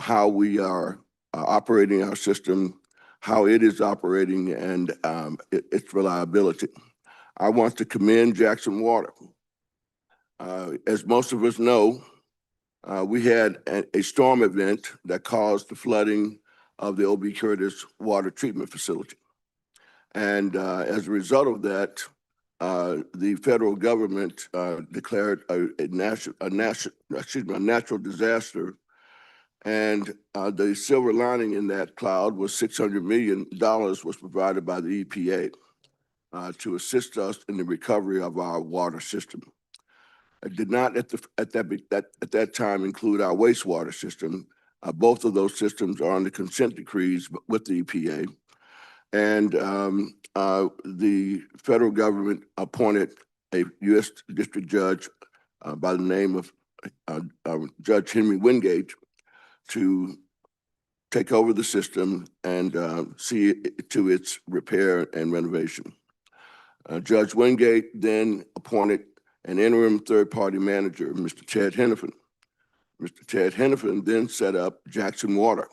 how we are operating our system, how it is operating, and its reliability. I want to commend Jackson Water. As most of us know, we had a storm event that caused the flooding of the O.B. Curtis Water Treatment Facility. And as a result of that, the federal government declared a natural disaster. And the silver lining in that cloud was $600 million was provided by the EPA to assist us in the recovery of our water system. It did not at that time include our wastewater system. Both of those systems are under consent decrees with the EPA. And the federal government appointed a U.S. district judge by the name of Judge Henry Wingate to take over the system and see to its repair and renovation. Judge Wingate then appointed an interim third-party manager, Mr. Ted Henifin. Mr. Ted Henifin then set up Jackson Water,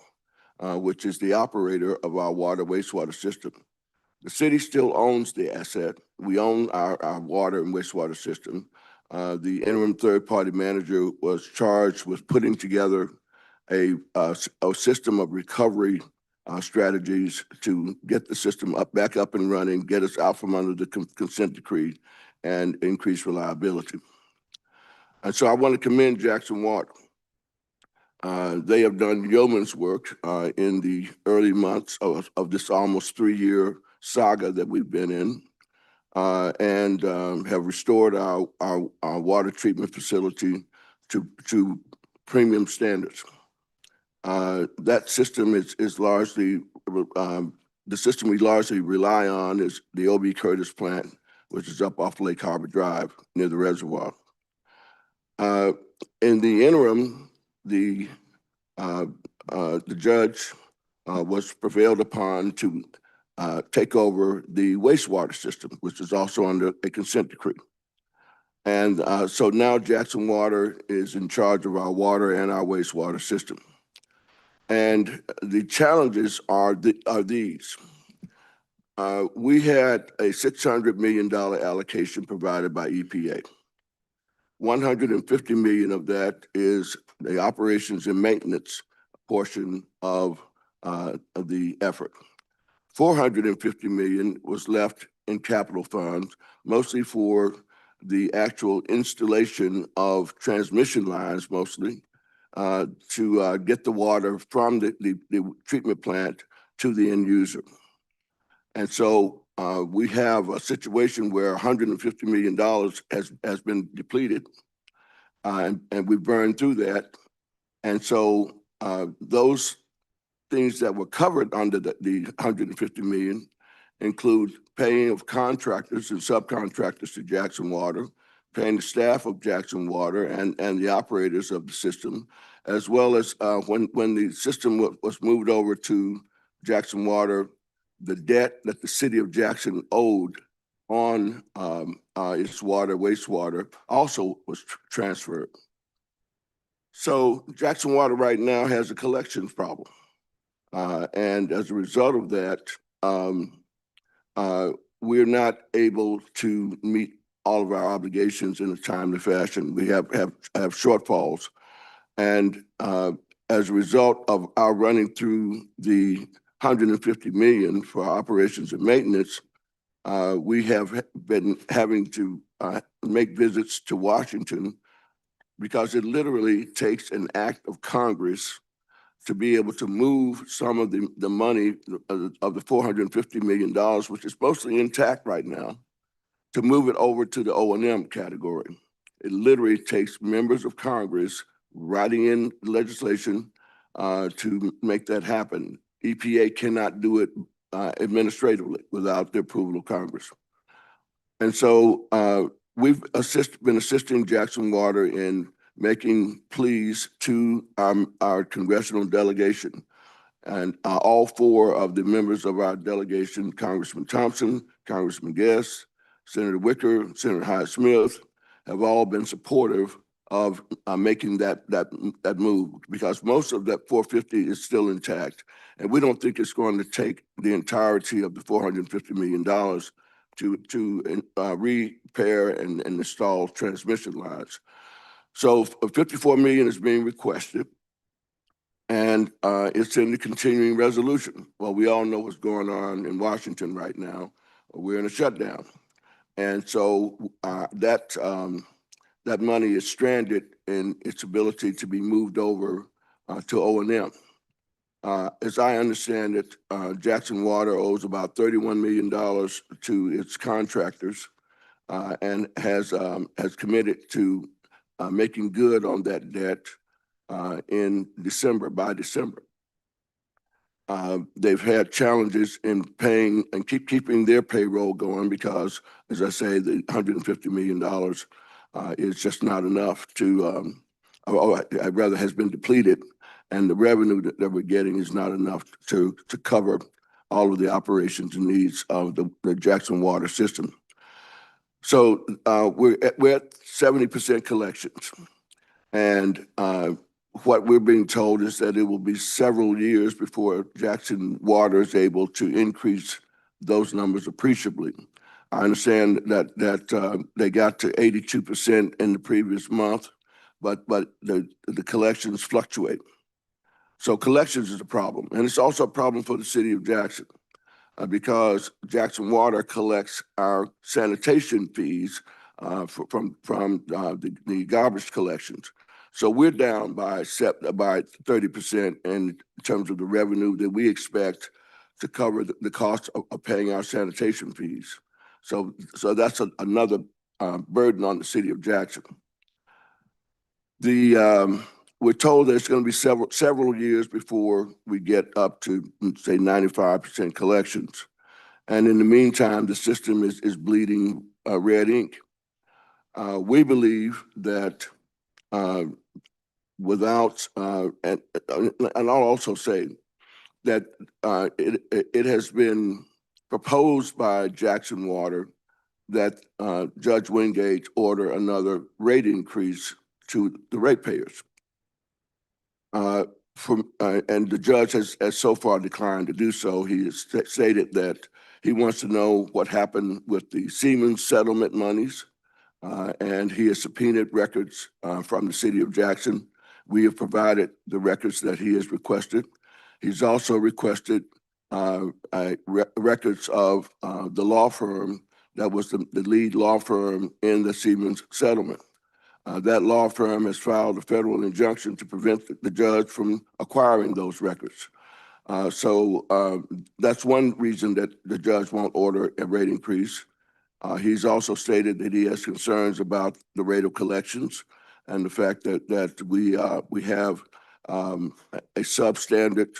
which is the operator of our wastewater system. The city still owns the asset. We own our water and wastewater system. The interim third-party manager was charged with putting together a system of recovery strategies to get the system back up and running, get us out from under the consent decree, and increase reliability. And so I want to commend Jackson Water. They have done yeoman's work in the early months of this almost 3-year saga that we've been in, and have restored our water treatment facility to premium standards. That system is largely, the system we largely rely on is the O.B. Curtis plant, which is up off Lake Harbor Drive near the reservoir. In the interim, the judge was prevailed upon to take over the wastewater system, which is also under a consent decree. And so now Jackson Water is in charge of our water and our wastewater system. And the challenges are these. We had a $600 million allocation provided by EPA. $150 million of that is the operations and maintenance portion of the effort. $450 million was left in capital funds, mostly for the actual installation of transmission lines, mostly, to get the water from the treatment plant to the end user. And so we have a situation where $150 million has been depleted, and we burned through that. And so those things that were covered under the $150 million include paying of contractors and subcontractors to Jackson Water, paying the staff of Jackson Water and the operators of the system, as well as when the system was moved over to Jackson Water, the debt that the city of Jackson owed on its wastewater also was transferred. So Jackson Water right now has a collections problem. And as a result of that, we're not able to meet all of our obligations in a timely fashion. We have shortfalls. And as a result of our running through the $150 million for operations and maintenance, we have been having to make visits to Washington because it literally takes an act of Congress to be able to move some of the money of the $450 million, which is mostly intact right now, to move it over to the O&M category. It literally takes members of Congress writing in legislation to make that happen. EPA cannot do it administratively without the approval of Congress. And so we've been assisting Jackson Water in making pleas to our congressional delegation. And all 4 of the members of our delegation, Congressman Thompson, Congressman Guest, Senator Wicker, Senator Hyde-Smith, have all been supportive of making that move, because most of that 450 is still intact, and we don't think it's going to take the entirety of the $450 million to repair and install transmission lines. So 54 million is being requested, and it's in the continuing resolution. Well, we all know what's going on in Washington right now. We're in a shutdown, and so that money is stranded in its ability to be moved over to O&M. As I understand it, Jackson Water owes about $31 million to its contractors, and has committed to making good on that debt in December, by December. They've had challenges in paying and keeping their payroll going because, as I say, the $150 million is just not enough to, or rather has been depleted, and the revenue that we're getting is not enough to cover all of the operations and needs of the Jackson Water system. So we're at 70% collections, and what we're being told is that it will be several years before Jackson Water is able to increase those numbers appreciably. I understand that they got to 82% in the previous month, but the collections fluctuate. So collections is a problem, and it's also a problem for the city of Jackson because Jackson Water collects our sanitation fees from the garbage collections. So we're down by 30% in terms of the revenue that we expect to cover the cost of paying our sanitation fees. So that's another burden on the city of Jackson. We're told that it's going to be several years before we get up to, say, 95% collections. And in the meantime, the system is bleeding red ink. We believe that without, and I'll also say that it has been proposed by Jackson Water that Judge Wingate order another rate increase to the ratepayers. And the judge has so far declined to do so. He has stated that he wants to know what happened with the Siemens settlement monies, and he has subpoenaed records from the city of Jackson. We have provided the records that he has requested. He's also requested records of the law firm that was the lead law firm in the Siemens settlement. That law firm has filed a federal injunction to prevent the judge from acquiring those records. So that's one reason that the judge won't order a rate increase. He's also stated that he has concerns about the rate of collections and the fact that we have a substandard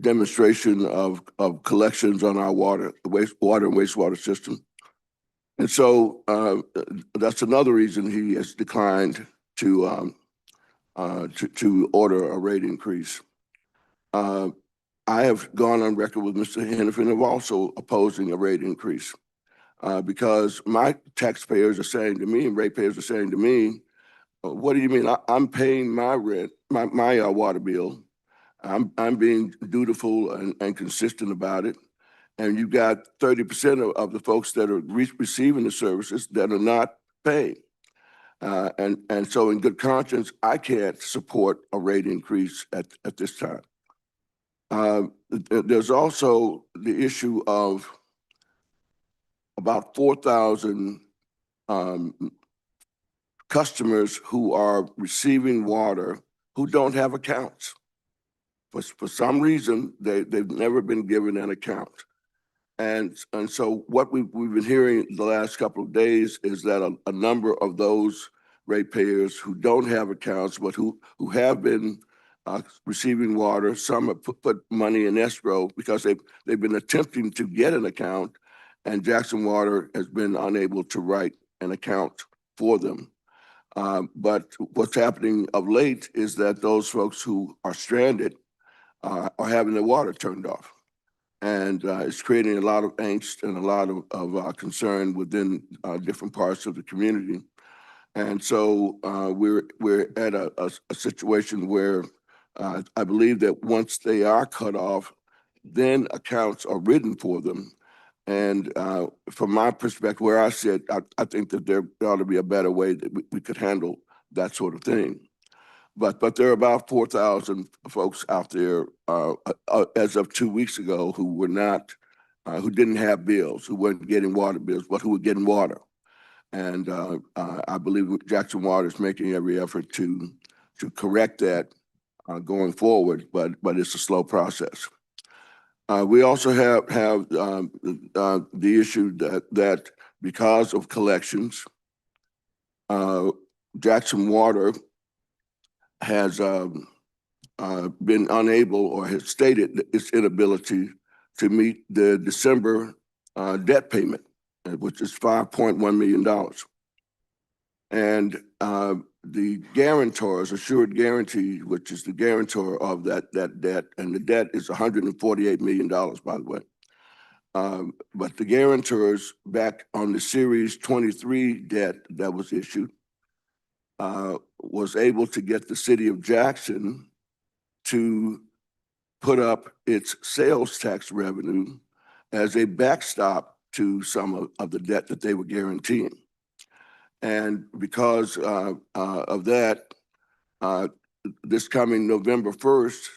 demonstration of collections on our water and wastewater system. And so that's another reason he has declined to order a rate increase. I have gone on record with Mr. Henifin of also opposing a rate increase because my taxpayers are saying to me, and ratepayers are saying to me, what do you mean? I'm paying my rent, my water bill. I'm being dutiful and consistent about it. And you've got 30% of the folks that are receiving the services that are not paying. And so in good conscience, I can't support a rate increase at this time. There's also the issue of about 4,000 customers who are receiving water who don't have accounts. For some reason, they've never been given an account. And so what we've been hearing the last couple of days is that a number of those ratepayers who don't have accounts, but who have been receiving water, some have put money in escrow because they've been attempting to get an account, and Jackson Water has been unable to write an account for them. But what's happening of late is that those folks who are stranded are having their water turned off. And it's creating a lot of angst and a lot of concern within different parts of the community. And so we're at a situation where I believe that once they are cut off, then accounts are written for them. And from my perspective, where I sit, I think that there ought to be a better way that we could handle that sort of thing. But there are about 4,000 folks out there as of 2 weeks ago who were not, who didn't have bills, who weren't getting water bills, but who were getting water. And I believe Jackson Water is making every effort to correct that going forward, but it's a slow process. We also have the issue that because of collections, Jackson Water has been unable or has stated its inability to meet the December debt payment, which is $5.1 million. And the guarantors, Assured Guaranty, which is the guarantor of that debt, and the debt is $148 million, by the way. But the guarantors back on the Series 23 debt that was issued was able to get the city of Jackson to put up its sales tax revenue as a backstop to some of the debt that they were guaranteeing. And because of that, this coming November 1st,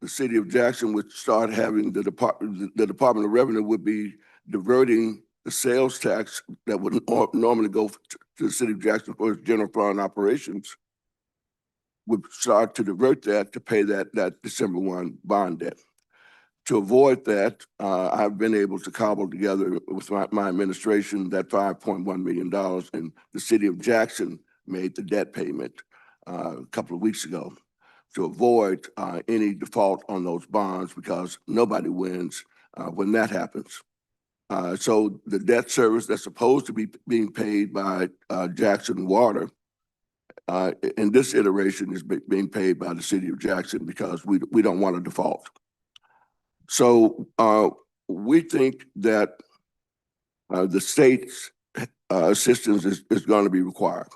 the city of Jackson would start having the Department of Revenue would be diverting the sales tax that would normally go to the city of Jackson for its general fund operations, would start to divert that to pay that December 1 bond debt. To avoid that, I've been able to cobble together with my administration that $5.1 million, and the city of Jackson made the debt payment a couple of weeks ago to avoid any default on those bonds, because nobody wins when that happens. So the debt service that's supposed to be being paid by Jackson Water in this iteration is being paid by the city of Jackson because we don't want a default. So we think that the state's assistance is going to be required.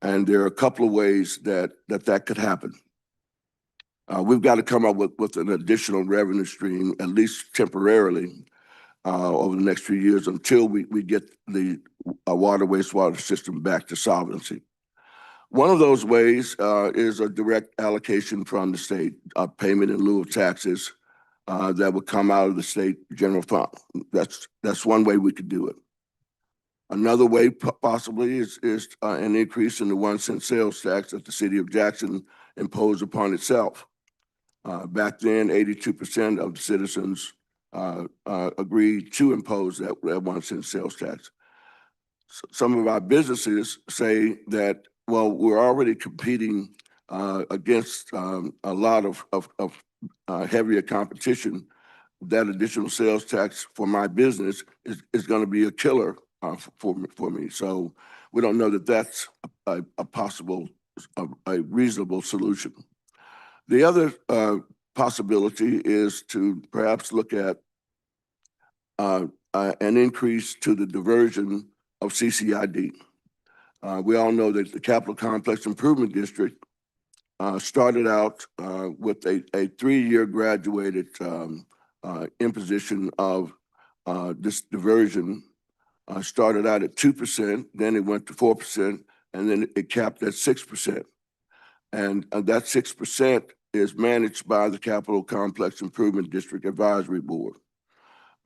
And there are a couple of ways that could happen. We've got to come up with an additional revenue stream, at least temporarily, over the next few years until we get the water wastewater system back to solvency. One of those ways is a direct allocation from the state, payment in lieu of taxes that would come out of the state general fund. That's one way we could do it. Another way possibly is an increase in the 1 cent sales tax that the city of Jackson imposed upon itself. Back then, 82% of the citizens agreed to impose that 1 cent sales tax. Some of our businesses say that, well, we're already competing against a lot of heavier competition. That additional sales tax for my business is going to be a killer for me. So we don't know that that's a possible, a reasonable solution. The other possibility is to perhaps look at an increase to the diversion of CCID. We all know that the Capital Complex Improvement District started out with a 3-year graduated imposition of this diversion. Started out at 2%, then it went to 4%, and then it capped at 6%. And that 6% is managed by the Capital Complex Improvement District Advisory Board.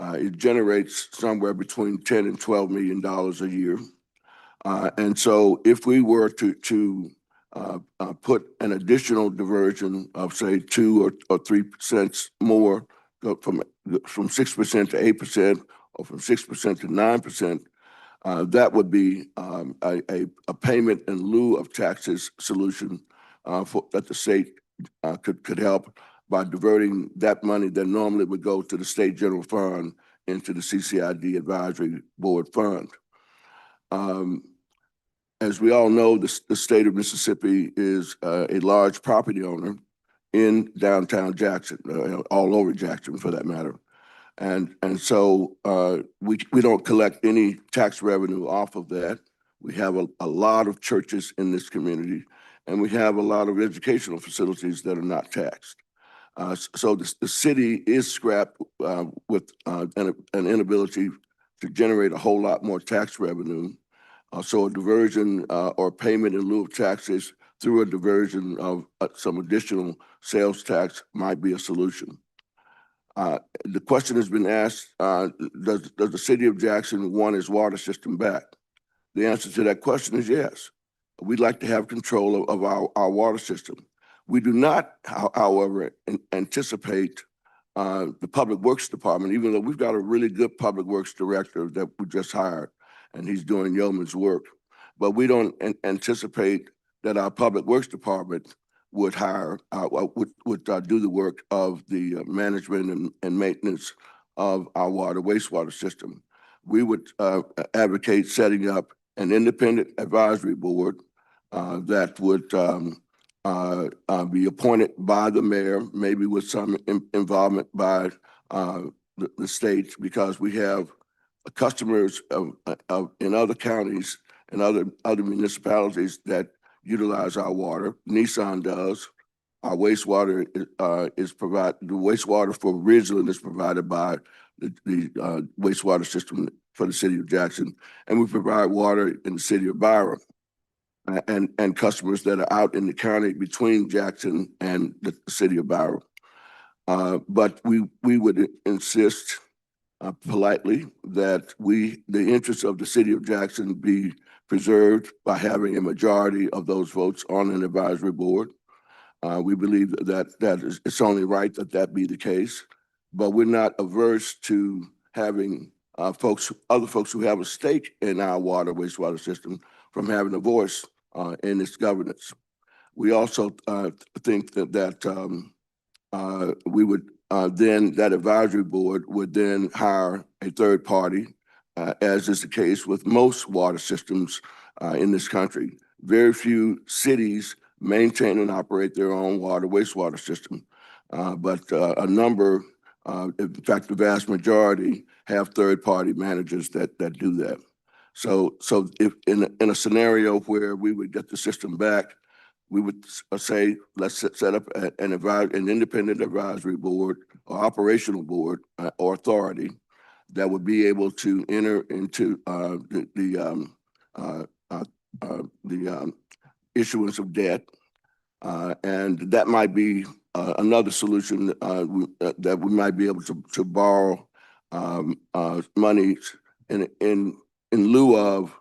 It generates somewhere between $10 and $12 million a year. And so if we were to put an additional diversion of, say, 2 or 3 cents more, from 6% to 8%, or from 6% to 9%, that would be a payment in lieu of taxes solution that the state could help by diverting that money that normally would go to the state general fund into the CCID Advisory Board fund. As we all know, the state of Mississippi is a large property owner in downtown Jackson, all over Jackson for that matter. And so we don't collect any tax revenue off of that. We have a lot of churches in this community, and we have a lot of educational facilities that are not taxed. So the city is scrapped with an inability to generate a whole lot more tax revenue. So a diversion or payment in lieu of taxes through a diversion of some additional sales tax might be a solution. The question has been asked, does the city of Jackson want its water system back? The answer to that question is yes. We'd like to have control of our water system. We do not, however, anticipate the Public Works Department, even though we've got a really good Public Works Director that we just hired, and he's doing yeoman's work. But we don't anticipate that our Public Works Department would hire, would do the work of the management and maintenance of our wastewater system. We would advocate setting up an independent advisory board that would be appointed by the mayor, maybe with some involvement by the state, because we have customers in other counties and other municipalities that utilize our water. Nissan does. Our wastewater is provided. The wastewater for Ridgeland is provided by the wastewater system for the city of Jackson, and we provide water in the city of Byron, and customers that are out in the county between Jackson and the city of Byron. But we would insist politely that the interests of the city of Jackson be preserved by having a majority of those votes on an advisory board. We believe that it's only right that be the case, but we're not averse to having other folks who have a stake in our wastewater system from having a voice in its governance. We also think that we would then, that advisory board would then hire a third party, as is the case with most water systems in this country. Very few cities maintain and operate their own wastewater system, but a number, in fact, the vast majority have third-party managers that do that. So if in a scenario where we would get the system back, we would say, let's set up an independent advisory board or operational board or authority that would be able to enter into the issuance of debt. And that might be another solution that we might be able to borrow money in lieu of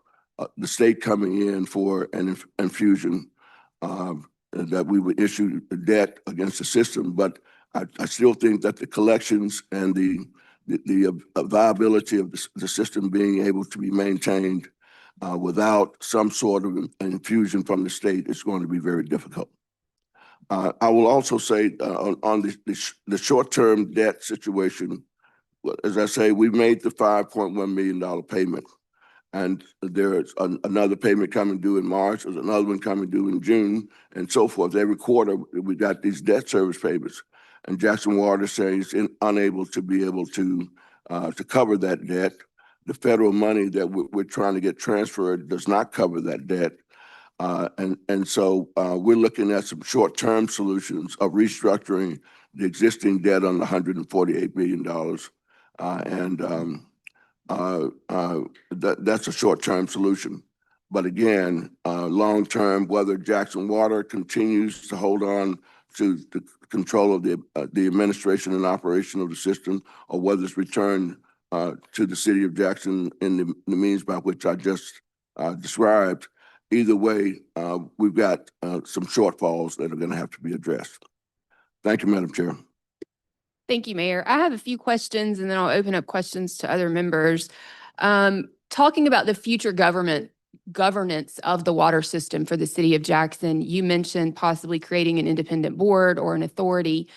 the state coming in for an infusion, that we would issue debt against the system. But I still think that the collections and the viability of the system being able to be maintained without some sort of an infusion from the state is going to be very difficult. I will also say on the short-term debt situation, as I say, we made the $5.1 million payment, and there's another payment coming due in March, there's another one coming due in June, and so forth. Every quarter, we got these debt service payments, and Jackson Water says unable to be able to cover that debt. The federal money that we're trying to get transferred does not cover that debt. And so we're looking at some short-term solutions of restructuring the existing debt on the $148 billion. That's a short-term solution. But again, long-term, whether Jackson Water continues to hold on to the control of the administration and operation of the system, or whether it's returned to the city of Jackson in the means by which I just described, either way, we've got some shortfalls that are going to have to be addressed. Thank you, Madam Chair. Thank you, Mayor. I have a few questions, and then I'll open up questions to other members. Talking about the future governance of the water system for the city of Jackson, you mentioned possibly creating an independent board or an authority.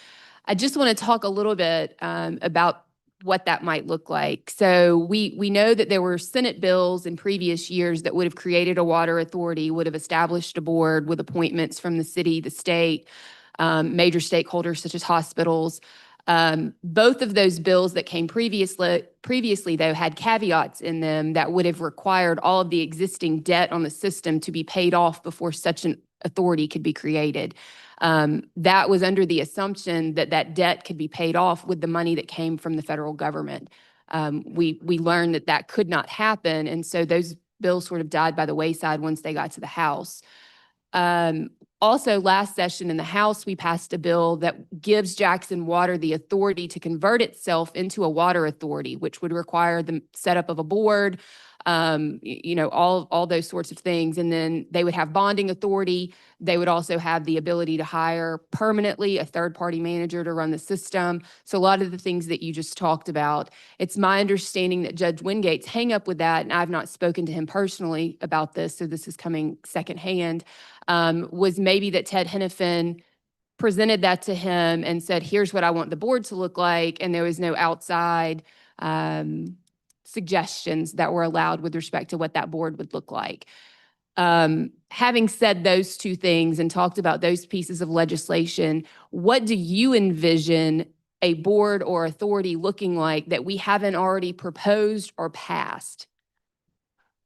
I just want to talk a little bit about what that might look like. So we know that there were Senate bills in previous years that would have created a water authority, would have established a board with appointments from the city, the state, major stakeholders such as hospitals. Both of those bills that came previously though had caveats in them that would have required all of the existing debt on the system to be paid off before such an authority could be created. That was under the assumption that that debt could be paid off with the money that came from the federal government. We learned that that could not happen, and so those bills sort of died by the wayside once they got to the House. Also, last session in the House, we passed a bill that gives Jackson Water the authority to convert itself into a water authority, which would require the setup of a board, all those sorts of things. And then they would have bonding authority. They would also have the ability to hire permanently a third-party manager to run the system. So a lot of the things that you just talked about, it's my understanding that Judge Wingate's hang up with that, and I've not spoken to him personally about this, so this is coming secondhand, was maybe that Ted Henifin presented that to him and said, here's what I want the board to look like. And there was no outside suggestions that were allowed with respect to what that board would look like. Having said those two things and talked about those pieces of legislation, what do you envision a board or authority looking like that we haven't already proposed or passed?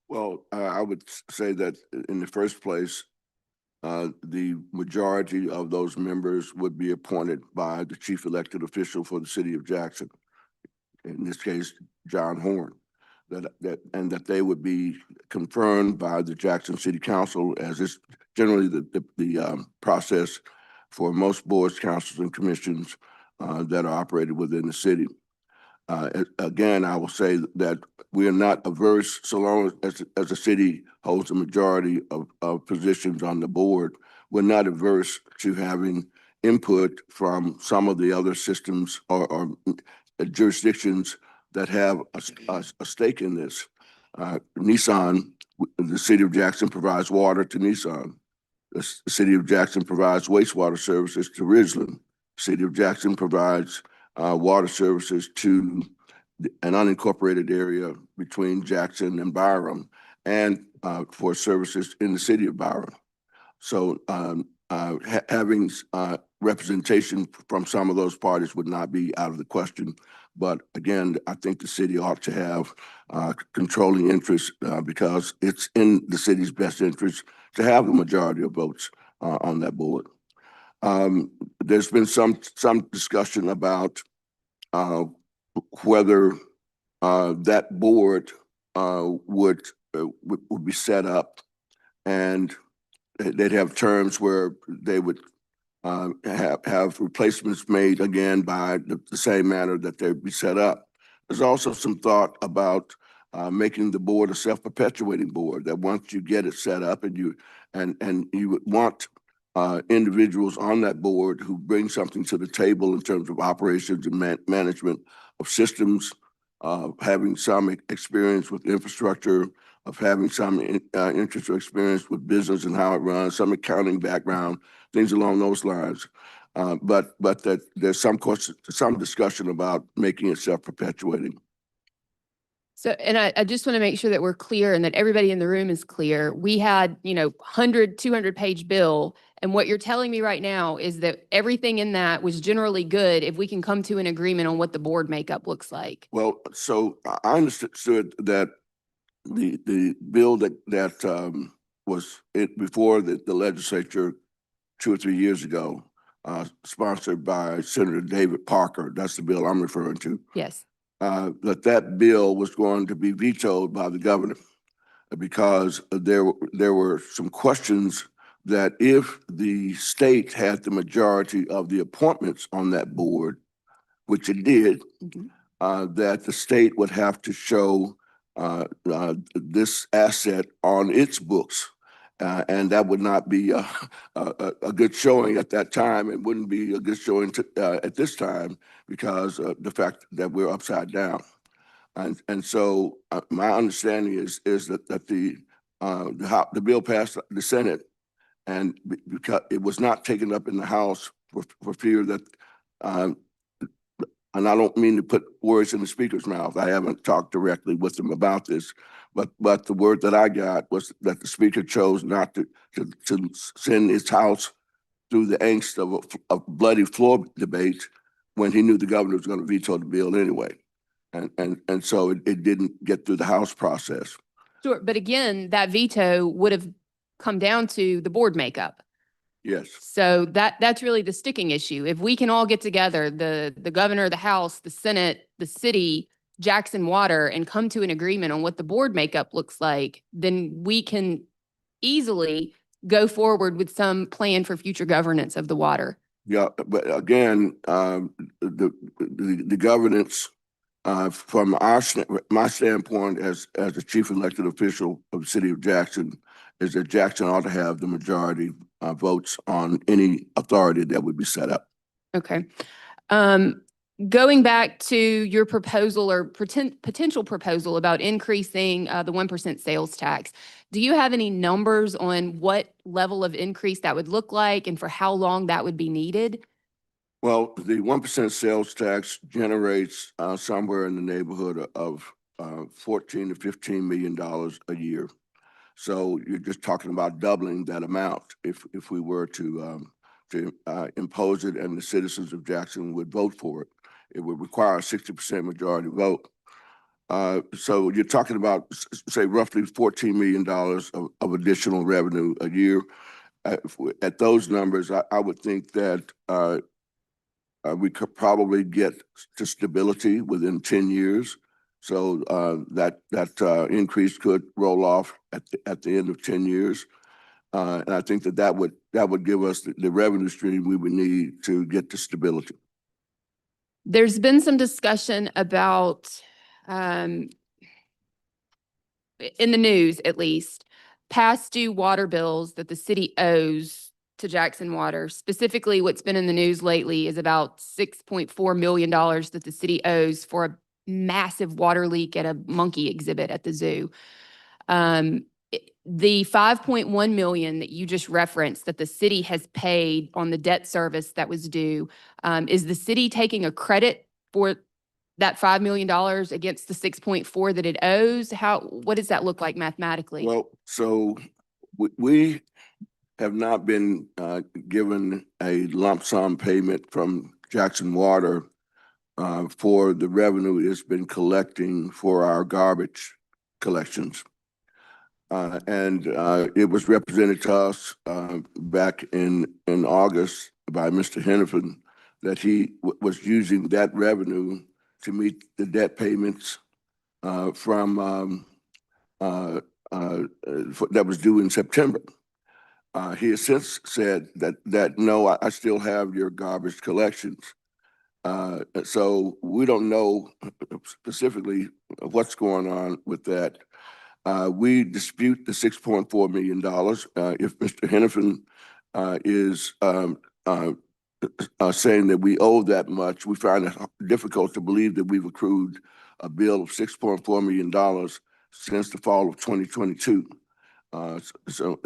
Well, I would say that in the first place, the majority of those members would be appointed by the chief elected official for the city of Jackson. In this case, John Horn, that they would be confirmed by the Jackson City Council, as is generally the process for most boards, councils, and commissions that are operated within the city. Again, I will say that we are not averse, so long as a city holds a majority of positions on the board, we're not averse to having input from some of the other systems or jurisdictions that have a stake in this. Nissan, the city of Jackson provides water to Nissan. The city of Jackson provides wastewater services to Ridgeland. The city of Jackson provides water services to an unincorporated area between Jackson and Byram, and for services in the city of Byram. So having representation from some of those parties would not be out of the question. But again, I think the city ought to have controlling interest because it's in the city's best interest to have the majority of votes on that board. There's been some discussion about whether that board would be set up, and they'd have terms where they would have replacements made again by the same manner that they'd be set up. There's also some thought about making the board a self-perpetuating board, that once you get it set up and you would want individuals on that board who bring something to the table in terms of operations and management of systems, having some experience with infrastructure, of having some interest or experience with business and how it runs, some accounting background, things along those lines. But that there's some discussion about making it self-perpetuating. So, and I just want to make sure that we're clear and that everybody in the room is clear. We had, 100, 200-page bill. And what you're telling me right now is that everything in that was generally good if we can come to an agreement on what the board makeup looks like. Well, so I understood that the bill that was before the legislature 2 or 3 years ago, sponsored by Senator David Parker, that's the bill I'm referring to. Yes. That bill was going to be vetoed by the governor because there were some questions that if the state had the majority of the appointments on that board, which it did, that the state would have to show this asset on its books. And that would not be a good showing at that time. It wouldn't be a good showing at this time because the fact that we're upside down. And so my understanding is that the bill passed the Senate, and because it was not taken up in the House for fear that, and I don't mean to put words in the speaker's mouth. I haven't talked directly with them about this, but the word that I got was that the speaker chose not to send his House through the angst of a bloody floor debate when he knew the governor was going to veto the bill anyway. And so it didn't get through the House process. Sure, but again, that veto would have come down to the board makeup. Yes. So that's really the sticking issue. If we can all get together, the governor, the House, the Senate, the city, Jackson Water, and come to an agreement on what the board makeup looks like, then we can easily go forward with some plan for future governance of the water. Yeah, but again, the governance, from my standpoint as the chief elected official of the city of Jackson, is that Jackson ought to have the majority votes on any authority that would be set up. Okay. Going back to your proposal or potential proposal about increasing the 1% sales tax, do you have any numbers on what level of increase that would look like and for how long that would be needed? Well, the 1% sales tax generates somewhere in the neighborhood of $14 to $15 million a year. So you're just talking about doubling that amount if we were to impose it and the citizens of Jackson would vote for it. It would require a 60% majority vote. So you're talking about, say, roughly $14 million of additional revenue a year. At those numbers, I would think that we could probably get to stability within 10 years. So that increase could roll off at the end of 10 years. And I think that would give us the revenue stream we would need to get to stability. There's been some discussion about, in the news at least, past due water bills that the city owes to Jackson Water. Specifically, what's been in the news lately is about $6.4 million that the city owes for a massive water leak at a monkey exhibit at the zoo. The 5.1 million that you just referenced that the city has paid on the debt service that was due, is the city taking a credit for that $5 million against the 6.4 that it owes? What does that look like mathematically? Well, so we have not been given a lump sum payment from Jackson Water for the revenue it's been collecting for our garbage collections. And it was represented to us back in August by Mr. Hennepin that he was using that revenue to meet the debt payments from that was due in September. He has since said that no, I still have your garbage collections. So we don't know specifically what's going on with that. We dispute the $6.4 million. If Mr. Hennepin is saying that we owe that much, we find it difficult to believe that we've accrued a bill of $6.4 million since the fall of 2022. So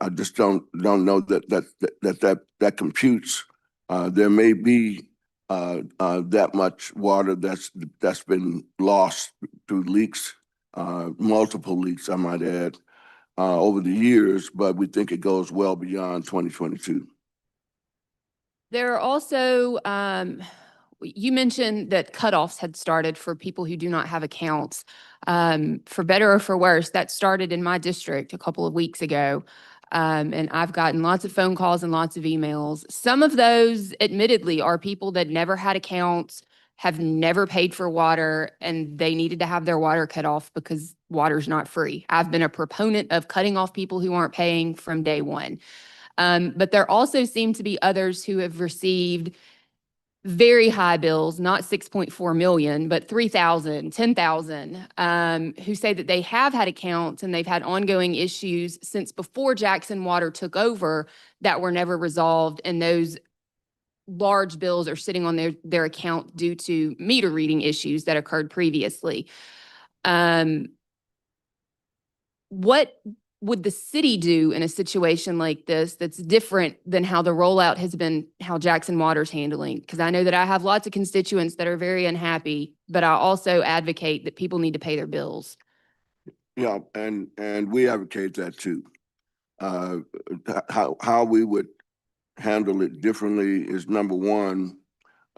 I just don't know that computes. There may be that much water that's been lost through leaks, multiple leaks, I might add, over the years, but we think it goes well beyond 2022. There are also, you mentioned that cutoffs had started for people who do not have accounts. For better or for worse, that started in my district a couple of weeks ago. And I've gotten lots of phone calls and lots of emails. Some of those, admittedly, are people that never had accounts, have never paid for water, and they needed to have their water cut off because water's not free. I've been a proponent of cutting off people who aren't paying from day one. But there also seem to be others who have received very high bills, not 6.4 million, but 3,000, 10,000, who say that they have had accounts and they've had ongoing issues since before Jackson Water took over that were never resolved. And those large bills are sitting on their account due to meter reading issues that occurred previously. What would the city do in a situation like this that's different than how the rollout has been, how Jackson Water's handling? Because I know that I have lots of constituents that are very unhappy, but I also advocate that people need to pay their bills. Yeah, and we advocate that too. How we would handle it differently is, number one,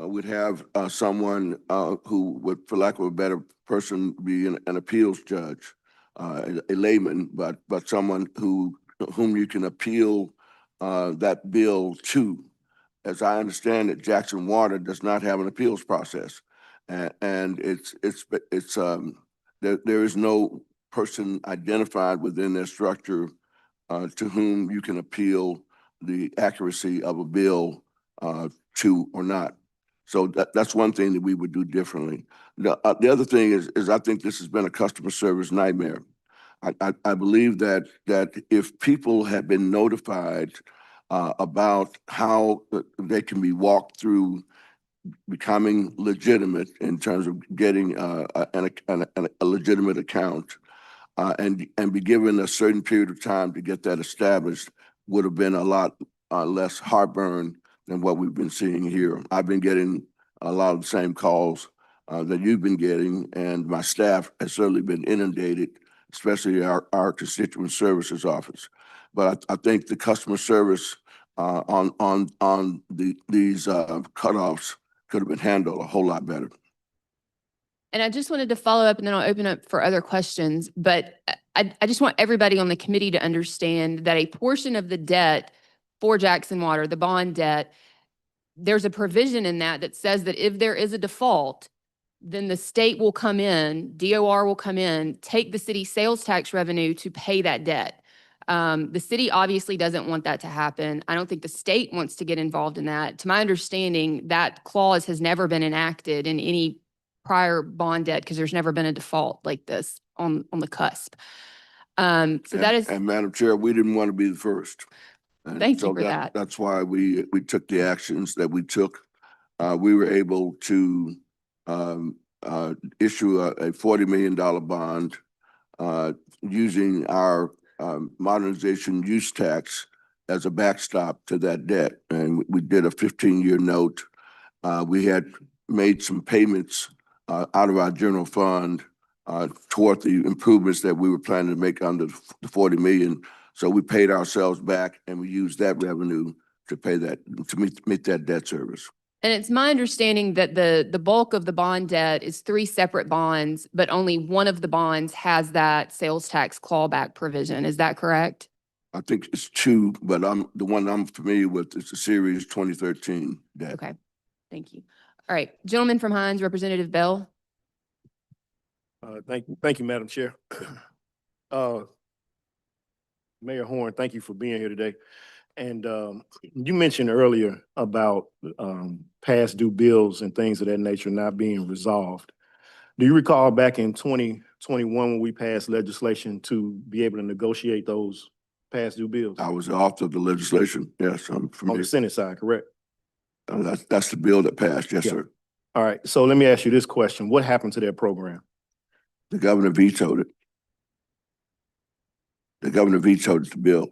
we'd have someone who would, for lack of a better person, be an appeals judge, a layman, but someone whom you can appeal that bill to. As I understand it, Jackson Water does not have an appeals process, and there is no person identified within their structure to whom you can appeal the accuracy of a bill to or not. So that's one thing that we would do differently. The other thing is I think this has been a customer service nightmare. I believe that if people have been notified about how they can be walked through becoming legitimate in terms of getting a legitimate account, and be given a certain period of time to get that established, would have been a lot less heartburn than what we've been seeing here. I've been getting a lot of the same calls that you've been getting, and my staff has certainly been inundated, especially our constituent services office. But I think the customer service on these cutoffs could have been handled a whole lot better. And I just wanted to follow up and then I'll open up for other questions. But I just want everybody on the committee to understand that a portion of the debt for Jackson Water, the bond debt, there's a provision in that says that if there is a default, then the state will come in, DOR will come in, take the city sales tax revenue to pay that debt. The city obviously doesn't want that to happen. I don't think the state wants to get involved in that. To my understanding, that clause has never been enacted in any prior bond debt because there's never been a default like this on the cusp. That is. And Madam Chair, we didn't want to be the first. And Thank you so for that. That's why we took the actions that we took. We were able to issue a $40 million bond using our modernization use tax as a backstop to that debt. And we did a 15-year note. We had made some payments out of our general fund toward the improvements that we were planning to make under the 40 million. So we paid ourselves back and we used that revenue to pay that, to meet that debt service. And it's my understanding that the bulk of the bond debt is 3 separate bonds, but only one of the bonds has that sales tax clawback provision. Is that correct? I think it's 2, but the one I'm familiar with is the Series 2013 debt. Okay, thank you. All right, gentleman from Hines, Representative Bell. Thank you, Madam Chair. Mayor Horn, thank you for being here today. And you mentioned earlier about past due bills and things of that nature not being resolved. Do you recall back in 2021 when we passed legislation to be able to negotiate those past due bills? I was the author of the legislation. Yes, I'm On familiar. the Senate side, correct? That's the bill that passed. Yes, Yeah. sir. All right, so let me ask you this question. What happened to that program? The governor vetoed it. The governor vetoed the bill.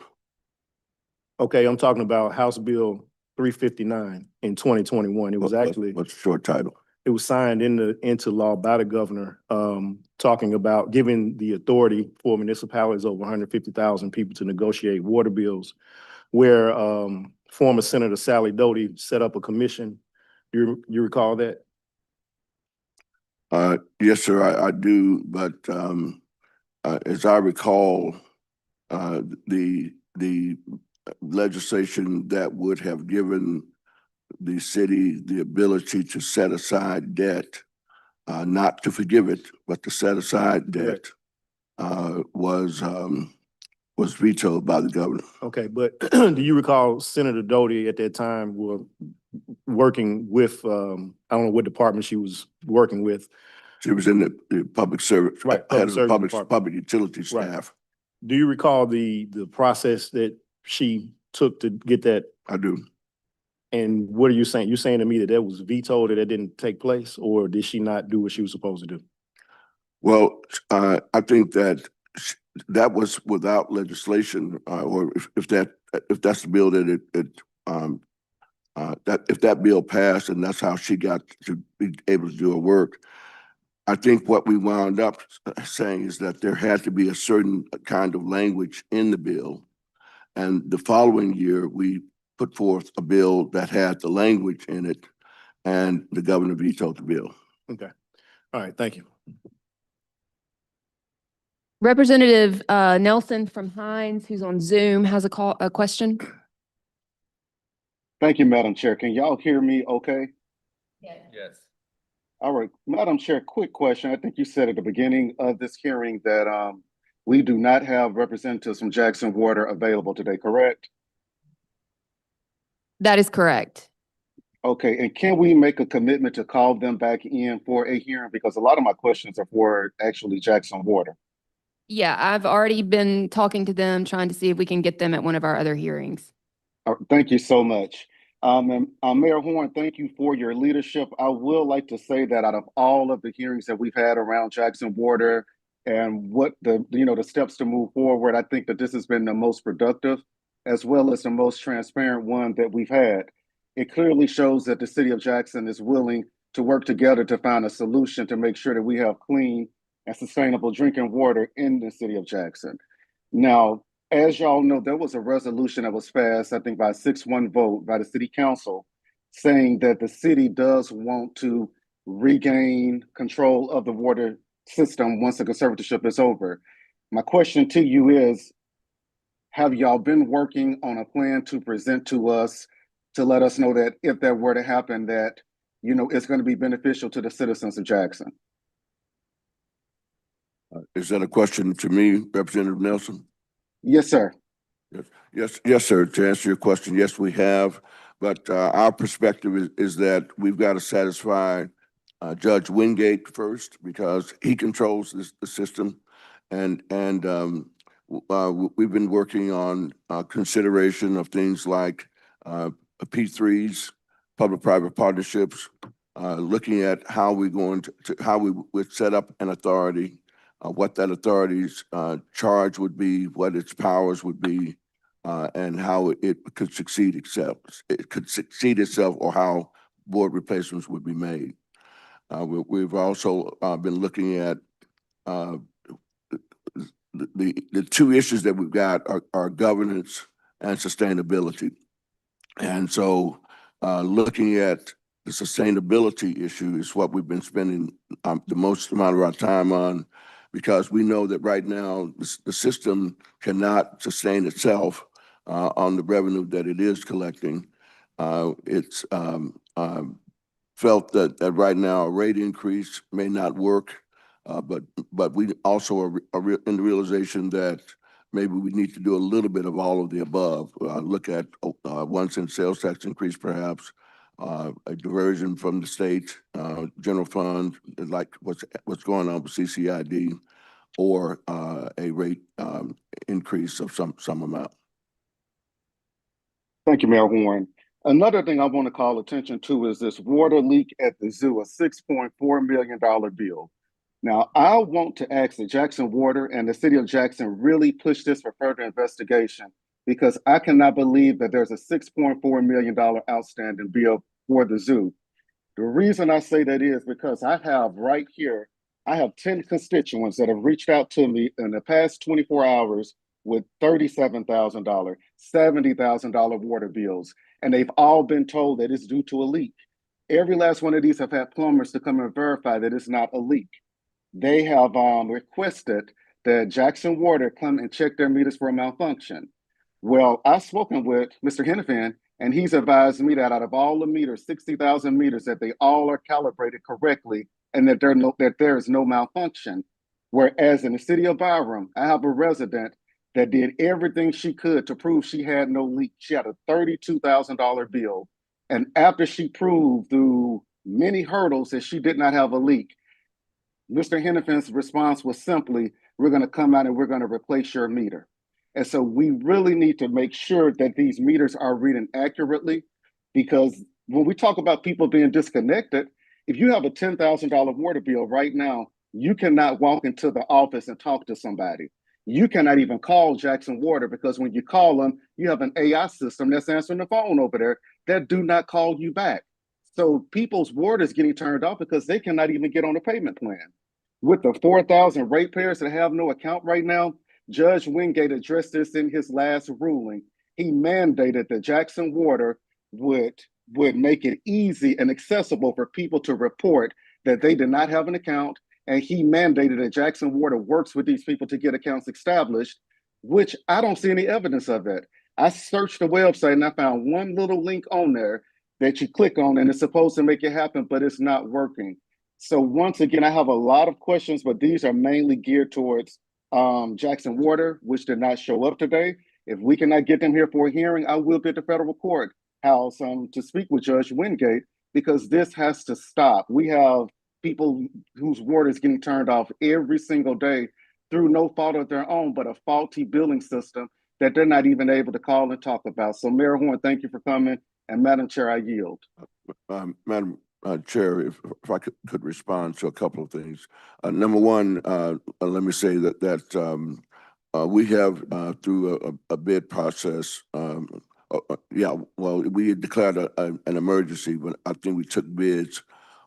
Okay, I'm talking about House Bill 359 in 2021. It was actually, What's the short title? it was signed into law by the governor, talking about giving the authority for municipalities over 150,000 people to negotiate water bills, where former Senator Sally Doty set up a commission. You recall that? Yes, sir, I do. But as I recall, the legislation that would have given the city the ability to set aside debt, not to forgive it, but to set aside debt, was vetoed by the governor. Okay, but do you recall Senator Doty at that time were working with, I don't know what department she was working with? She was in the public service, Right, head of the public service public utility Right. staff. Do you recall the process that she took to get that? I do. And what are you saying? You're saying to me that that was vetoed, that didn't take place, or did she not do what she was supposed to do? Well, I think that that was without legislation, or if that's the bill that if that bill passed and that's how she got to be able to do her work. I think what we wound up saying is that there had to be a certain kind of language in the bill. And the following year, we put forth a bill that had the language in it and the governor vetoed the bill. Okay. All right, thank you. Representative Nelson from Hines, who's on Zoom, has a question. Thank you, Madam Chair. Can y'all hear me okay? Yes. All right, Madam Chair, quick question. I think you said at the beginning of this hearing that we do not have representatives from Jackson Water available today, correct? That is correct. Okay, and can we make a commitment to call them back in for a hearing? Because a lot of my questions are for actually Jackson Water. Yeah, I've already been talking to them, trying to see if we can get them at one of our other hearings. Thank you so much. And, Mayor Horn, thank you for your leadership. I will like to say that out of all of the hearings that we've had around Jackson Water and what the steps to move forward, I think that this has been the most productive as well as the most transparent one that we've had. It clearly shows that the city of Jackson is willing to work together to find a solution to make sure that we have clean and sustainable drinking water in the city of Jackson. Now, as y'all know, there was a resolution that was passed, I think by a 6-1 vote by the city council, saying that the city does want to regain control of the water system once the conservatorship is over. My question to you is, have y'all been working on a plan to present to us to let us know that if that were to happen, that, it's going to be beneficial to the citizens of Jackson? Is that a question to me, Representative Nelson? Yes, sir. Yes, sir. To answer your question, yes, we have. But our perspective is that we've got to satisfy Judge Wingate first because he controls the system, and we've been working on consideration of things like P3s, public-private partnerships, looking at how we're going to how we would set up an authority. What that authority's charge would be, what its powers would be, and how it could succeed itself. It could succeed itself, or how board replacements would be made. We've also been looking at the two issues that we've got are governance and sustainability, and so looking at the sustainability issue is what we've been spending the most amount of our time on. Because we know that right now the system cannot sustain itself on the revenue that it is collecting. It's felt that right now a rate increase may not work, but we also are in the realization that maybe we need to do a little bit of all of the above. Look at 1 cent sales tax increase, perhaps. A diversion from the state general fund, like what's going on with CCID, or a rate increase of some amount. Thank you, Mayor Horn. Another thing I want to call attention to is this water leak at the zoo, a $6.4 million bill. Now, I want to ask that Jackson Water and the city of Jackson really push this for further investigation, because I cannot believe that there's a $6.4 million outstanding bill for the zoo. The reason I say that is because I have 10 constituents that have reached out to me in the past 24 hours with $37,000, $70,000 water bills, and they've all been told that it's due to a leak. Every last one of these have had plumbers to come and verify that it's not a leak. They have requested that Jackson Water come and check their meters for a malfunction. Well, I've spoken with Mr. Hennepin, and he's advised me that out of all the meters, 60,000 meters, that they all are calibrated correctly and that there is no malfunction. Whereas in the city of Byram, I have a resident that did everything she could to prove she had no leak. She had a $32,000 bill. And after she proved through many hurdles that she did not have a leak, Mr. Hennepin's response was simply, we're going to come out and we're going to replace your meter. And so we really need to make sure that these meters are reading accurately, because when we talk about people being disconnected, if you have a $10,000 water bill right now, you cannot walk into the office and talk to somebody. You cannot even call Jackson Water, because when you call them, you have an AI system that's answering the phone over there that do not call you back. So people's water is getting turned off because they cannot even get on a payment plan. With the 4,000 ratepayers that have no account right now, Judge Wingate addressed this in his last ruling. He mandated that Jackson Water would would make it easy and accessible for people to report that they did not have an account. And he mandated that Jackson Water works with these people to get accounts established, which I don't see any evidence of that. I searched the website and I found one little link on there that you click on and it's supposed to make it happen, but it's not working. So once again, I have a lot of questions, but these are mainly geared towards Jackson Water, which did not show up today. If we cannot get them here for a hearing, I will be at the federal court house to speak with Judge Wingate, because this has to stop. We have people whose water is getting turned off every single day through no fault of their own, but a faulty billing system that they're not even able to call and talk about. So Mayor Horn, thank you for coming. And Madam Chair, I yield. Madam Chair, if I could respond to a couple of things. Number one, let me say that we have through a bid process. We declared an emergency, but I think we took bids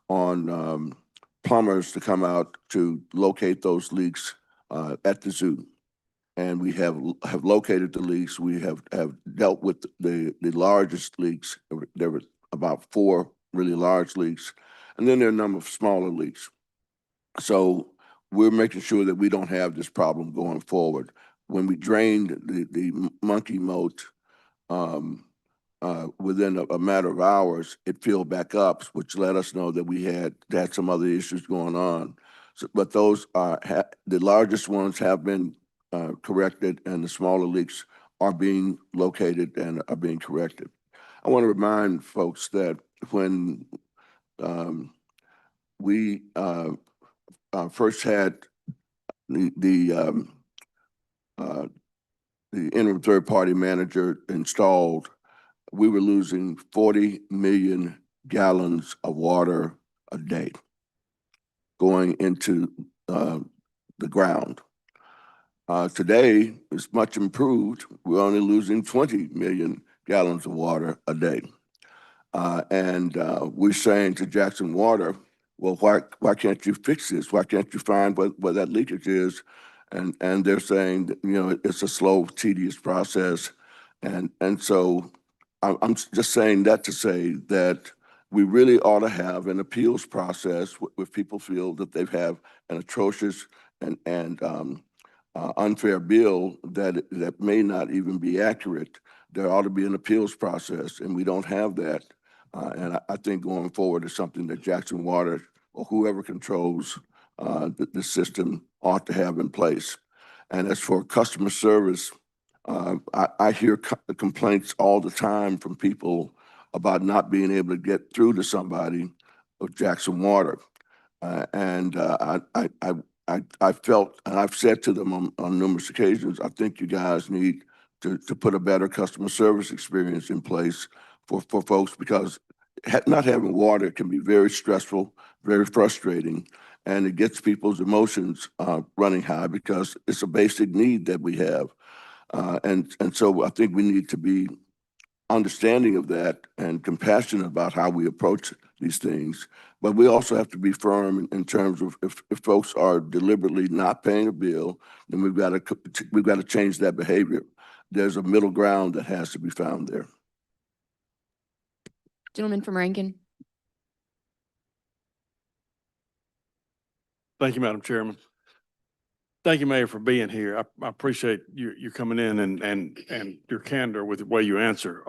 on plumbers to come out to locate those leaks at the zoo. And we have located the leaks. We have dealt with the largest leaks. There were about 4 really large leaks, and then there are a number of smaller leaks. So we're making sure that we don't have this problem going forward. When we drained the monkey moat, within a matter of hours, it filled back up, which let us know that we had some other issues going on. So, but those are the largest ones have been corrected, and the smaller leaks are being located and are being corrected. I want to remind folks that when we first had the interim third-party manager installed, we were losing 40 million gallons of water a day going into the ground. Today, it's much improved. We're only losing 20 million gallons of water a day. And we're saying to Jackson Water, well, why can't you fix this? Why can't you find where that leakage is? And they're saying that, you know, it's a slow, tedious process. And so I'm just saying that to say that we really ought to have an appeals process if people feel that they have an atrocious and unfair bill that may not even be accurate. There ought to be an appeals process, and we don't have that. And I think going forward is something that Jackson Water or whoever controls the system ought to have in place. And as for customer service, I hear complaints all the time from people about not being able to get through to somebody with Jackson Water. I felt, and I've said to them on numerous occasions, I think you guys need to put a better customer service experience in place for folks, because not having water can be very stressful, very frustrating, and it gets people's emotions running high because it's a basic need that we have. And so I think we need to be understanding of that and compassionate about how we approach these things. But we also have to be firm in terms of if folks are deliberately not paying a bill, then we've got to change that behavior. There's a middle ground that has to be found there. Gentleman from Rankin. Thank you, Madam Chairman. Thank you, Mayor, for being here. I appreciate you coming in and your candor with the way you answer.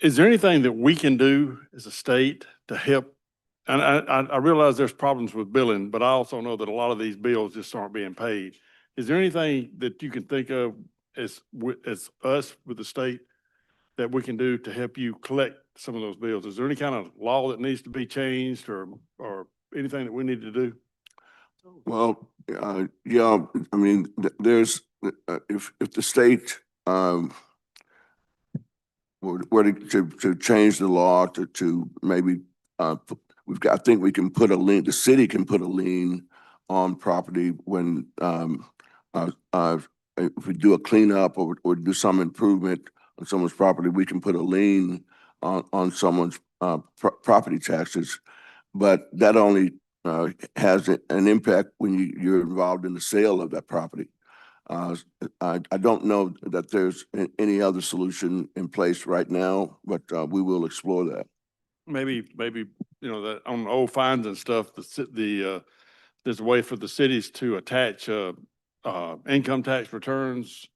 Is there anything that we can do as a state to help? And I realize there's problems with billing, but I also know that a lot of these bills just aren't being paid. Is there anything that you can think of as us with the state that we can do to help you collect some of those bills? Is there any kind of law that needs to be changed or anything that we need to do? Well, yeah, I mean, there's, if the state were to change the law to maybe, I think we can put a lien, the city can put a lien on property when, if we do a cleanup or do some improvement on someone's property, we can put a lien on someone's property taxes. But that only has an impact when you're involved in the sale of that property. I don't know that there's any other solution in place right now, but we will explore that. Maybe, you know, that on old fines and stuff, there's a way for the cities to attach, income tax returns.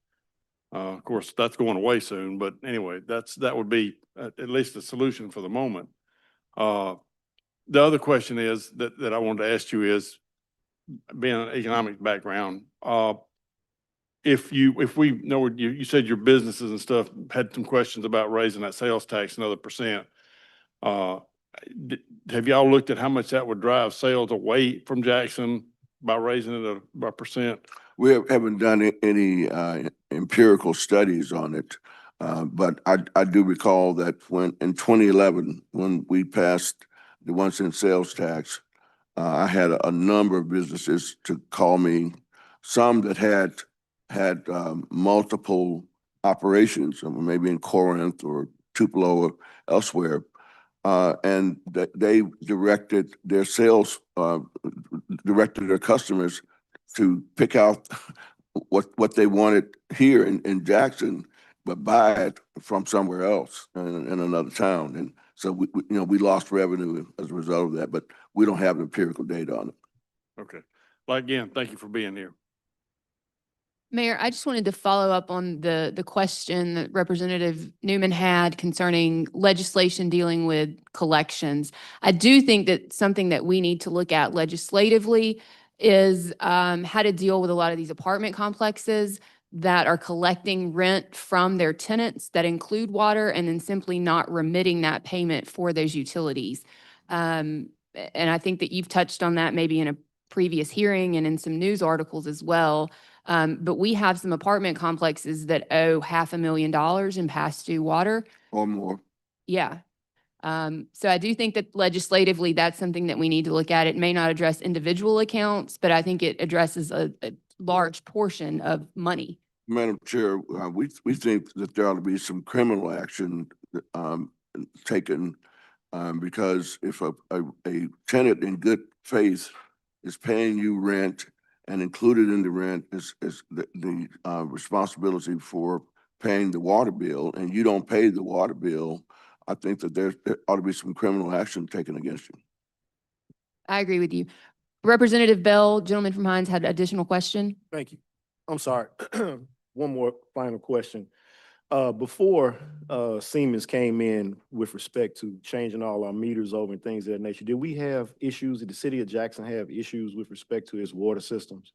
Of course, that's going away soon, but anyway, that would be at least a solution for the moment. The other question is that I wanted to ask you is, being an economic background, if we know, you said your businesses and stuff had some questions about raising that sales tax another percent. Have y'all looked at how much that would drive sales away from Jackson by raising it by percent? We haven't done any empirical studies on it, but I do recall that when in 2011, when we passed the 1 cent sales tax, I had a number of businesses to call me, some that had multiple operations, maybe in Corinth or Tupelo or elsewhere, and that they directed their sales, directed their customers to pick out what they wanted here in Jackson, but buy it from somewhere else in another town. And so we lost revenue as a result of that, but we don't have empirical data on it. Okay. Well, again, thank you for being here. Mayor, I just wanted to follow up on the question that Representative Newman had concerning legislation dealing with collections. I do think that something that we need to look at legislatively is how to deal with a lot of these apartment complexes that are collecting rent from their tenants that include water and then simply not remitting that payment for those utilities. And I think that you've touched on that maybe in a previous hearing and in some news articles as well. But we have some apartment complexes that owe $500,000 in past due water. Or more. Yeah. So I do think that legislatively, that's something that we need to look at. It may not address individual accounts, but I think it addresses a large portion of money. Madam Chair, we think that there ought to be some criminal action taken because if a tenant in good faith is paying you rent, and included in the rent is the responsibility for paying the water bill, and you don't pay the water bill, I think that there ought to be some criminal action taken against you. I agree with you. Representative Bell, gentleman from Hines, had an additional question. Thank you. I'm sorry. One more final question. Before Siemens came in with respect to changing all our meters over and things of that nature, did we have issues, did the city of Jackson have issues with respect to its water systems?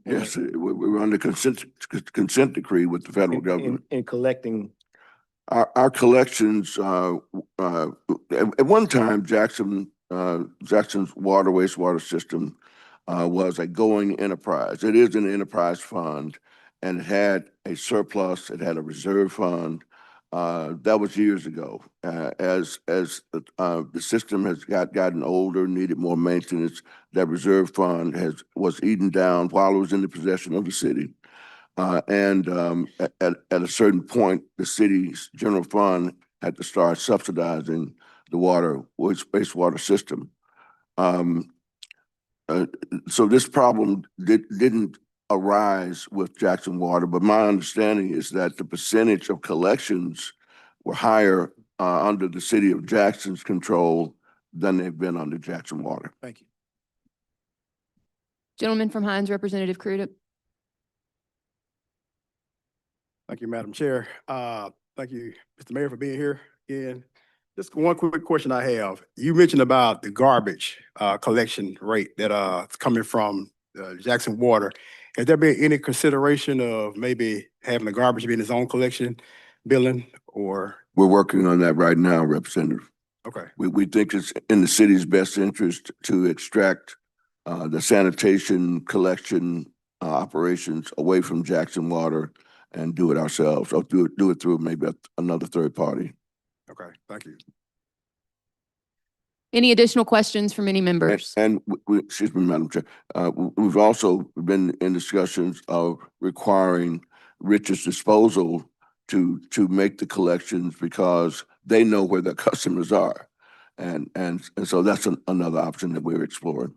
Yes, we're under consent decree with the federal government. In collecting? Our collections, at one time, Jackson's water wastewater system was a going enterprise. It is an enterprise fund, and it had a surplus, it had a reserve fund. That was years ago. As the system has gotten older, needed more maintenance, that reserve fund was eaten down while it was in the possession of the city. And at a certain point, the city's general fund had to start subsidizing the wastewater system. So this problem didn't arise with Jackson Water, but my understanding is that the percentage of collections were higher under the city of Jackson's control than they've been under Jackson Water. Thank you. Gentleman from Hines, Representative Crudup. Thank you, Madam Chair. Thank you, Mr. Mayor, for being here again. Just one quick question I have. You mentioned about the garbage collection rate that is coming from Jackson Water. Has there been any consideration of maybe having the garbage be in its own collection billing or? We're working on that right now, Representative. Okay. We think it's in the city's best interest to extract the sanitation collection operations away from Jackson Water and do it ourselves, or do it through maybe another third party. Okay, thank you. Any additional questions from any members? And excuse me, Madam Chair, we've also been in discussions of requiring Rich's Disposal to make the collections because they know where their customers are. And so that's another option that we're exploring.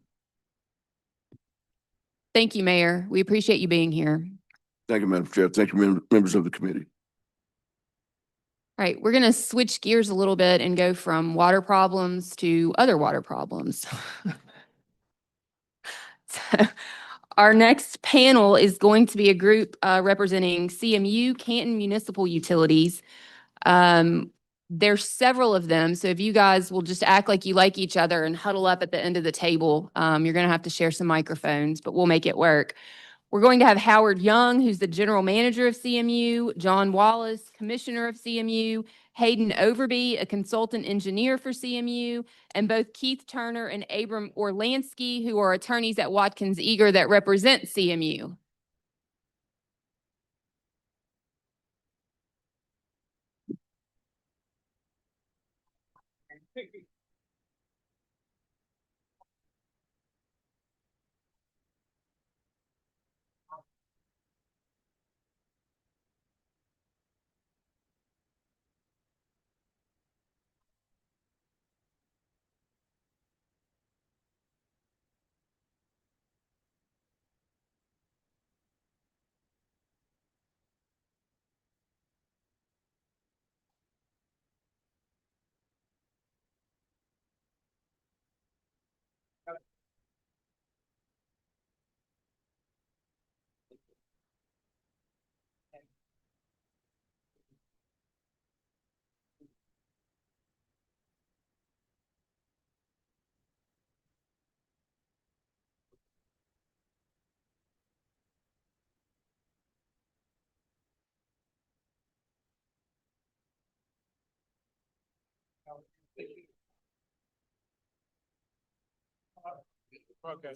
Thank you, Mayor. We appreciate you being here. Thank you, Madam Chair. Thank you, members of the committee. All right, we're going to switch gears a little bit and go from water problems to other water problems. So, our next panel is going to be a group representing CMU, Canton Municipal Utilities. There's several of them, so if you guys will just act like you like each other and huddle up at the end of the table, you're going to have to share some microphones, but we'll make it work. We're going to have Howard Young, who's the general manager of CMU, John Wallace, commissioner of CMU, Hayden Overby, a consultant engineer for CMU, and both Keith Turner and Abram Orlansky, who are attorneys at Watkins Eager that represent CMU. Okay.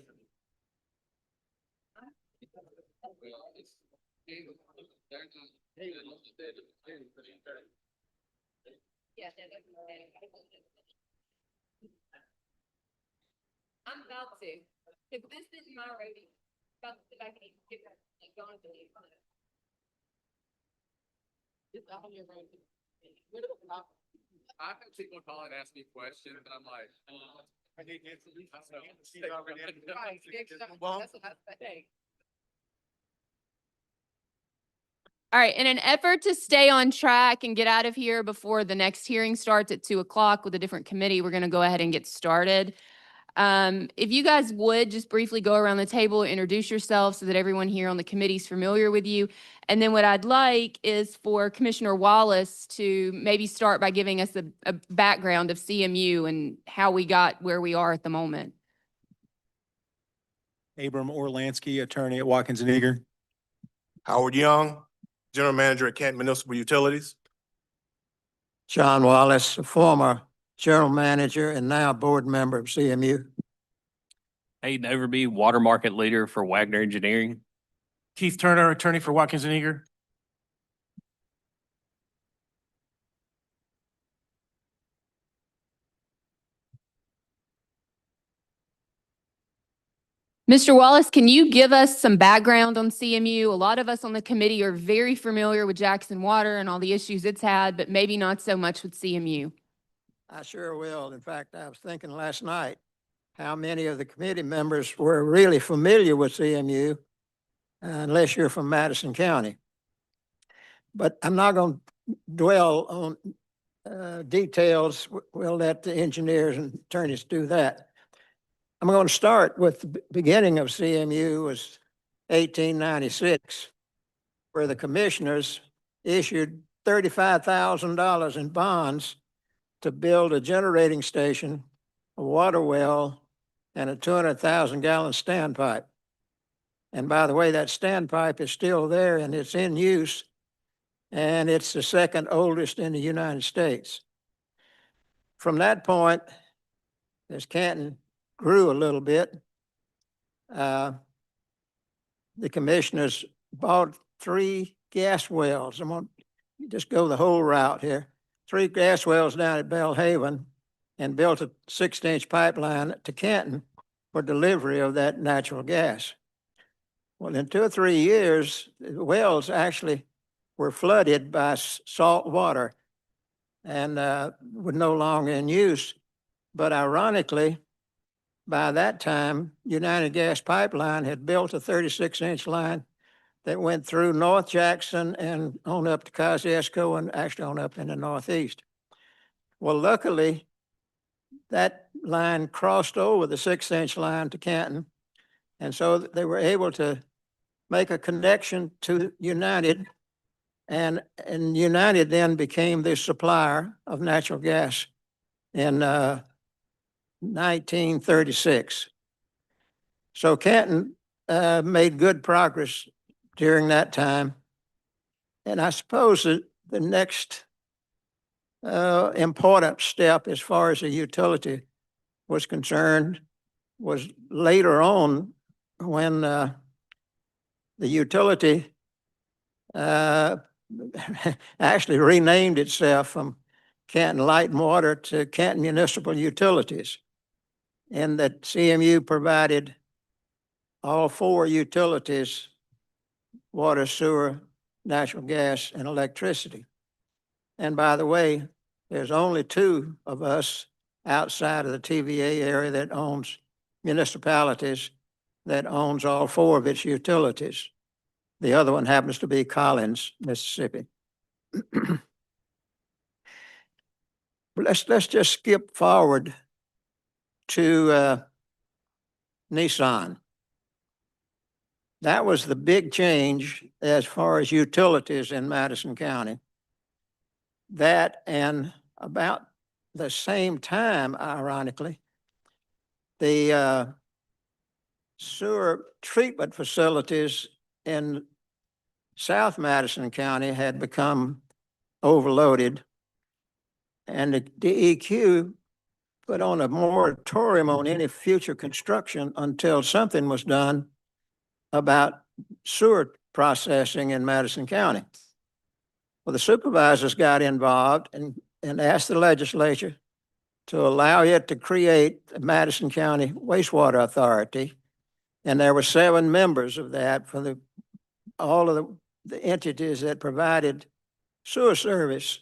I'm about to. If this isn't my roadie, about to sit back and get that gone to me. I've had people call and ask me questions, and I'm like, I didn't answer these. All right, in an effort to stay on track and get out of here before the next hearing starts at 2 o'clock with a different committee, we're going to go ahead and get started. If you guys would just briefly go around the table, introduce yourself so that everyone here on the committee is familiar with you. And then what I'd like is for Commissioner Wallace to maybe start by giving us a background of CMU and how we got where we are at the moment. Abram Orlansky, attorney at Watkins and Eager. Howard Young, General Manager at Canton Municipal Utilities. John Wallace, a former general manager and now board member of CMU. Hayden Overby, water market leader for Wagner Engineering. Keith Turner, attorney for Watkins and Eager. Mr. Wallace, can you give us some background on CMU? A lot of us on the committee are very familiar with Jackson Water and all the issues it's had, but maybe not so much with CMU. I sure will. In fact, I was thinking last night how many of the committee members were really familiar with CMU, unless you're from Madison County. But I'm not going to dwell on details. We'll let the engineers and attorneys do that. I'm going to start with the beginning of CMU was 1896, where the commissioners issued $35,000 in bonds to build a generating station, a water well, and a 200,000 gallon standpipe. And by the way, that standpipe is still there and it's in use, and it's the second oldest in the United States. From that point, as Canton grew a little bit, the commissioners bought 3 gas wells. I'm going to just go the whole route here. 3 gas wells down at Belhaven and built a 6-inch pipeline to Canton for delivery of that natural gas. Well, in 2 or 3 years, the wells actually were flooded by salt water and were no longer in use. But ironically, by that time, United Gas Pipeline had built a 36-inch line that went through North Jackson and on up to Kosciuszko and actually on up in the northeast. Well, luckily, that line crossed over the 6-inch line to Canton. And so they were able to make a connection to United. And United then became the supplier of natural gas in 1936. So Canton made good progress during that time. And I suppose that the next important step as far as the utility was concerned was later on when the utility actually renamed itself from Canton Light and Water to Canton Municipal Utilities, and that CMU provided all 4 utilities: water, sewer, natural gas, and electricity. And by the way, there's only 2 of us outside of the TVA area that owns municipalities that owns all 4 of its utilities. The other one happens to be Collins, Mississippi. Let's just skip forward to Nissan. That was the big change as far as utilities in Madison County. That, and about the same time, ironically, the sewer treatment facilities in South Madison County had become overloaded, and the DEQ put on a moratorium on any future construction until something was done about sewer processing in Madison County. Well, the supervisors got involved and asked the legislature to allow it to create the Madison County Wastewater Authority. And there were 7 members of that from all of the entities that provided sewer service,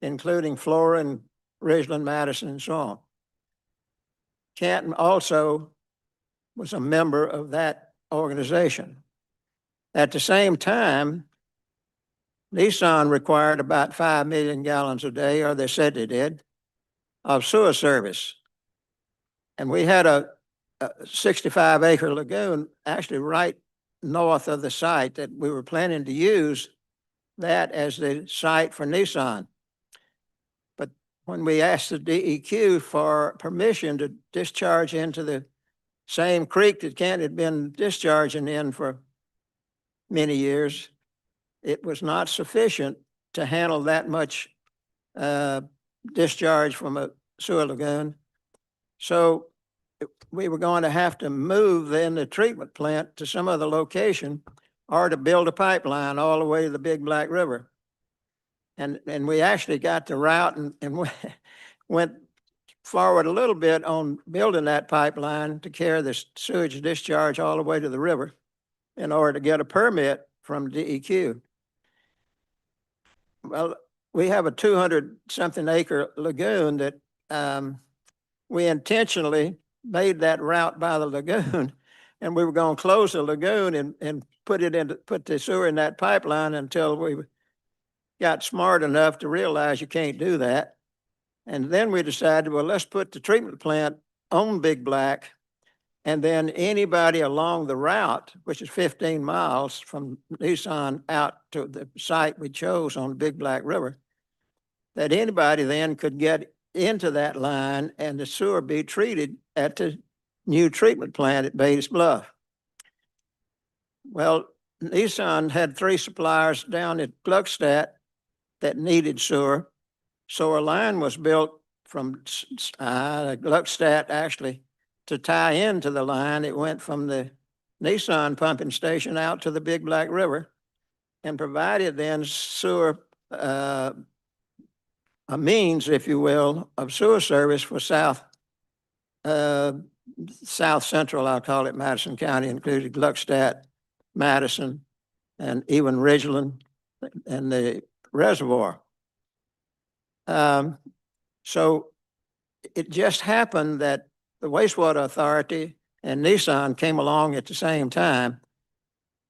including Flora and Ridgeland, Madison, and so on. Canton also was a member of that organization. At the same time, Nissan required about 5 million gallons a day, or they said they did, of sewer service. And we had a 65-acre lagoon actually right north of the site that we were planning to use that as the site for Nissan. But when we asked the DEQ for permission to discharge into the same creek that Canton had been discharging in for many years, it was not sufficient to handle that much discharge from a sewer lagoon. So we were going to have to move then the treatment plant to some other location or to build a pipeline all the way to the Big Black River. And we actually got the route and went forward a little bit on building that pipeline to carry the sewage discharge all the way to the river in order to get a permit from DEQ. Well, we have a 200-something acre lagoon that we intentionally made that route by the lagoon, and we were going to close the lagoon and put the sewer in that pipeline until we got smart enough to realize you can't do that. And then we decided, well, let's put the treatment plant on Big Black, and then anybody along the route, which is 15 miles from Nissan out to the site we chose on the Big Black River, that anybody then could get into that line and the sewer be treated at the new treatment plant at Beatties Bluff. Well, Nissan had 3 suppliers down at Gluckstadt that needed sewer. So a line was built from Gluckstadt actually to tie into the line. It went from the Nissan pumping station out to the Big Black River and provided then sewer, a means, if you will, of sewer service for South Central, I'll call it, Madison County, including Gluckstadt, Madison, and even Ridgeland and the reservoir. So it just happened that the wastewater authority and Nissan came along at the same time,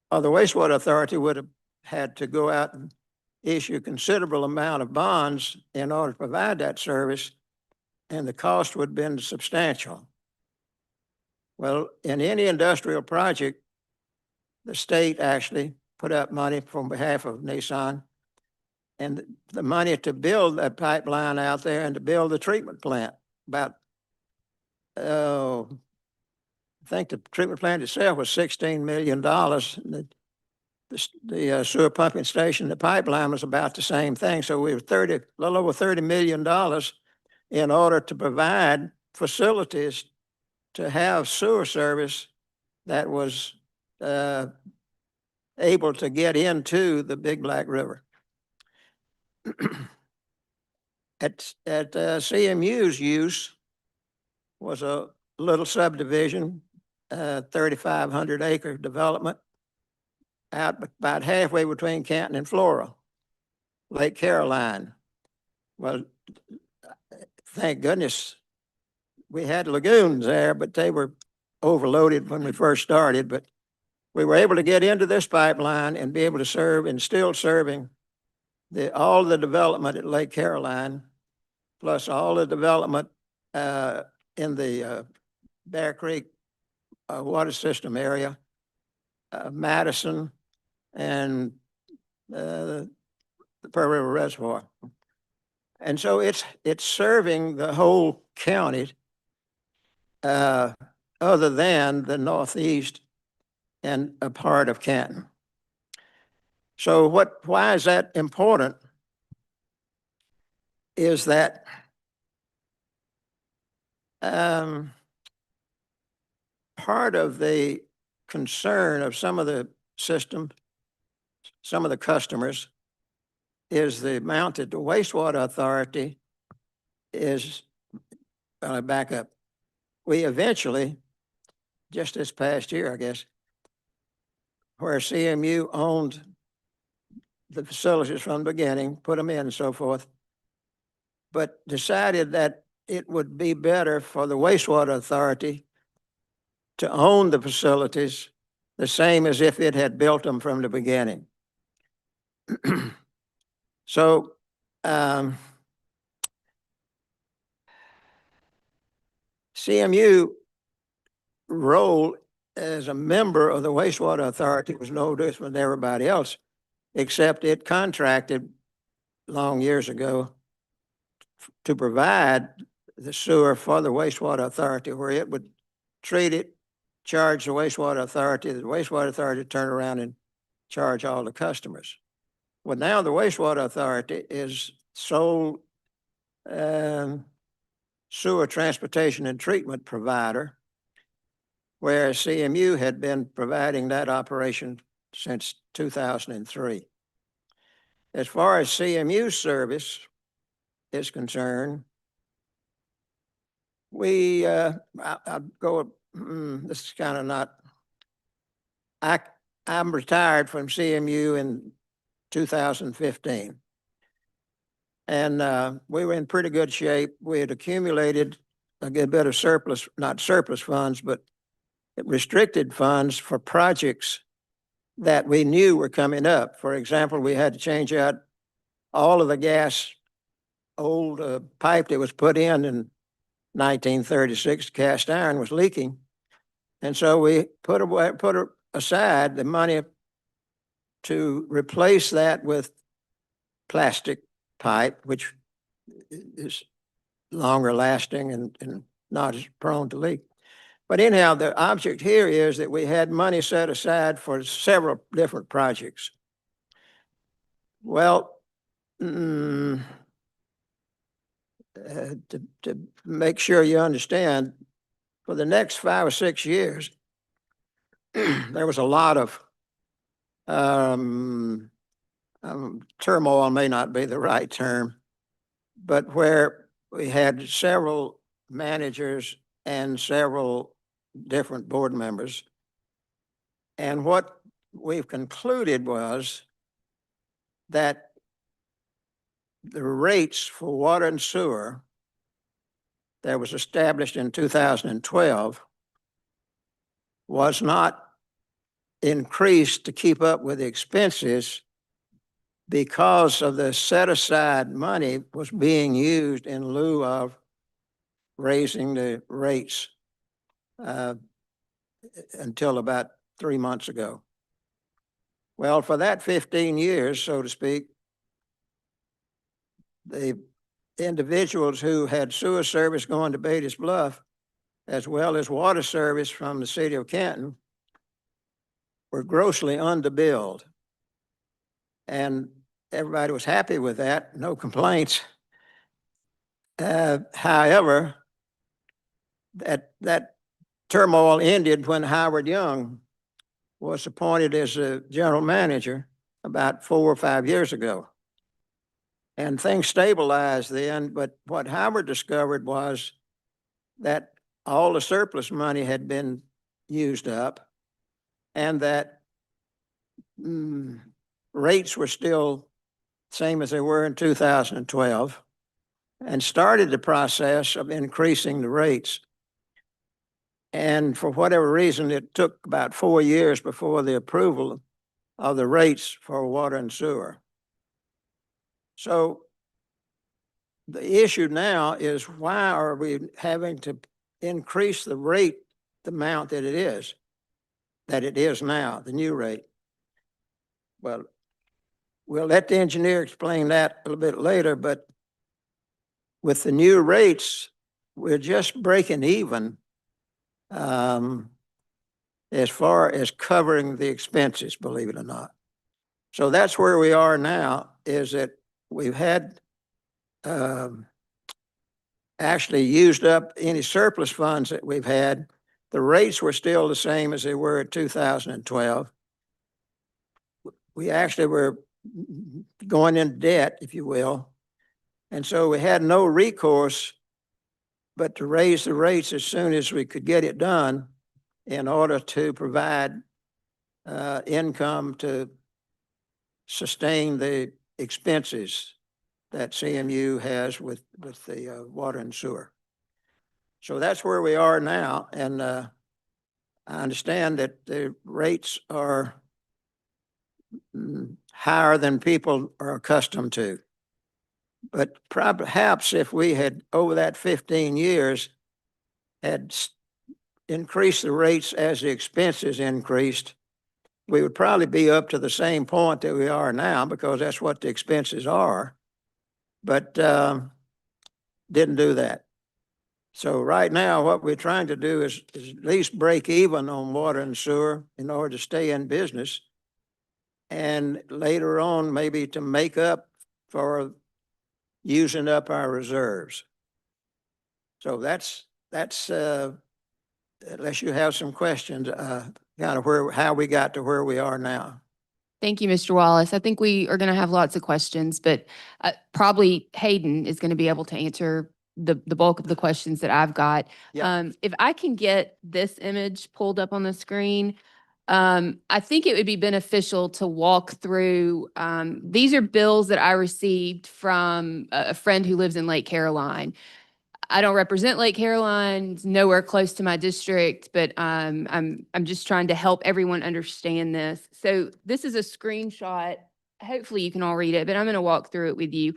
or the wastewater authority would have had to go out and issue a considerable amount of bonds in order to provide that service, and the cost would have been substantial. Well, in any industrial project, the state actually put up money from behalf of Nissan, and the money to build that pipeline out there and to build the treatment plant, about, I think the treatment plant itself was $16 million. The sewer pumping station, the pipeline was about the same thing. So we were a little over $30 million in order to provide facilities to have sewer service that was able to get into the Big Black River. At CMU's use was a little subdivision, 3,500 acre development out about halfway between Canton and Flora, Lake Caroline. Well, thank goodness we had lagoons there, but they were overloaded when we first started. But we were able to get into this pipeline and be able to serve, and still serving all the development at Lake Caroline, plus all the development in the Bear Creek water system area, Madison, and the Pearl River Reservoir. And so it's serving the whole county, other than the northeast and a part of Canton. So why is that important? Is that part of the concern of some of the systems, some of the customers, is the amount that the wastewater authority is, back up. We eventually, just this past year, I guess, where CMU owned the facilities from the beginning, put them in and so forth, but decided that it would be better for the wastewater authority to own the facilities the same as if it had built them from the beginning. So CMU role as a member of the wastewater authority was no different than everybody else, except it contracted long years ago to provide the sewer for the wastewater authority, where it would treat it, charge the wastewater authority turn around and charge all the customers. Well, now the wastewater authority is sole sewer transportation and treatment provider, whereas CMU had been providing that operation since 2003. As far as CMU service is concerned, we, I'll go, this is kind of not, I'm retired from CMU in 2015. And we were in pretty good shape. We had accumulated a good bit of surplus, not surplus funds, but restricted funds for projects that we knew were coming up. For example, we had to change out all of the gas, old pipe that was put in 1936, cast iron was leaking. And so we put aside the money to replace that with plastic pipe, which is longer lasting and not as prone to leak. But anyhow, the object here is that we had money set aside for several different projects. Well, to make sure you understand, for the next 5 or 6 years, there was a lot of turmoil, may not be the right term, but where we had several managers and several different board members. And what we've concluded was that the rates for water and sewer that was established in 2012 was not increased to keep up with the expenses because of the set-aside money was being used in lieu of raising the rates until about 3 months ago. Well, for that 15 years, so to speak, the individuals who had sewer service going to Beatty's Bluff, as well as water service from the city of Canton, were grossly underbilled. And everybody was happy with that, no complaints. However, that turmoil ended when Howard Young was appointed as a general manager about 4 or 5 years ago. And things stabilized then, but what Howard discovered was that all the surplus money had been used up and that rates were still same as they were in 2012, and started the process of increasing the rates. And for whatever reason, it took about 4 years before the approval of the rates for water and sewer. So the issue now is, why are we having to increase the rate, the amount that it is now, the new rate? Well, we'll let the engineer explain that a little bit later, but with the new rates, we're just breaking even as far as covering the expenses, believe it or not. So that's where we are now, is that we've had actually used up any surplus funds that we've had. The rates were still the same as they were in 2012. We actually were going into debt, if you will. And so we had no recourse but to raise the rates as soon as we could get it done in order to provide income to sustain the expenses that CMU has with the water and sewer. So that's where we are now. And I understand that the rates are higher than people are accustomed to. But perhaps if we had, over that 15 years, had increased the rates as the expenses increased, we would probably be up to the same point that we are now, because that's what the expenses are. But didn't do that. So right now, what we're trying to do is at least break even on water and sewer in order to stay in business. And later on, maybe to make up for using up our reserves. So that's unless you have some questions, kind of how we got to where we are now. Thank you, Mr. Wallace. I think we are going to have lots of questions, but probably Hayden is going to be able to answer the bulk of the questions that I've got. Yeah. If I can get this image pulled up on the screen, I think it would be beneficial to walk through, these are bills that I received from a friend who lives in Lake Caroline. I don't represent Lake Caroline, it's nowhere close to my district, but I'm just trying to help everyone understand this. So this is a screenshot. Hopefully you can all read it, but I'm going to walk through it with you.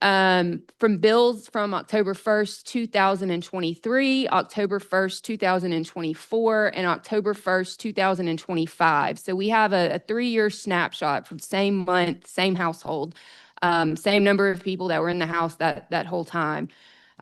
From bills from October 1st, 2023, October 1st, 2024, and October 1st, 2025. So we have a 3-year snapshot from same month, same household, same number of people that were in the house that whole time.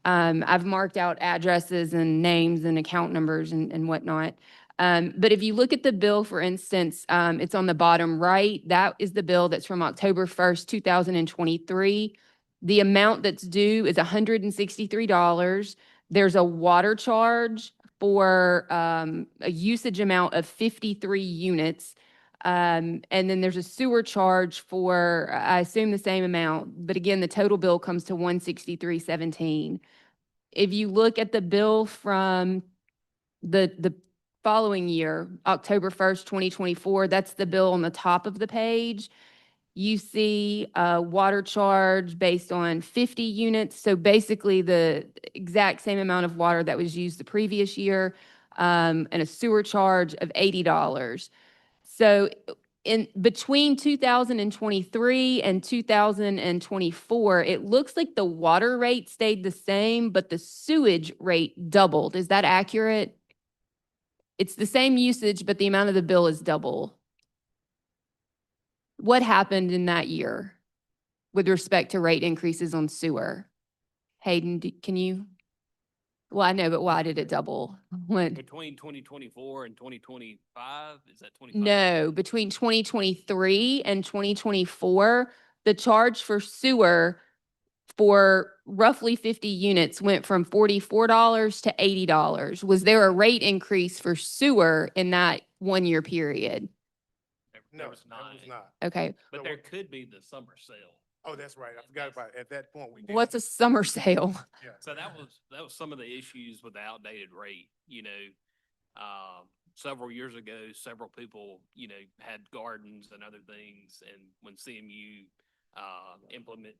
I've marked out addresses and names and account numbers and whatnot. But if you look at the bill, for instance, it's on the bottom right. That is the bill that's from October 1st, 2023. The amount that's due is $163. There's a water charge for a usage amount of 53 units. And then there's a sewer charge for, I assume, the same amount. But again, the total bill comes to $163.17. If you look at the bill from the following year, October 1st, 2024, that's the bill on the top of the page. you see a water charge based on 50 units. So basically the exact same amount of water that was used the previous year, and a sewer charge of $80. So in between 2023 and 2024, it looks like the water rate stayed the same, but the sewage rate doubled. Is that accurate? It's the same usage, but the amount of the bill is double. What happened in that year with respect to rate increases on sewer? Hayden, can you? Well, I know, but why did it double? What? Between 2024 and 2025, is that 25? No, between 2023 and 2024, the charge for sewer for roughly 50 units went from $44 to $80. Was there a rate increase for sewer in that 1 year period? There No, was that was not, not. Okay. but there could be the summer sale. Oh, that's right. I forgot about, at that point, we did. What's a summer sale? Yeah. So that was some of the issues with the outdated rate, several years ago, several people, had gardens and other things. And when CMU, implement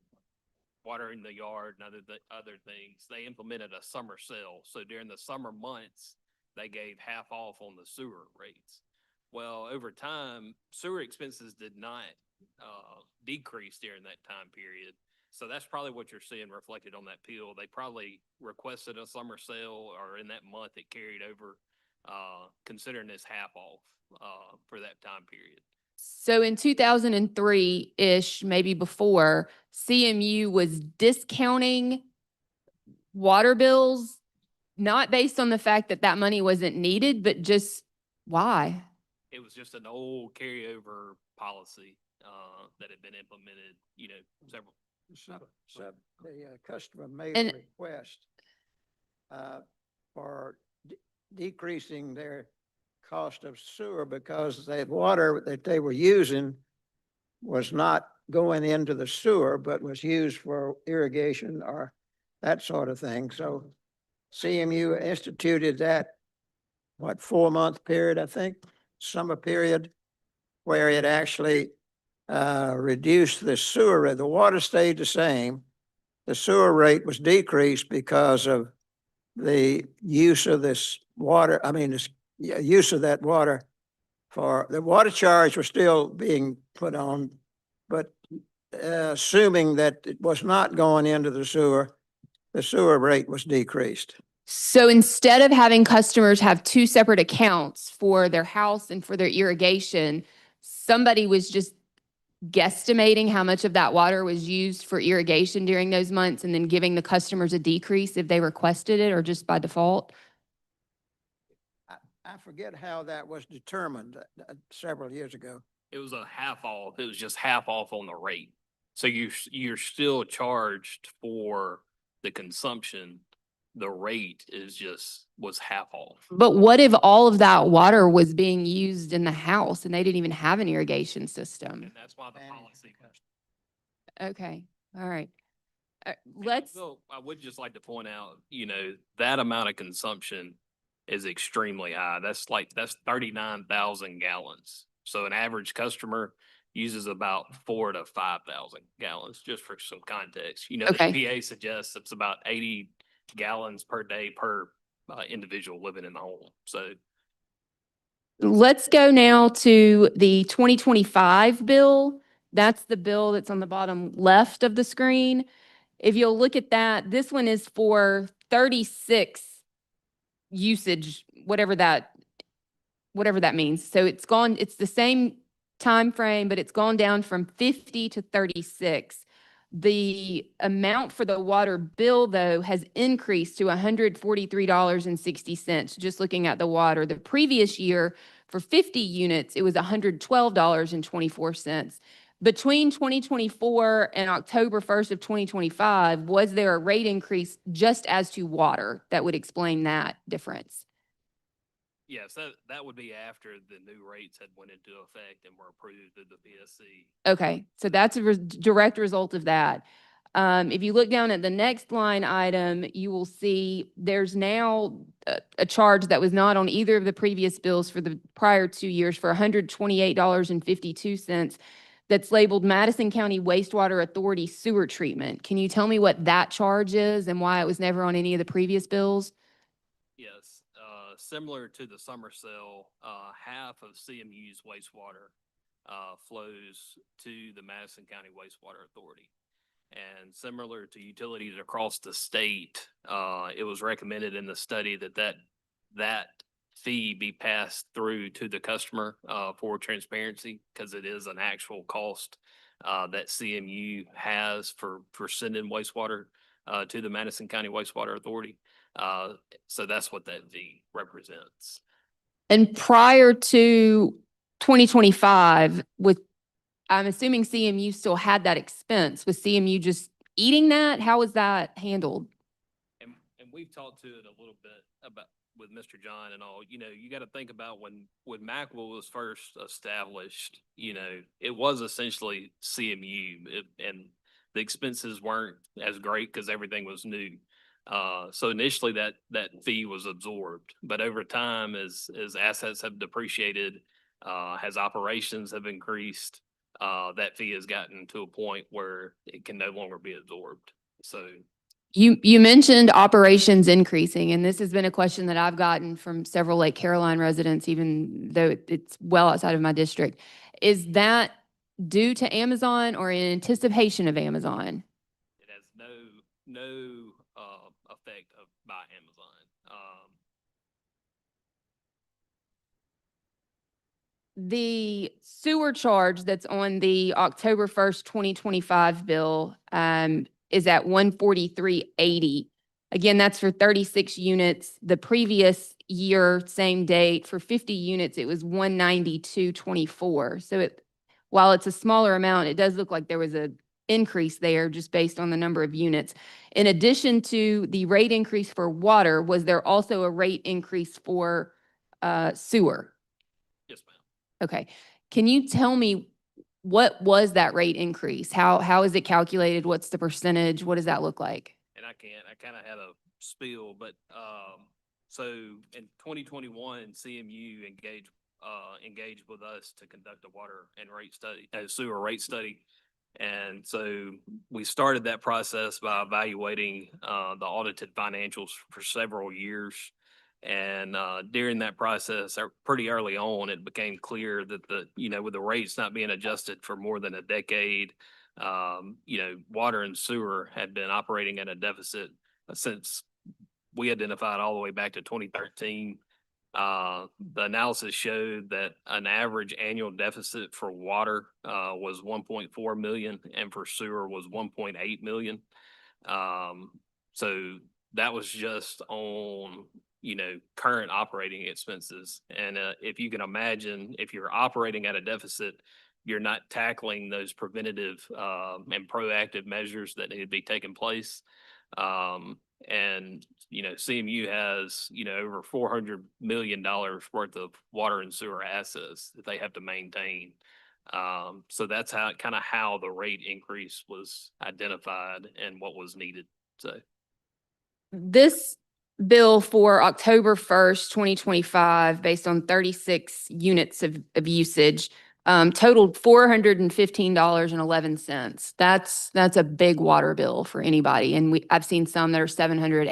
water in the yard and other things, they implemented a summer sale. So during the summer months, they gave half off on the sewer rates. Well, over time, sewer expenses did not, decrease during that time period. So that's probably what you're seeing reflected on that bill. They probably requested a summer sale, or in that month it carried over, considering this half off, for that time period. So in 2003-ish, maybe before, CMU was discounting water bills, not based on the fact that that money wasn't needed, but just why? It was just an old carryover policy, that had been implemented, several. So the customer made And- a request for decreasing their cost of sewer because the water that they were using was not going into the sewer, but was used for irrigation or that sort of thing. So CMU instituted that, 4-month period, I think, summer period, where it actually reduced the sewer rate. The water stayed the same. The sewer rate was decreased because of the use of this water, use of that water for, the water charge was still being put on, but assuming that it was not going into the sewer rate was decreased. So instead of having customers have two separate accounts for their house and for their irrigation, somebody was just guesstimating how much of that water was used for irrigation during those months and then giving the customers a decrease if they requested it, or just by default? I forget how that was determined several years ago. It was a half off. It was just half off on the rate. So you're still charged for the consumption. The rate was half off. But what if all of that water was being used in the house and they didn't even have an irrigation system? And that's why the policy. Okay, all right. And Let's, I would just like to point out, that amount of consumption is extremely high. That's 39,000 gallons. So an average customer uses about 4,000 to 5,000 gallons, just for some context. The Okay. EPA suggests it's about 80 gallons per day per individual living in the home. So let's go now to the 2025 bill. That's the bill that's on the bottom left of the screen. If you'll look at that, this one is for 36 usage, whatever that means. So it's the same time frame, but it's gone down from 50 to 36. The amount for the water bill, though, has increased to $143.60, just looking at the water. The previous year, for 50 units, it was $112.24. Between 2024 and October 1st of 2025, was there a rate increase just as to water that would explain that difference? yes, that would be after the new rates had went into effect and were approved through the PSC. Okay, so that's a direct result of that. If you look down at the next line item, you will see there's now a charge that was not on either of the previous bills for the prior 2 years for $128.52. that's labeled Madison County Wastewater Authority Sewer Treatment. Can you tell me what that charge is and why it was never on any of the previous bills? Yes, similar to the summer cell, half of CMU's wastewater flows to the Madison County Wastewater Authority. And similar to utilities across the state, it was recommended in the study that fee be passed through to the customer for transparency, because it is an actual cost that CMU has for sending wastewater to the Madison County Wastewater Authority. So that's what that fee represents. And prior to 2025, I'm assuming CMU still had that expense. Was CMU just eating that? How was that handled? And we've talked to it a little bit about with Mr. John and all. You know, you got to think about when Macwell was first established, you know, it was essentially CMU and the expenses weren't as great because everything was new. So initially that fee was absorbed, but over time, as assets have depreciated, as operations have increased, that fee has gotten to a point where it can no longer be absorbed. So You mentioned operations increasing, and this has been a question that I've gotten from several Lake Caroline residents, even though it's well outside of my district. Is that due to Amazon or in anticipation of Amazon? it has no effect by Amazon. The sewer charge that's on the October 1st, 2025 bill is at 143.80. Again, that's for 36 units. The previous year, same date, for 50 units, it was 192.24. So while it's a smaller amount, it does look like there was a increase there just based on the number of units. In addition to the rate increase for water, was there also a rate increase for sewer? Yes, ma'am. Okay. Can you tell me what was that rate increase? How is it calculated? What's the percentage? What does that look like? And I kind of had a spiel, but so in 2021, CMU engaged with us to conduct a water and rate study, a sewer rate study. And so we started that process by evaluating the audited financials for several years. And during that process, pretty early on, it became clear that with the rates not being adjusted for more than a decade, water and sewer had been operating at a deficit since we identified all the way back to 2013. The analysis showed that an average annual deficit for water was 1.4 million and for sewer was 1.8 million. So that was just on current operating expenses. And if you can imagine, if you're operating at a deficit, you're not tackling those preventative and proactive measures that need to be taking place. And CMU has over $400 million worth of water and sewer assets that they have to maintain. So that's how the rate increase was identified and what was needed. So This bill for October 1st, 2025, based on 36 units of usage, totaled $415.11. That's a big water bill for anybody. And I've seen some that are $700,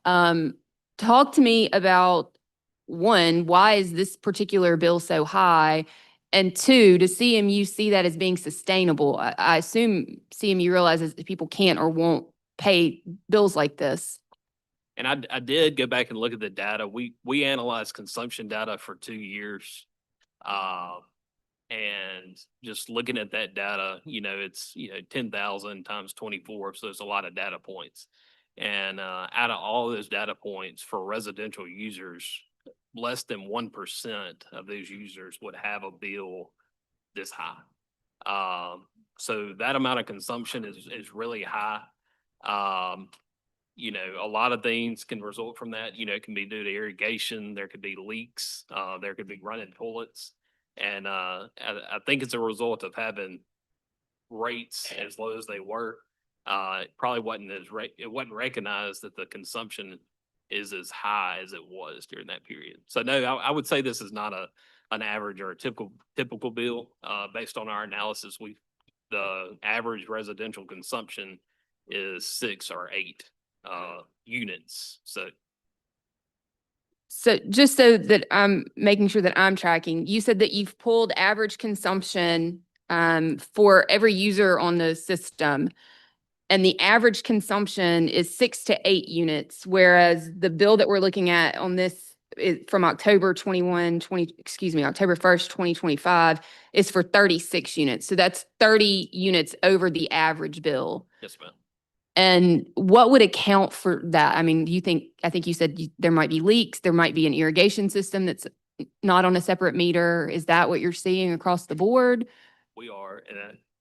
$800. Talk to me about, one, why is this particular bill so high? And two, does CMU see that as being sustainable? I assume CMU realizes that people can't or won't pay bills like this. And I did go back and look at the data. We analyzed consumption data for 2 years. And just looking at that data, it's 10,000 times 24. So there's a lot of data points. And out of all those data points for residential users, less than 1% of those users would have a bill this high. So that amount of consumption is really high. A lot of things can result from that. It can be due to irrigation. There could be leaks. There could be running toilets. And I think it's a result of having rates as low as they were. It probably wasn't it wasn't recognized that the consumption is as high as it was during that period. So no, I would say this is not a an average or a typical bill. Based on our analysis, the average residential consumption is 6 or 8 units. So just so that I'm making sure that I'm tracking, you said that you've pulled average consumption for every user on the system. And the average consumption is 6 to 8 units, whereas the bill that we're looking at on this is from October 1st, 2025 is for 36 units. So that's 30 units over the average bill. Yes, ma'am. And what would account for that? I mean, I think you said there might be leaks, there might be an irrigation system that's not on a separate meter. Is that what you're seeing across the board? We are,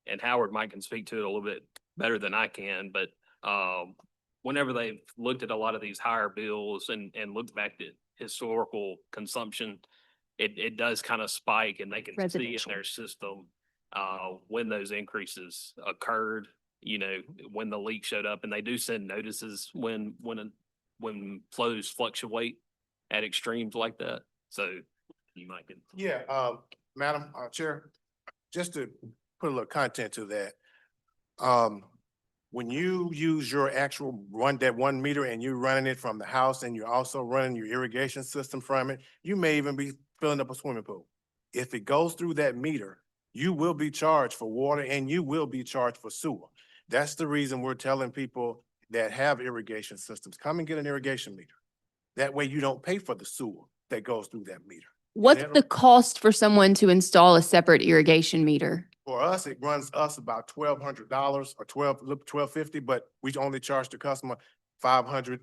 and Howard Mike can speak to it a little bit better than I can, but whenever they've looked at a lot of these higher bills and looked back at historical consumption, it does kind of spike, and they can see in Residential. their system when those increases occurred, when the leak showed up, and they do send notices when flows fluctuate at extremes like that. So you might get. Yeah, Madam Chair, just to put a little content to that. When you use your actual that 1 meter and you're running it from the house and you're also running your irrigation system from it, you may even be filling up a swimming pool. If it goes through that meter, you will be charged for water and you will be charged for sewer. That's the reason we're telling people that have irrigation systems, come and get an irrigation meter. That way you don't pay for the sewer that goes through that meter. What's the cost for someone to install a separate irrigation meter? For us, it runs us about $1,200 or $1,250, but we only charge the customer $500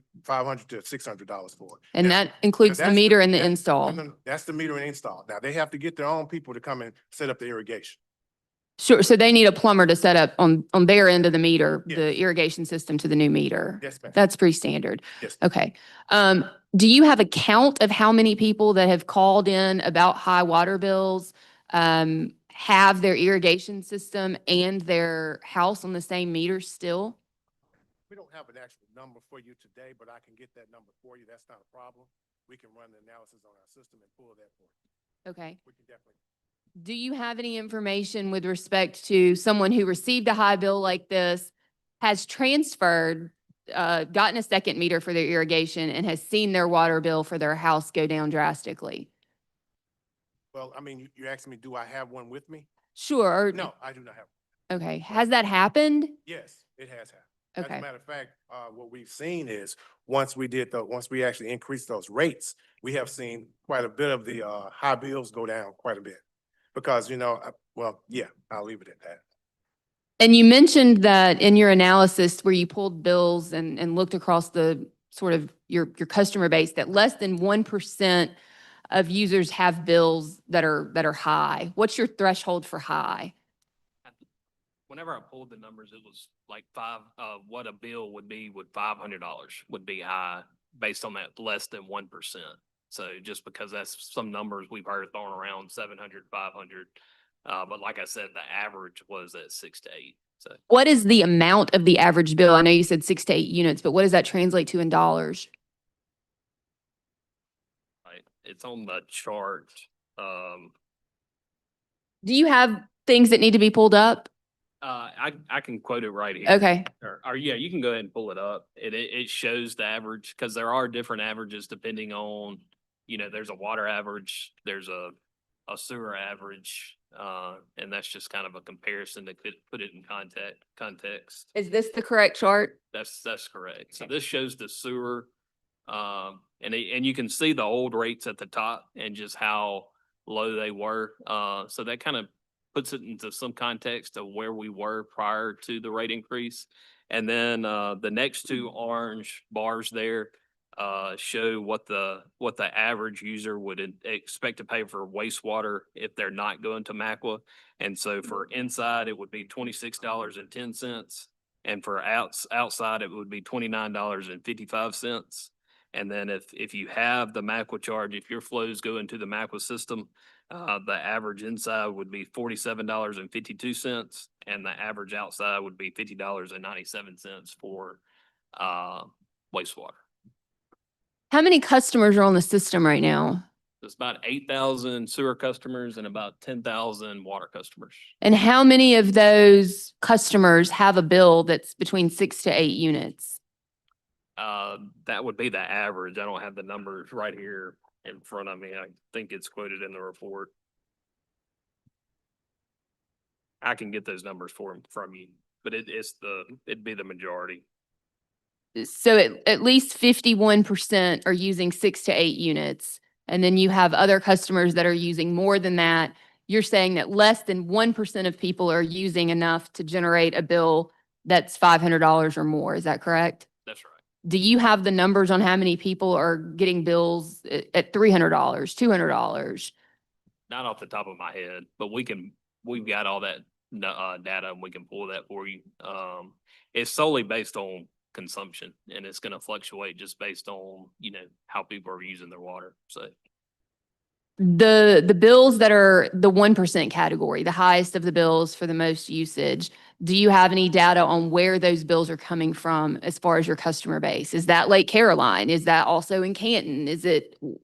to $600 for it. And Now, that includes the that's meter and the that- install. no, that's the meter and install. Now, they have to get their own people to come and set up the irrigation. Sure, so they need a plumber to set up on their end of the meter, Yes. the irrigation system to the new meter. Yes, ma'am. That's pretty standard. Yes. Okay. Do you have a count of how many people that have called in about high water bills, have their irrigation system and their house on the same meter still? We don't have an actual number for you today, but I can get that number for you. That's not a problem. We can run the analysis on our system and pull that for you. Okay. We can definitely. Do you have any information with respect to someone who received a high bill like this, has transferred, gotten a second meter for their irrigation and has seen their water bill for their house go down drastically? Well, I mean, you asked me, do I have one with me? Sure. No, I do not have. Okay. Has that happened? Yes, it has happened. As Okay. a matter of fact, what we've seen is, once we actually increased those rates, we have seen quite a bit of the high bills go down quite a bit. Because, I'll leave it at that. And you mentioned that in your analysis where you pulled bills and looked across the sort of your customer base, that less than 1% of users have bills that are high. What's your threshold for high? Whenever I pulled the numbers, it was like what a bill would be with $500 would be high based on that less than 1%. So just because that's some numbers we've heard thrown around 700, 500. But like I said, the average was at 6 to 8. So What is the amount of the average bill? I know you said 6 to 8 units, but what does that translate to in dollars? right, it's on the chart. Do you have things that need to be pulled up? I can quote it right here. Okay. Or yeah, you can go ahead and pull it up. It shows the average because there are different averages depending on, there's a water average, there's a sewer average, and that's just kind of a comparison to put it in context. Is this the correct chart? That's correct. So this shows the sewer, and you can see the old rates at the top and just how low they were. So that kind of puts it into some context of where we were prior to the rate increase. And then the next two orange bars there show what the average user would expect to pay for wastewater if they're not going to MACWA. And so for inside, it would be $26.10. And for outside, it would be $29.55. And then if you have the MACWA charge, if your flows go into the MACWA system, the average inside would be $47.52, and the average outside would be $50.97 for wastewater. How many customers are on the system right now? It's about 8,000 sewer customers and about 10,000 water customers. And how many of those customers have a bill that's between 6 to 8 units? That would be the average. I don't have the numbers right here in front of me. I think it's quoted in the report. I can get those numbers from you, but it'd be the majority. So at least 51% are using 6 to 8 units. And then you have other customers that are using more than that. You're saying that less than 1% of people are using enough to generate a bill that's $500 or more. Is that correct? That's right. Do you have the numbers on how many people are getting bills at $300, $200? Not off the top of my head, but we've got all that data and we can pull that for you. It's solely based on consumption and it's gonna fluctuate just based on, how people are using their water, so. The bills that are the 1% category, the highest of the bills for the most usage, do you have any data on where those bills are coming from as far as your customer base? Is that Lake Caroline? Is that also in Canton?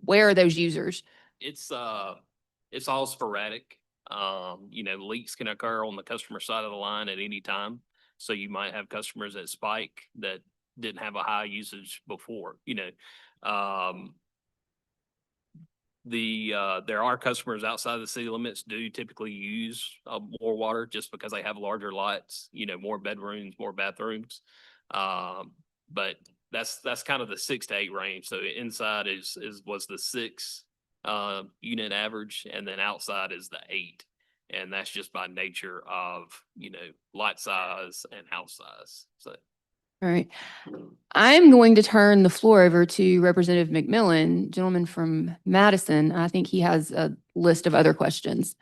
Where are those users? It's all sporadic. Leaks can occur on the customer side of the line at any time. So you might have customers that spike that didn't have a high usage before, there are customers outside the city limits do typically use more water just because they have larger lots, more bedrooms, more bathrooms. But that's kind of the 6 to 8 range. So inside was the 6 unit average, and then outside is the 8. And that's just by nature of, lot size and house size. So. All right. I'm going to turn the floor over to Representative McMillan, gentleman from Madison. I think he has a list of other questions.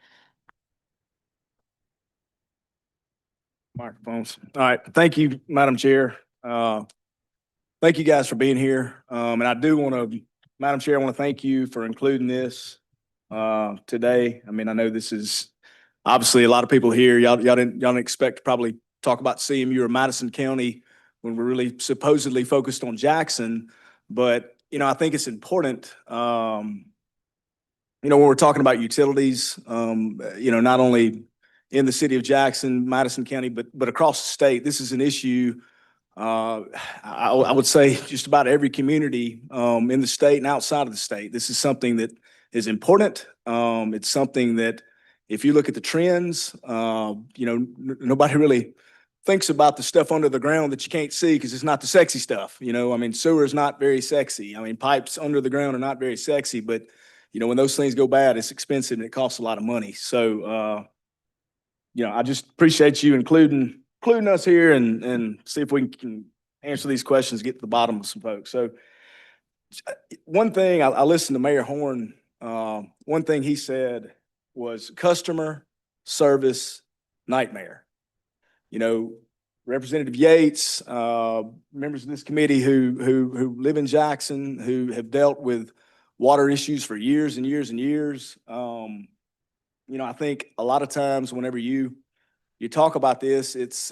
Microphones. All right. Thank you, Madam Chair. Thank you guys for being here. And I do want to, Madam Chair, I want to thank you for including this today. I mean, I know this is obviously a lot of people here. Y'all didn't expect to probably talk about CMU or Madison County when we're really supposedly focused on Jackson. But, I think it's important, when we're talking about utilities, not only in the city of Jackson, Madison County, but across the state, this is an issue. I would say just about every community in the state and outside of the state. This is something that is important. It's something that if you look at the trends, nobody really thinks about the stuff under the ground that you can't see because it's not the sexy stuff. Sewer is not very sexy. Pipes under the ground are not very sexy, but when those things go bad, it's expensive and it costs a lot of money. So, I just appreciate you including us here and see if we can answer these questions, get to the bottom of some folks. So one thing I listened to Mayor Horn, one thing he said was customer service nightmare. Representative Yates, members of this committee who live in Jackson, who have dealt with water issues for years and years and years. I think a lot of times whenever you talk about this, it's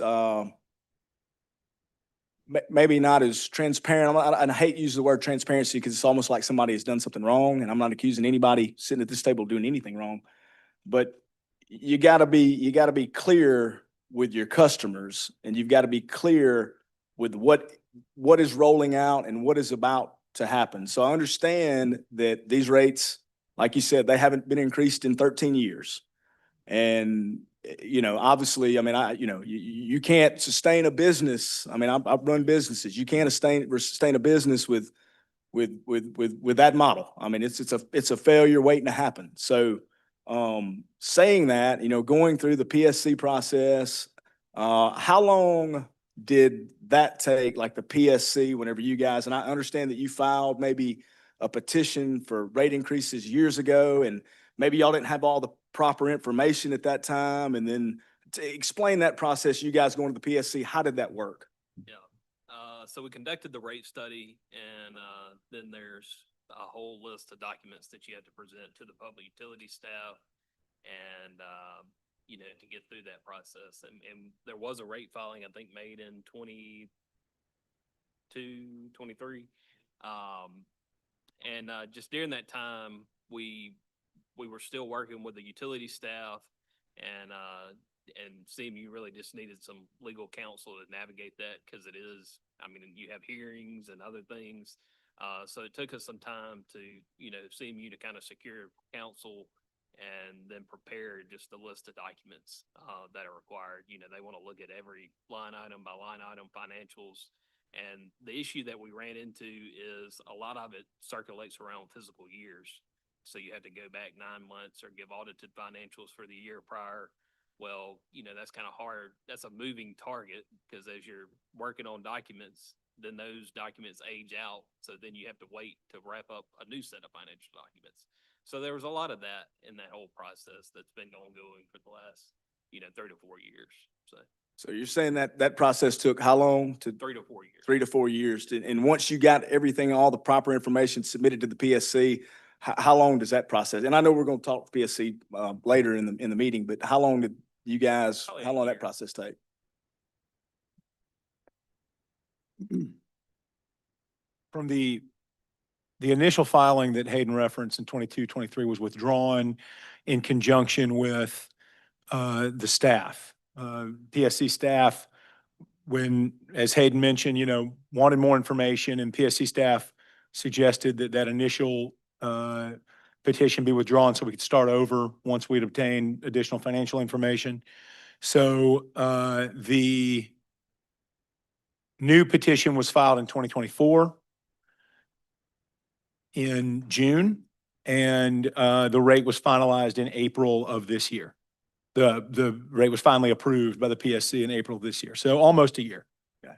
maybe not as transparent. And I hate using the word transparency because it's almost like somebody has done something wrong, and I'm not accusing anybody sitting at this table doing anything wrong. But you gotta be clear with your customers, and you've got to be clear with what is rolling out and what is about to happen. So I understand that these rates, like you said, they haven't been increased in 13 years. And, obviously, you can't sustain a business. I've run businesses. You can't sustain a business with that model. It's a failure waiting to happen. So, saying that, going through the PSC process, how long did that take, like the PSC, whenever you guys, and I understand that you filed maybe a petition for rate increases years ago, and maybe y'all didn't have all the proper information at that time, and then to explain that process, you guys going to the PSC, how did that work? Yeah. So we conducted the rate study, and then there's a whole list of documents that you have to present to the public utility staff and, to get through that process. And there was a rate filing, I think, made in 22, 23. And just during that time, we were still working with the utility staff and CMU really just needed some legal counsel to navigate that because it is, I mean, you have hearings and other things. So it took us some time to, CMU to kind of secure counsel and then prepare just a list of documents that are required. They want to look at every line item by line item financials. And the issue that we ran into is a lot of it circulates around fiscal years. So you have to go back 9 months or give audited financials for the year prior. Well, that's kind of hard. That's a moving target because as you're working on documents, then those documents age out. So then you have to wait to wrap up a new set of financial documents. So there was a lot of that in that whole process that's been ongoing for the last, 3 to 4 years. So you're saying that that process took how long to? 3 to 4 years. 3 to 4 years. And once you got everything, all the proper information submitted to the PSC, how long does that process? And I know we're going to talk to PSC later in the meeting, but how long did you guys, Probably how a long did year. that process take? From the initial filing that Hayden referenced in 22-23 was withdrawn in conjunction with the staff. PSC staff, when, as Hayden mentioned, wanted more information, and PSC staff suggested that that initial petition be withdrawn so we could start over once we'd obtained additional financial information. So the new petition was filed in 2024 in June, and the rate was finalized in April of this year. The rate was finally approved by the PSC in April of this year, so almost a year. Okay.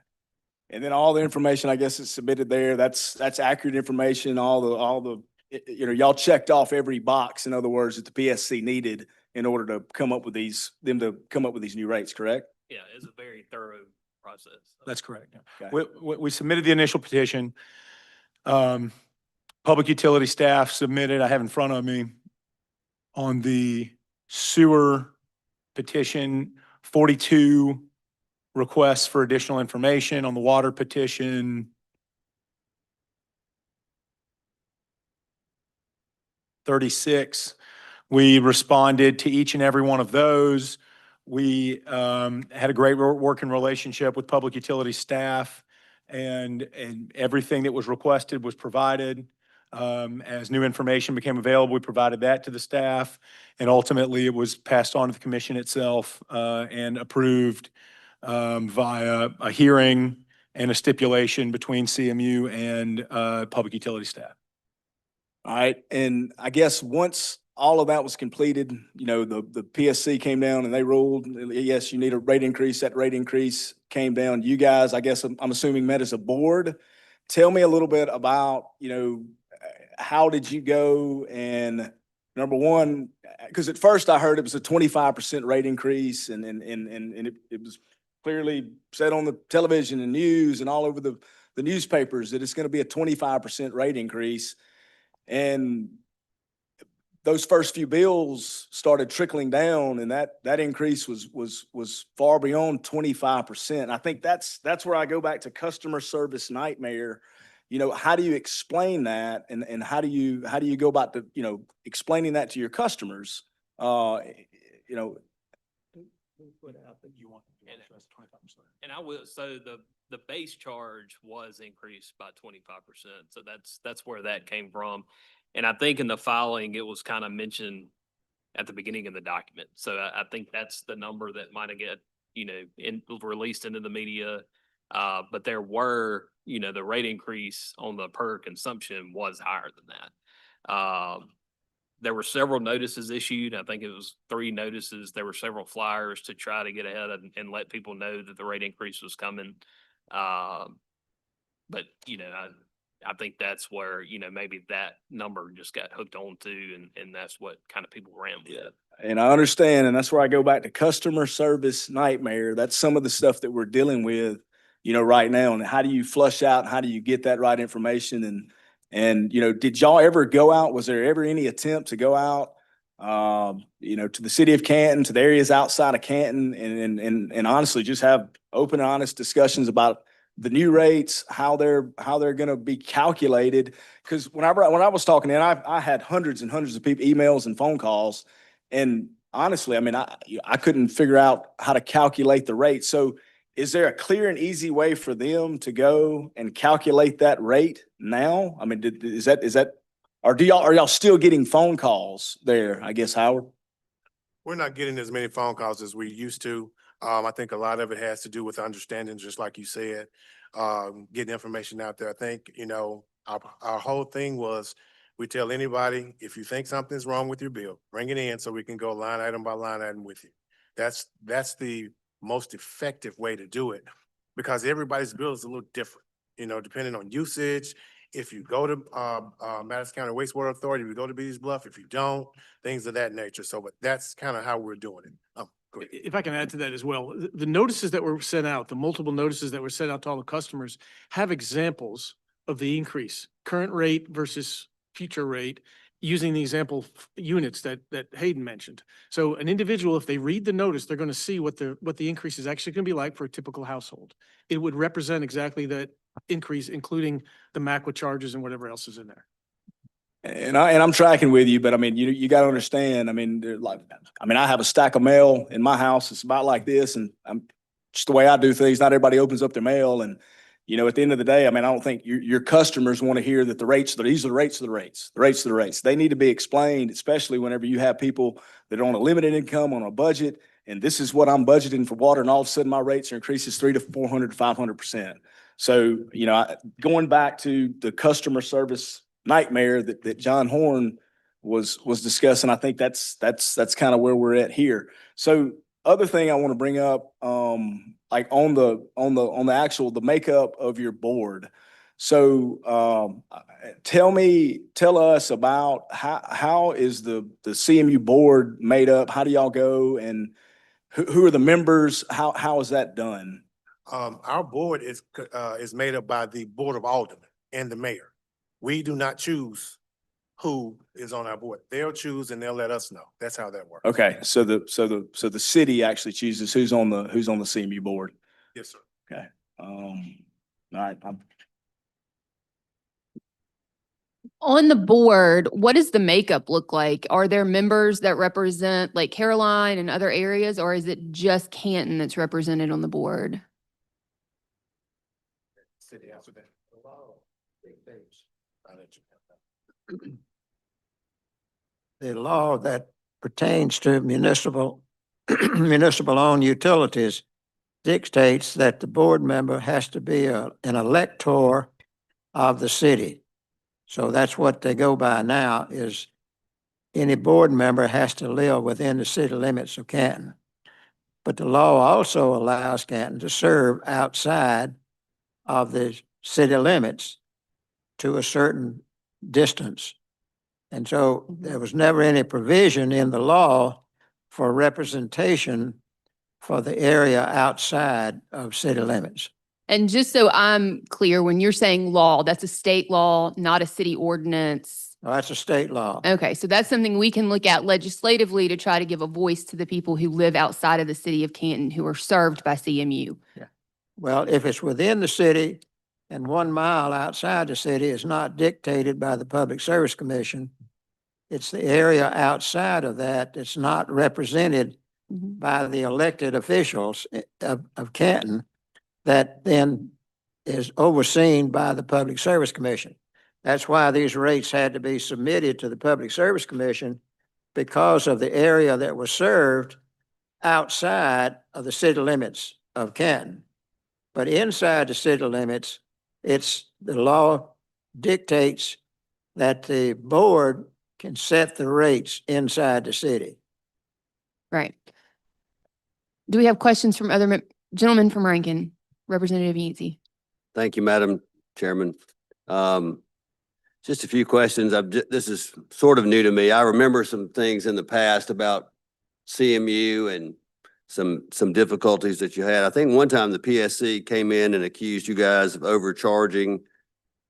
And then all the information, I guess, is submitted there. That's accurate information. All the y'all checked off every box, in other words, that the PSC needed in order to come up with these new rates, correct? Yeah, it's a very thorough process. That's correct. Okay. We submitted the initial petition. Public utility staff submitted, I have in front of me, on the sewer petition, 42 requests for additional information. On the water petition, 36. We responded to each and every one of those. We had a great working relationship with public utility staff, and everything that was requested was provided. As new information became available, we provided that to the staff, and ultimately it was passed on to the commission itself and approved via a hearing and a stipulation between CMU and public utility staff. All right, and I guess once all of that was completed, the PSC came down and they ruled, yes, you need a rate increase. That rate increase came down. You guys, I guess, I'm assuming, met as a board. Tell me a little bit about, how did you go? And number one, because at first I heard it was a 25% rate increase, and it was clearly said on the television and news and all over the newspapers that it's going to be a 25% rate increase. And those first few bills started trickling down, and that increase was far beyond 25%. I think that's where I go back to customer service nightmare. How do you explain that, and how do you go about explaining that to your customers? And I will, so the base charge was increased by 25%. So that's where that came from. And I think in the filing, it was kind of mentioned at the beginning of the document. So I think that's the number that might have get, released into the media. But there were, the rate increase on the per consumption was higher than that. There were several notices issued. I think it was 3 notices. There were several flyers to try to get ahead and let people know that the rate increase was coming. But, I think that's where, maybe that number just got hooked on to, and that's what kind of people ran with. And I understand, and that's where I go back to customer service nightmare. That's some of the stuff that we're dealing with, right now. And how do you flush out? How do you get that right information? And did y'all ever go out? Was there ever any attempt to go out, to the city of Canton, to the areas outside of Canton, and honestly just have open and honest discussions about the new rates, how they're gonna be calculated. Because when I was talking, and I had hundreds and hundreds of people, emails and phone calls, and honestly, I mean, I couldn't figure out how to calculate the rate. So is there a clear and easy way for them to go and calculate that rate now? I mean, is that, or are y'all still getting phone calls there, I guess, Howard? We're not getting as many phone calls as we used to. I think a lot of it has to do with understanding, just like you said, getting information out there. I think, our whole thing was, we tell anybody, if you think something's wrong with your bill, bring it in so we can go line item by line item with you. That's the most effective way to do it, because everybody's bill is a little different, depending on usage. If you go to Madison County Wastewater Authority, if you go to Beatties Bluff, if you don't, things of that nature. So, but that's kind of how we're doing it. Go ahead. If I can add to that as well, the notices that were sent out, the multiple notices that were sent out to all the customers have examples of the increase, current rate versus future rate, using the example units that Hayden mentioned. So an individual, if they read the notice, they're going to see what the increase is actually going to be like for a typical household. It would represent exactly that increase, including the MACWA charges and whatever else is in there. And I'm tracking with you, but I mean, you got to understand, I mean, I have a stack of mail in my house. It's about like this, and I'm just the way I do things. Not everybody opens up their mail, and at the end of the day, I mean, I don't think your customers want to hear that these are the rates of the rates, the rates of the rates. They need to be explained, especially whenever you have people that are on a limited income, on a budget, and this is what I'm budgeting for water, and all of a sudden my rates are increases 300 to 400 to 500%. So, going back to the customer service nightmare that John Horn was discussing, I think that's kind of where we're at here. So other thing I want to bring up, like on the actual, the makeup of your board. So, tell us about how is the CMU board made up? How do y'all go, and who are the members? How is that done? Our board is made up by the Board of Aldermen and the mayor. We do not choose who is on our board. They'll choose and they'll let us know. That's how that works. Okay, so the city actually chooses who's on the CMU board. Yes, sir. Okay. All right. On the board, what does the makeup look like? Are there members that represent like Caroline and other areas, or is it just Canton that's represented on the board? City answer that. The law that pertains to municipal-owned utilities dictates that the board member has to be an elector of the city. So that's what they go by now, is any board member has to live within the city limits of Canton. But the law also allows Canton to serve outside of the city limits to a certain distance. And so there was never any provision in the law for representation for the area outside of city limits. And just so I'm clear, when you're saying law, that's a state law, not a city ordinance. Well, that's a state law. Okay, so that's something we can look at legislatively to try to give a voice to the people who live outside of the city of Canton who are served by CMU. Yeah. Well, if it's within the city and 1 mile outside the city is not dictated by the Public Service Commission, it's the area outside of that that's not represented by the elected officials of Canton that then is overseen by the Public Service Commission. That's why these rates had to be submitted to the Public Service Commission, because of the area that was served outside of the city limits of Canton. But inside the city limits, the law dictates that the board can set the rates inside the city. Right. Do we have questions from other gentlemen from Rankin? Representative Yancey. Thank you, Madam Chairman. Just a few questions. This is sort of new to me. I remember some things in the past about CMU and some difficulties that you had. I think one time the PSC came in and accused you guys of overcharging.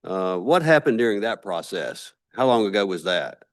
What happened during that process? How long ago was that?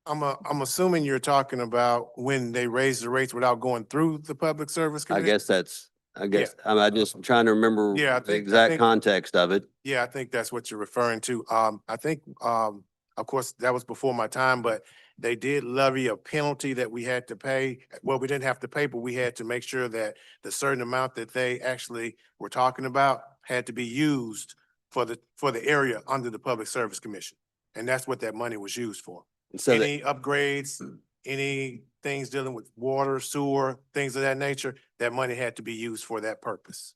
I'm assuming you're talking about when they raised the rates without going through the Public Service I Commission? guess that's I guess, I'm just trying to remember Yeah, I the think- I exact think- context of it. Yeah, I think that's what you're referring to. I think, of course, that was before my time, but they did levy a penalty that we had to pay. Well, we didn't have to pay, but we had to make sure that the certain amount that they actually were talking about had to be used for the area under the Public Service Commission. And that's what that money was used for. And so that, Any upgrades, any things dealing with water, sewer, things of that nature, that money had to be used for that purpose.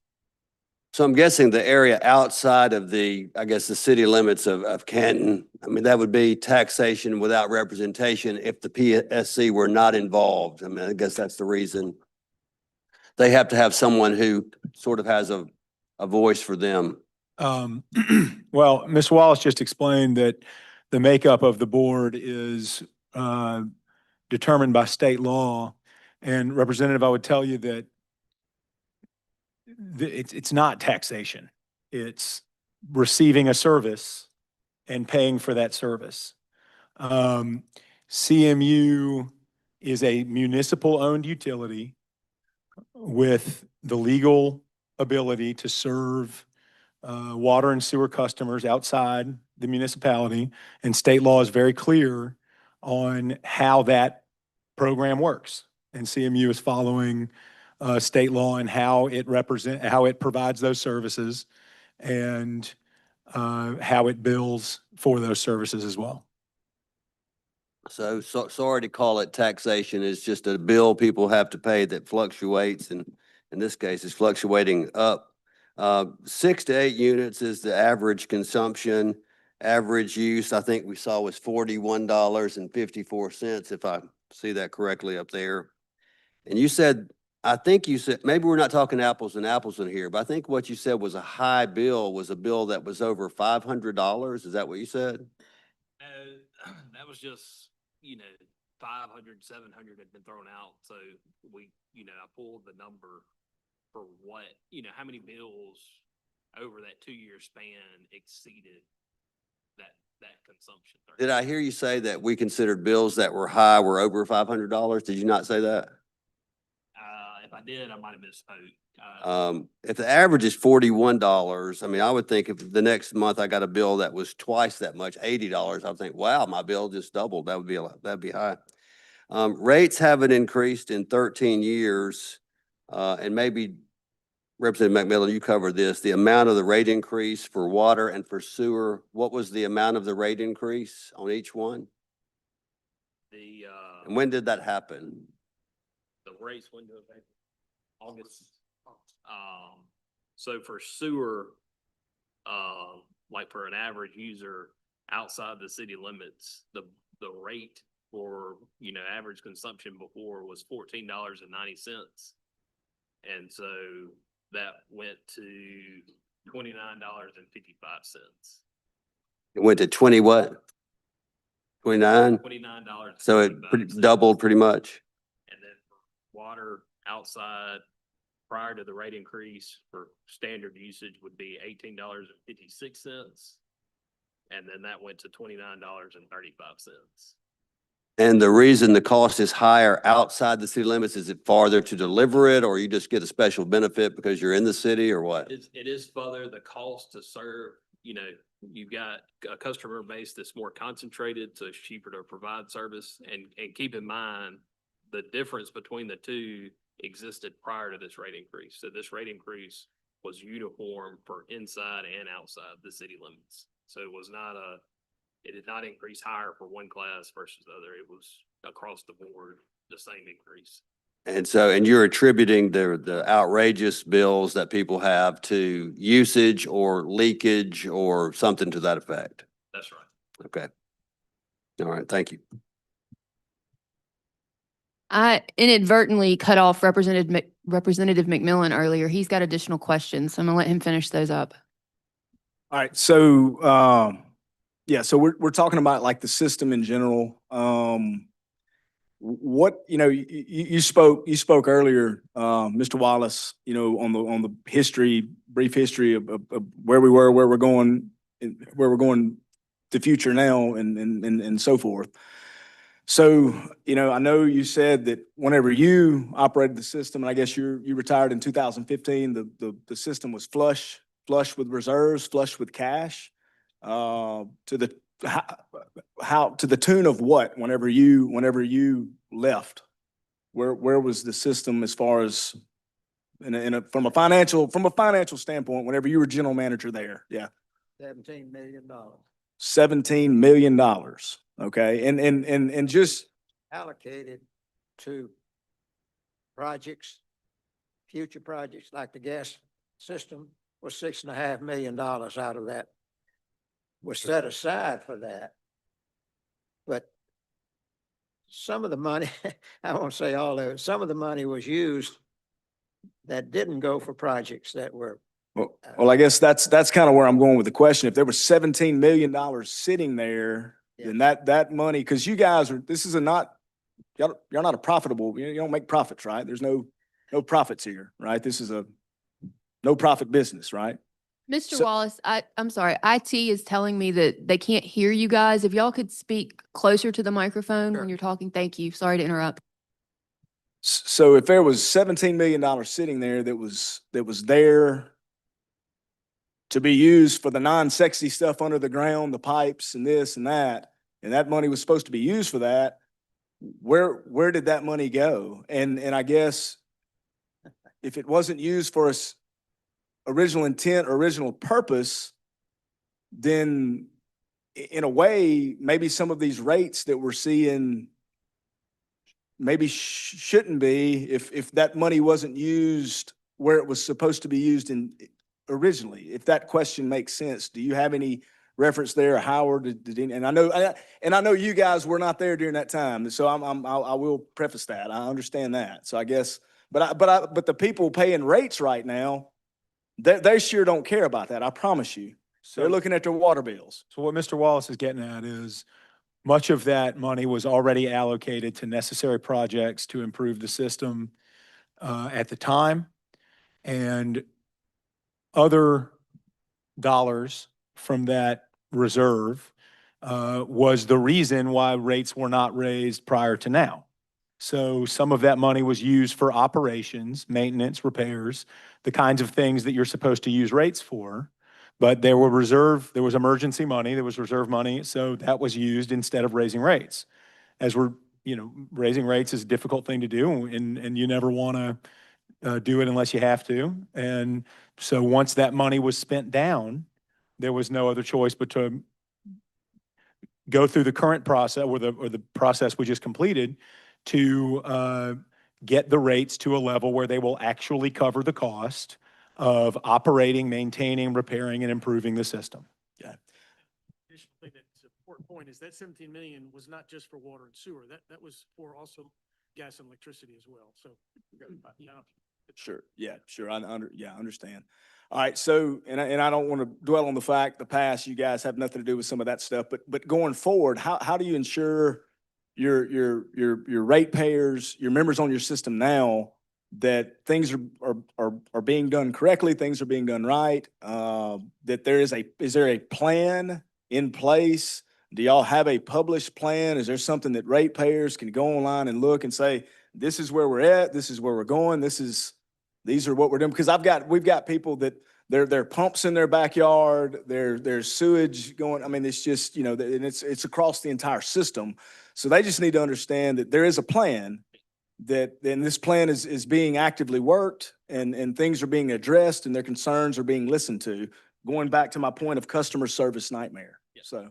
so I'm guessing the area outside of the, I guess, the city limits of Canton, I mean, that would be taxation without representation if the PSC were not involved. I mean, I guess that's the reason. They have to have someone who sort of has a voice for them. Well, Ms. Wallace just explained that the makeup of the board is determined by state law. And Representative, I would tell you that it's not taxation. It's receiving a service and paying for that service. CMU is a municipal-owned utility with the legal ability to serve water and sewer customers outside the municipality, and state law is very clear on how that program works. And CMU is following state law and how it provides those services and how it bills for those services as well. So sorry to call it taxation. It's just a bill people have to pay that fluctuates, and in this case, it's fluctuating up. 6 to 8 units is the average consumption. Average use, I think we saw, was $41.54, if I see that correctly up there. And you said, I think you said, maybe we're not talking apples and apples in here, but I think what you said was a high bill was a bill that was over $500. Is that what you said? That was just, 500, 700 had been thrown out. So we, I pulled the number for what, how many bills over that 2-year span exceeded that consumption. Did I hear you say that we considered bills that were high were over $500? Did you not say that? If I did, I might have misspoke. If the average is $41, I mean, I would think if the next month I got a bill that was twice that much, $80, I'd think, wow, my bill just doubled. That would be that'd be high. Rates haven't increased in 13 years. And maybe Representative McMillan, you covered this, the amount of the rate increase for water and for sewer. What was the amount of the rate increase on each one? And when did that happen? The rates went into effect August. So for sewer, like for an average user outside the city limits, the rate for, average consumption before was $14.90. And so that went to $29.55. It went to 20 what? 29? $29. So it doubled pretty much. And then for water outside, prior to the rate increase for standard usage would be $18.56. And then that went to $29.35. And the reason the cost is higher outside the city limits, is it farther to deliver it, or you just get a special benefit because you're in the city, or what? It is further the cost to serve, you've got a customer base that's more concentrated, so it's cheaper to provide service. And keep in mind, the difference between the two existed prior to this rate increase. So this rate increase was uniform for inside and outside the city limits. So it was not it did not increase higher for one class versus the other. It was across the board, the same increase. And so, and you're attributing the outrageous bills that people have to usage or leakage or something to that effect? That's right. Okay. All right, thank you. I inadvertently cut off Representative McMillan earlier. He's got additional questions, so I'm gonna let him finish those up. All right, so, yeah, so we're talking about like the system in general. What, you spoke earlier, Mr. Wallace, on the brief history of where we were, where we're going, the future now and so forth. So, I know you said that whenever you operated the system, and I guess you retired in 2015, the system was flush with reserves, flush with cash, to the, to the tune of what, whenever you left? Where was the system as far as, from a financial standpoint, whenever you were general manager there? Yeah. $17 million $17 million. Okay. And just, allocated to projects, future projects like the gas system was $6.5 million out of that was set aside for that. But some of the money, I won't say all of it, some of the money was used that didn't go for projects that were. well, I guess that's kind of where I'm going with the question. If there was $17 million sitting there, then that money, because you guys are, this is a not, you're not a profitable, you don't make profits, right? There's no profits here, right? This is a no profit business, right? Mr. So- Wallace, I'm sorry, IT is telling me that they can't hear you guys. If y'all could speak closer to the microphone when you're talking, thank you. Sorry to interrupt. So if there was $17 million sitting there that was there to be used for the non-sexy stuff under the ground, the pipes and this and that money was supposed to be used for that, where did that money go? And I guess if it wasn't used for its original intent or original purpose, then in a way, maybe some of these rates that we're seeing maybe shouldn't be if that money wasn't used where it was supposed to be used originally. If that question makes sense, do you have any reference there? Howard did any, and I know you guys were not there during that time, so I will preface that. I understand that. So I guess, but the people paying rates right now, they sure don't care about that. I promise you. They're looking at their water bills. So what Mr. Wallace is getting at is much of that money was already allocated to necessary projects to improve the system at the time. And other dollars from that reserve was the reason why rates were not raised prior to now. So some of that money was used for operations, maintenance, repairs, the kinds of things that you're supposed to use rates for. But there was emergency money, there was reserve money, so that was used instead of raising rates. As we're, raising rates is a difficult thing to do, and you never want to do it unless you have to. And so once that money was spent down, there was no other choice but to go through the current process or the process we just completed to get the rates to a level where they will actually cover the cost of operating, maintaining, repairing, and improving the system. Additional thing that's an important point is that 17 million was not just for water and sewer. That was for also gas and electricity as well. So, yeah. Sure. Yeah, sure. I understand. All right. So, and I don't want to dwell on the fact the past, you guys have nothing to do with some of that stuff, but going forward, how do you ensure your ratepayers, your members on your system now, that things are being done correctly, things are being done right, that is there a plan in place? Do y'all have a published plan? Is there something that ratepayers can go online and look and say, this is where we're at, this is where we're going, these are what we're doing? Because we've got people that their pumps in their backyard, there's sewage going, I mean, it's just, and it's across the entire system. So they just need to understand that there is a plan, and this plan is being actively worked, and things are being addressed, and their concerns are being listened to, going back to my point of customer service nightmare. So.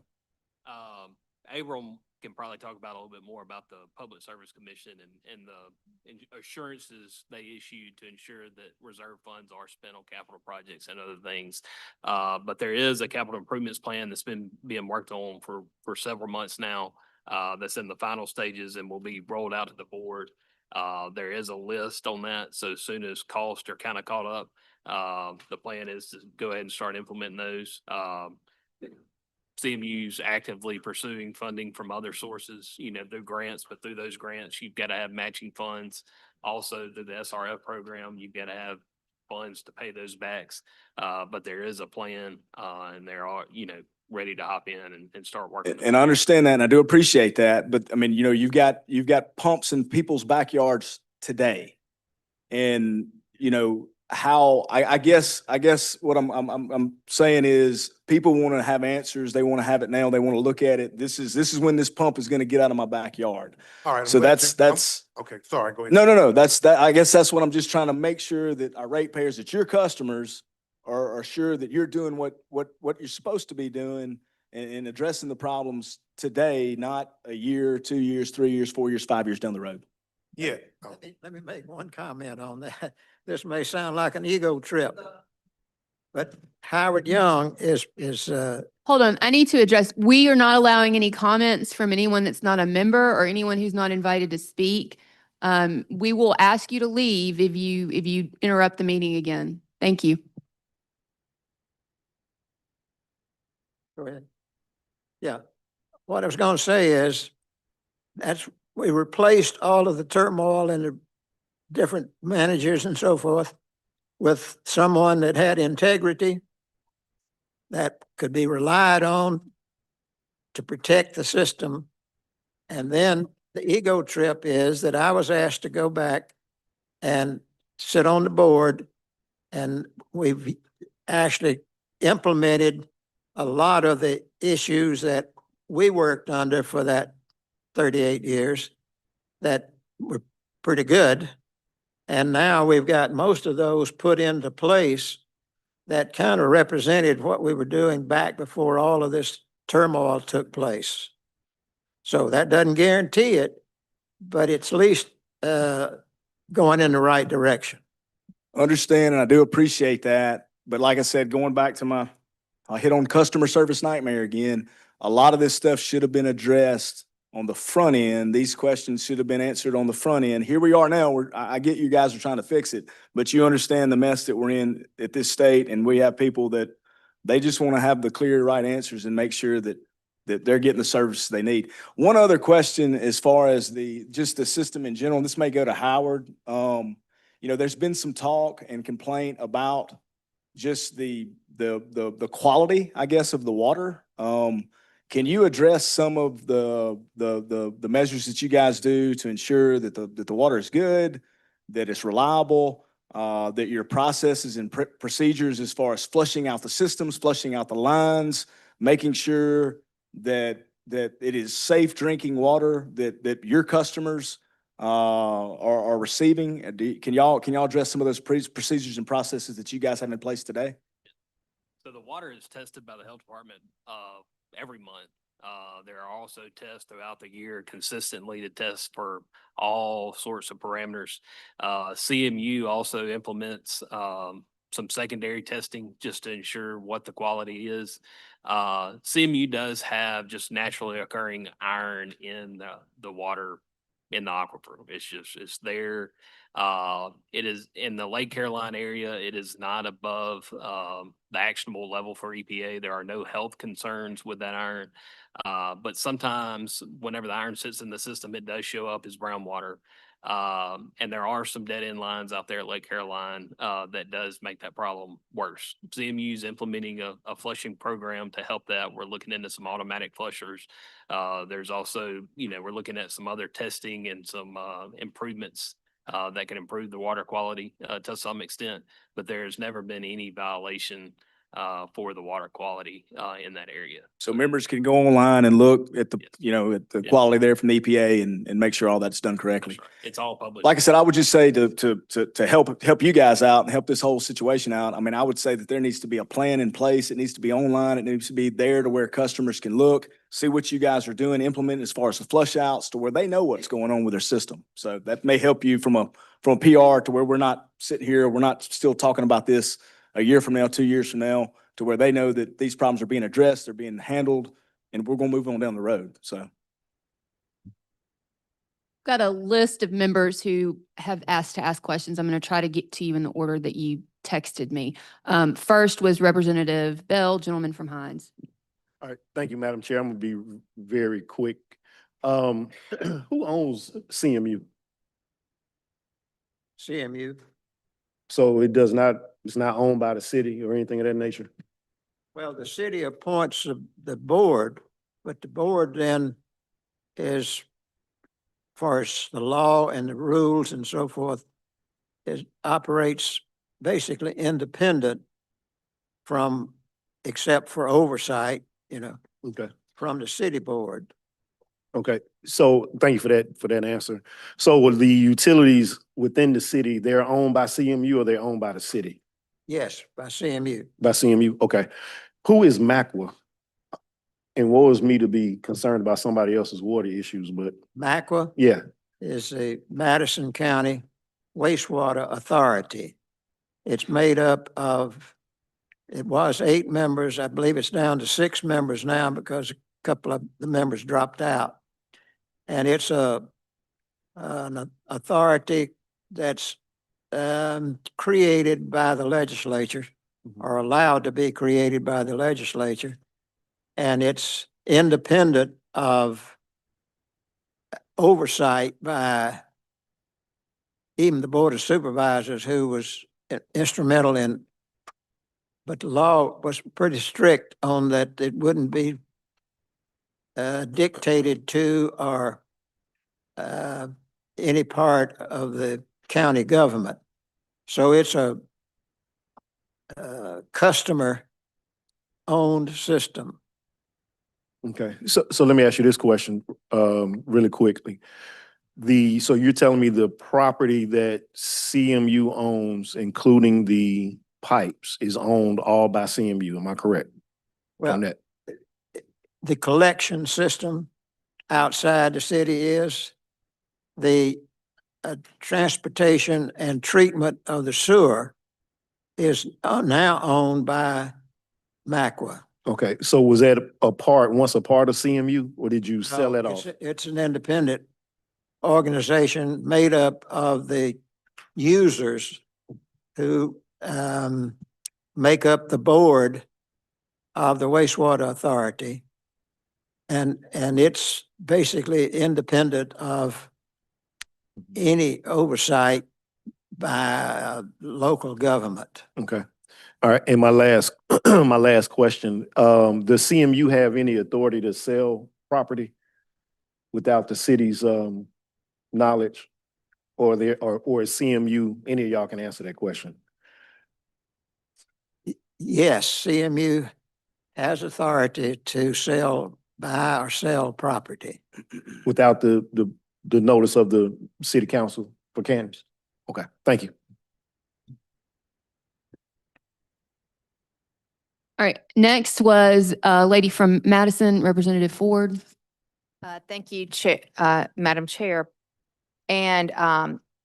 Abram can probably talk about a little bit more about the Public Service Commission and the assurances they issued to ensure that reserve funds are spent on capital projects and other things. But there is a capital improvements plan that's been being worked on for several months now. That's in the final stages and will be rolled out to the board. There is a list on that. So as soon as costs are kind of caught up, the plan is to go ahead and start implementing those. CMU's actively pursuing funding from other sources, through grants, but through those grants, you've got to have matching funds. Also through the SRF program, you've got to have funds to pay those backs. But there is a plan, and they're all, ready to hop in and start working. And I understand that, and I do appreciate that, but I mean, you've got pumps in people's backyards today. And, how, I guess what I'm saying is people want to have answers. They want to have it now. They want to look at it. This is when this pump is going to get out of my backyard. All right. So that's, Okay, sorry, go ahead. no, I guess that's what I'm just trying to make sure that our ratepayers, that your customers are sure that you're doing what you're supposed to be doing and addressing the problems today, not a year, 2 years, 3 years, 4 years, 5 years down the road. Yeah. Let me make one comment on that. This may sound like an ego trip, but Howard Young is, Hold on, I need to address, we are not allowing any comments from anyone that's not a member or anyone who's not invited to speak. We will ask you to leave if you interrupt the meeting again. Thank you. go ahead. Yeah, what I was gonna say is, we replaced all of the turmoil and the different managers and so forth with someone that had integrity, that could be relied on to protect the system. And then the ego trip is that I was asked to go back and sit on the board, and we've actually implemented a lot of the issues that we worked under for that 38 years that were pretty good. And now we've got most of those put into place that kind of represented what we were doing back before all of this turmoil took place. So that doesn't guarantee it, but it's at least going in the right direction. Understand, and I do appreciate that. But like I said, going back to I'll hit on customer service nightmare again. A lot of this stuff should have been addressed on the front end. These questions should have been answered on the front end. Here we are now. I get you guys are trying to fix it, but you understand the mess that we're in at this state, and we have people that they just want to have the clear, right answers and make sure that they're getting the services they need. One other question as far as just the system in general, this may go to Howard. There's been some talk and complaint about just the quality, I guess, of the water. Can you address some of the measures that you guys do to ensure that the water is good, that it's reliable, that your processes and procedures as far as flushing out the systems, flushing out the lines, making sure that it is safe drinking water that your customers are receiving? Can y'all address some of those procedures and processes that you guys have in place today? So the water is tested by the health department every month. There are also tests throughout the year consistently to test for all sorts of parameters. CMU also implements some secondary testing just to ensure what the quality is. CMU does have just naturally occurring iron in the water in the aquifer. It's there. It is in the Lake Caroline area. It is not above the actionable level for EPA. There are no health concerns with that iron. But sometimes whenever the iron sits in the system, it does show up as brown water. And there are some dead end lines out there at Lake Caroline that does make that problem worse. CMU is implementing a flushing program to help that. We're looking into some automatic flushers. There's also, we're looking at some other testing and some improvements that can improve the water quality to some extent, but there's never been any violation for the water quality in that area. So members can go online and look at the, at the Yeah. quality there from the EPA and make sure all that's done correctly. That's right. It's all public. Like I said, I would just say to help you guys out and help this whole situation out. I mean, I would say that there needs to be a plan in place. It needs to be online. It needs to be there to where customers can look, see what you guys are doing, implement as far as the flush outs to where they know what's going on with their system. So that may help you from a PR to where we're not sitting here, we're not still talking about this a year from now, 2 years from now, to where they know that these problems are being addressed, they're being handled, and we're going to move on down the road. So. Got a list of members who have asked to ask questions. I'm going to try to get to you in the order that you texted me. First was Representative Bell, gentleman from Hines. All right, thank you, Madam Chair. I'm gonna be very quick. Who owns CMU? CMU, So it does not, it's not owned by the city or anything of that nature? Well, the city appoints the board, but the board then is, far as the law and the rules and so forth, operates basically independent from, except for oversight, Okay. from the city board. Okay, so thank you for that answer. So will the utilities within the city, they're owned by CMU or they're owned by the city? Yes, by CMU. By CMU, okay. Who is MACWA? And woe is me to be concerned about somebody else's water issues, but MACWA yeah, is the Madison County Wastewater Authority. It's made up of, it was 8 members. I believe it's down to 6 members now because a couple of the members dropped out. And it's an authority that's created by the legislature, or allowed to be created by the legislature. And it's independent of oversight by even the Board of Supervisors, who was instrumental in, but the law was pretty strict on that. It wouldn't be dictated to or any part of the county government. So it's a customer-owned system. okay. So let me ask you this question, really quickly. So you're telling me the property that CMU owns, including the pipes, is owned all by CMU, am I correct? Well, On that? the collection system outside the city is. The transportation and treatment of the sewer is now owned by MACWA. Okay, so was that once a part of CMU, or did you sell No, that off? It's an independent organization made up of the users who make up the board of the wastewater authority. And it's basically independent of any oversight by local government. Okay. All right, and my last, my last question, does CMU have any authority to sell property without the city's, knowledge? Or is CMU, any of y'all can answer that question? Yes, CMU has authority to buy or sell property. Without the notice of the city council for cannabis? Okay, thank you. All right, next was a lady from Madison, Representative Ford. Thank you, Madam Chair. And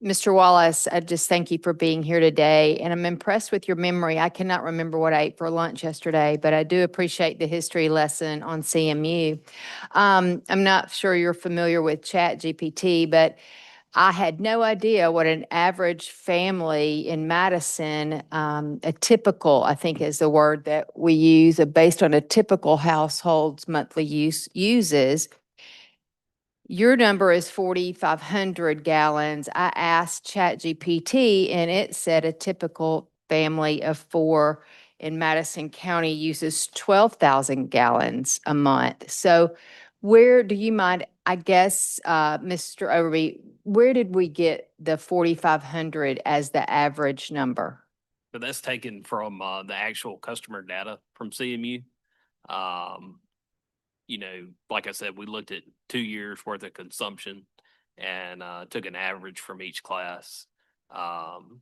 Mr. Wallace, I just thank you for being here today. And I'm impressed with your memory. I cannot remember what I ate for lunch yesterday, but I do appreciate the history lesson on CMU. I'm not sure you're familiar with ChatGPT, but I had no idea what an average family in Madison, a typical, I think is the word that we use, based on a typical household's monthly uses. Your number is 4,500 gallons. I asked ChatGPT and it said a typical family of 4 in Madison County uses 12,000 gallons a month. So where do you mind, I guess, Mr. Overby, where did we get the 4,500 as the average number? But that's taken from the actual customer data from CMU. Like I said, we looked at 2 years worth of consumption and took an average from each class. I'm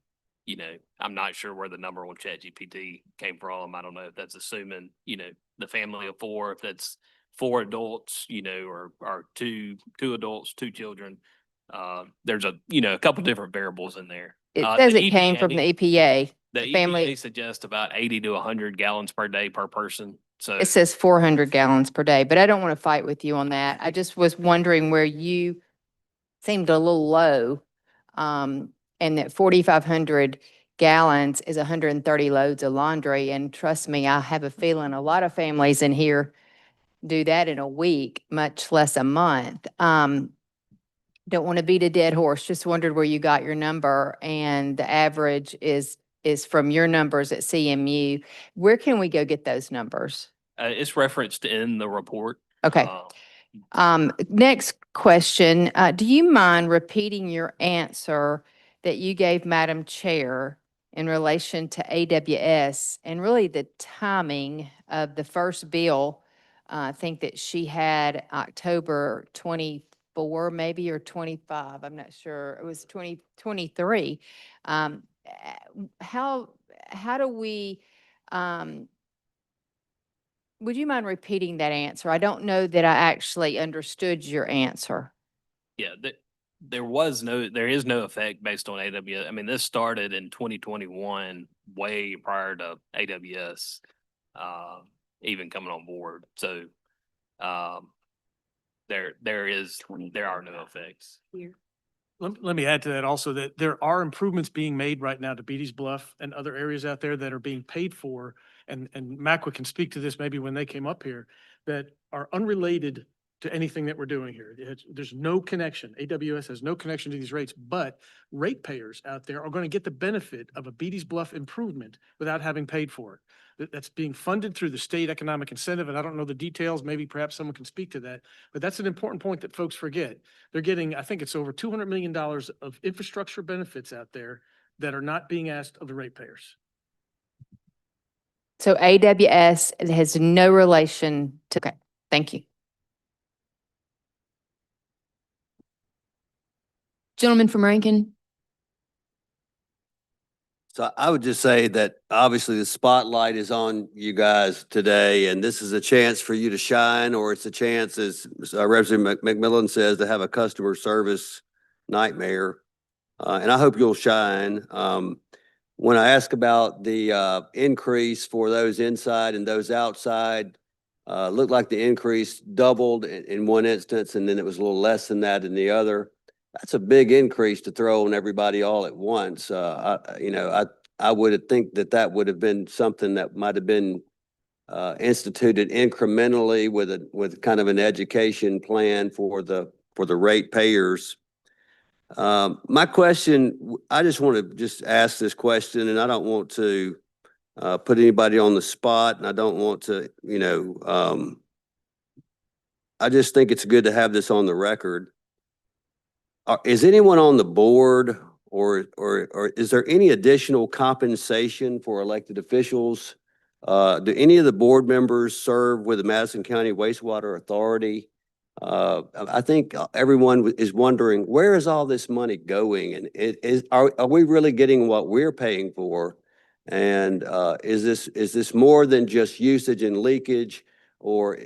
not sure where the number on ChatGPT came from. I don't know if that's assuming, the family of 4, if that's 4 adults, or two adults, 2 children. There's a couple different variables in there. It says The it came from the EPA. The family- EPA suggests about 80 to 100 gallons per day per person. So It says 400 gallons per day, but I don't want to fight with you on that. I just was wondering where you seemed a little low. And that 4,500 gallons is 130 loads of laundry. And trust me, I have a feeling a lot of families in here do that in a week, much less a month. don't want to beat a dead horse, just wondered where you got your number, and the average is from your numbers at CMU. Where can we go get those numbers? It's referenced in the report. Okay. Next question, do you mind repeating your answer that you gave Madam Chair in relation to AWS and really the timing of the first bill? I think that she had October 24 maybe, or 25, I'm not sure. It was 2023. How do we, would you mind repeating that answer? I don't know that I actually understood your answer. Yeah, there is no effect based on AWS. I mean, this started in 2021, way prior to AWS even coming on board. So there are no effects. Let me add to that also that there are improvements being made right now to Beatty's Bluff and other areas out there that are being paid for. And MACWA can speak to this maybe when they came up here, that are unrelated to anything that we're doing here. There's no connection. AWS has no connection to these rates, but ratepayers out there are going to get the benefit of a Beatty's Bluff improvement without having paid for it. That's being funded through the state economic incentive, and I don't know the details. Maybe perhaps someone can speak to that, but that's an important point that folks forget. They're getting, I think it's over $200 million of infrastructure benefits out there that are not being asked of the ratepayers. So AWS has no relation to, okay, thank you. Gentleman from Rankin. So I would just say that obviously the spotlight is on you guys today, and this is a chance for you to shine, or it's a chance, as Representative McMillan says, to have a customer service nightmare. And I hope you'll shine. When I ask about the increase for those inside and those outside, looked like the increase doubled in one instance, and then it was a little less than that in the other. That's a big increase to throw on everybody all at once. I would think that would have been something that might have been instituted incrementally with kind of an education plan for the ratepayers. My question, I just want to just ask this question, and I don't want to put anybody on the spot, and I don't want to, I just think it's good to have this on the record. Is anyone on the board or is there any additional compensation for elected officials? Do any of the board members serve with the Madison County Wastewater Authority? I think everyone is wondering, where is all this money going? And are we really getting what we're paying for? And is this more than just usage and leakage? Or,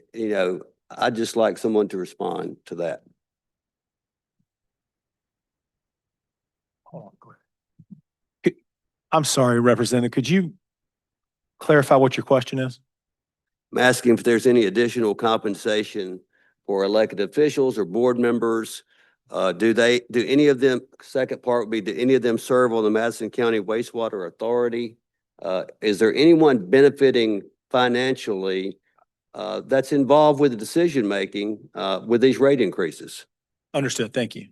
I'd just like someone to respond to that. I'm sorry, Representative, could you clarify what your question is? I'm asking if there's any additional compensation for elected officials or board members. Do any of them, second part would be, do any of them serve on the Madison County Wastewater Authority? Is there anyone benefiting financially that's involved with the decision-making with these rate increases? Understood, thank you.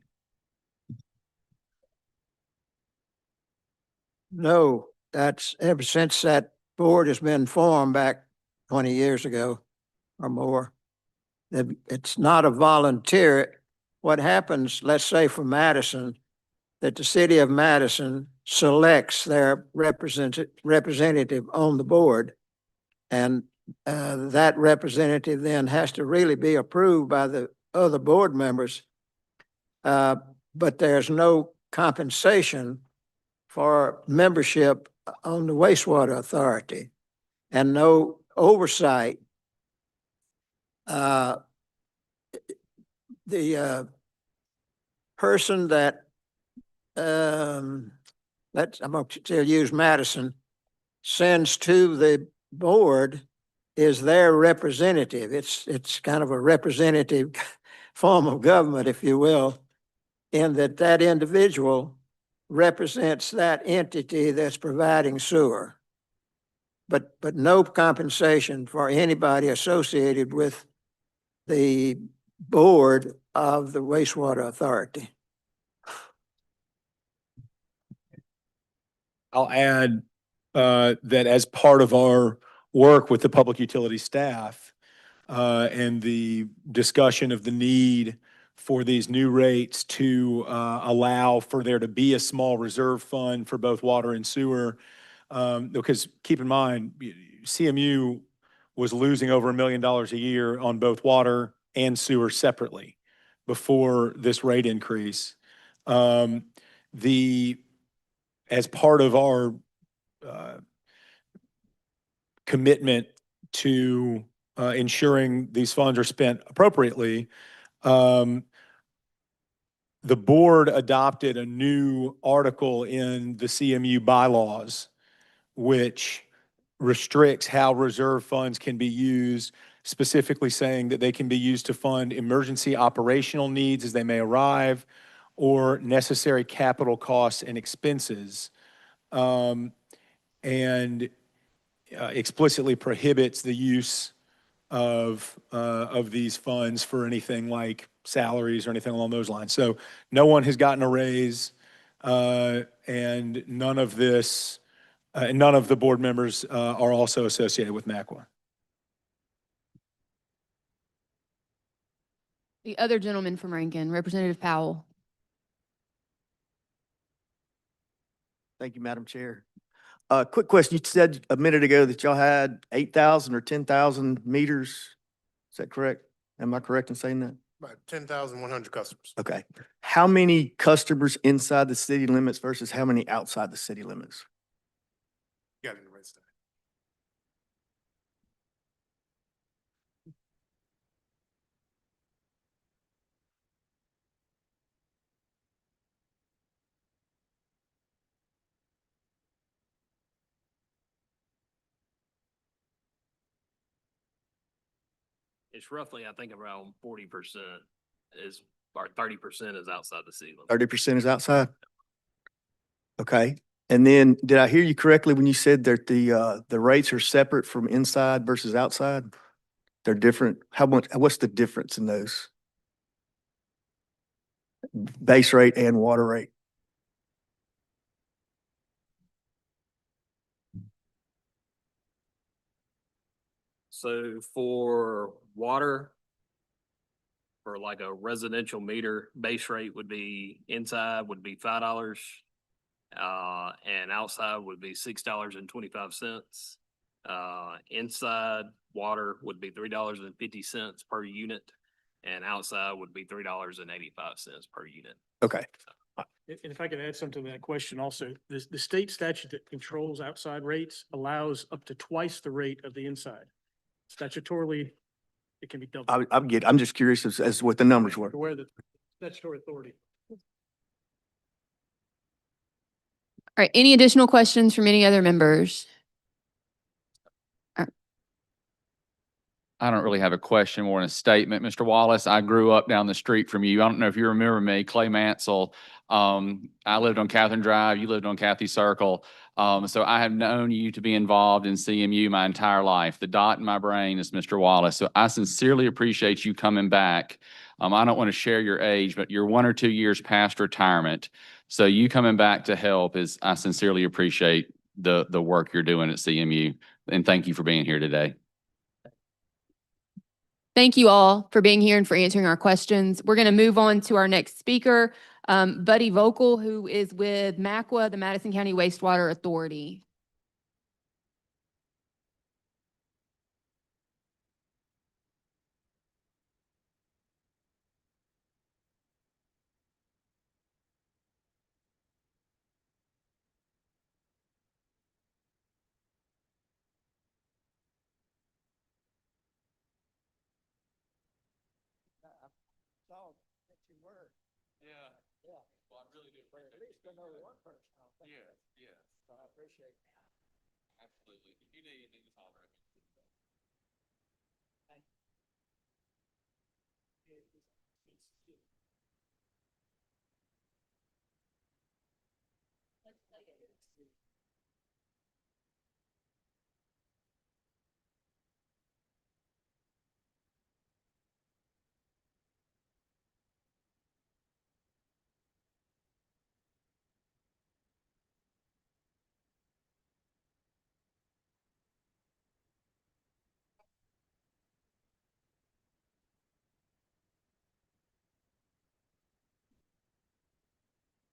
No, that's ever since that board has been formed back 20 years ago or more. It's not a volunteer. What happens, let's say for Madison, that the city of Madison selects their representative on the board, and that representative then has to really be approved by the other board members. But there's no compensation for membership on the wastewater authority and no oversight. The person that, I'm going to still use Madison, sends to the board is their representative. It's kind of a representative form of government, if you will, in that individual represents that entity that's providing sewer. But no compensation for anybody associated with the board of the wastewater authority. I'll add that as part of our work with the public utility staff and the discussion of the need for these new rates to allow for there to be a small reserve fund for both water and sewer. Because keep in mind, CMU was losing over $1 million a year on both water and sewer separately before this rate increase. As part of our commitment to ensuring these funds are spent appropriately, the board adopted a new article in the CMU bylaws, which restricts how reserve funds can be used, specifically saying that they can be used to fund emergency operational needs as they may arrive, or necessary capital costs and expenses, and explicitly prohibits the use of these funds for anything like salaries or anything along those lines. So no one has gotten a raise, and none of the board members are also associated with MACWA. The other gentleman from Rankin, Representative Powell. Thank you, Madam Chair. Quick question. You said a minute ago that y'all had 8,000 or 10,000 meters. Is that correct? Am I correct in saying that? About 10,100 customers. Okay. How many customers inside the city limits versus how many outside the city limits? Got it in the right side. It's roughly, I think, around 40% is, or 30% is outside the city limit. 30% is outside? Okay. And then did I hear you correctly when you said that the rates are separate from inside versus outside? They're different. What's the difference in those? Base rate and water rate? So for water, for like a residential meter, base rate would be inside would be $5, and outside would be $6.25. Inside water would be $3.50 per unit, and outside would be $3.85 per unit. Okay. And if I could add something to that question also, the state statute that controls outside rates allows up to twice the rate of the inside. Statutorily, it can be doubled. I'm just curious as what the numbers were. Where the statutory authority. All right, any additional questions from any other members? I don't really have a question, more than a statement. Mr. Wallace, I grew up down the street from you. I don't know if you remember me, Clay Mansell. I lived on Catherine Drive. You lived on Cathy Circle. So I have known you to be involved in CMU my entire life. The dot in my brain is Mr. Wallace. So I sincerely appreciate you coming back. I don't want to share your age, but you're 1 or 2 years past retirement. So you coming back to help I sincerely appreciate the work you're doing at CMU. And thank you for being here today. Thank you all for being here and for answering our questions. We're going to move on to our next speaker, Buddy Vocal, who is with MACWA, the Madison County Wastewater Authority. Yeah. Yeah. Well, I really do But at least I know one person. Yeah, yeah. So I appreciate that. Absolutely. If you need anything, just holler at me.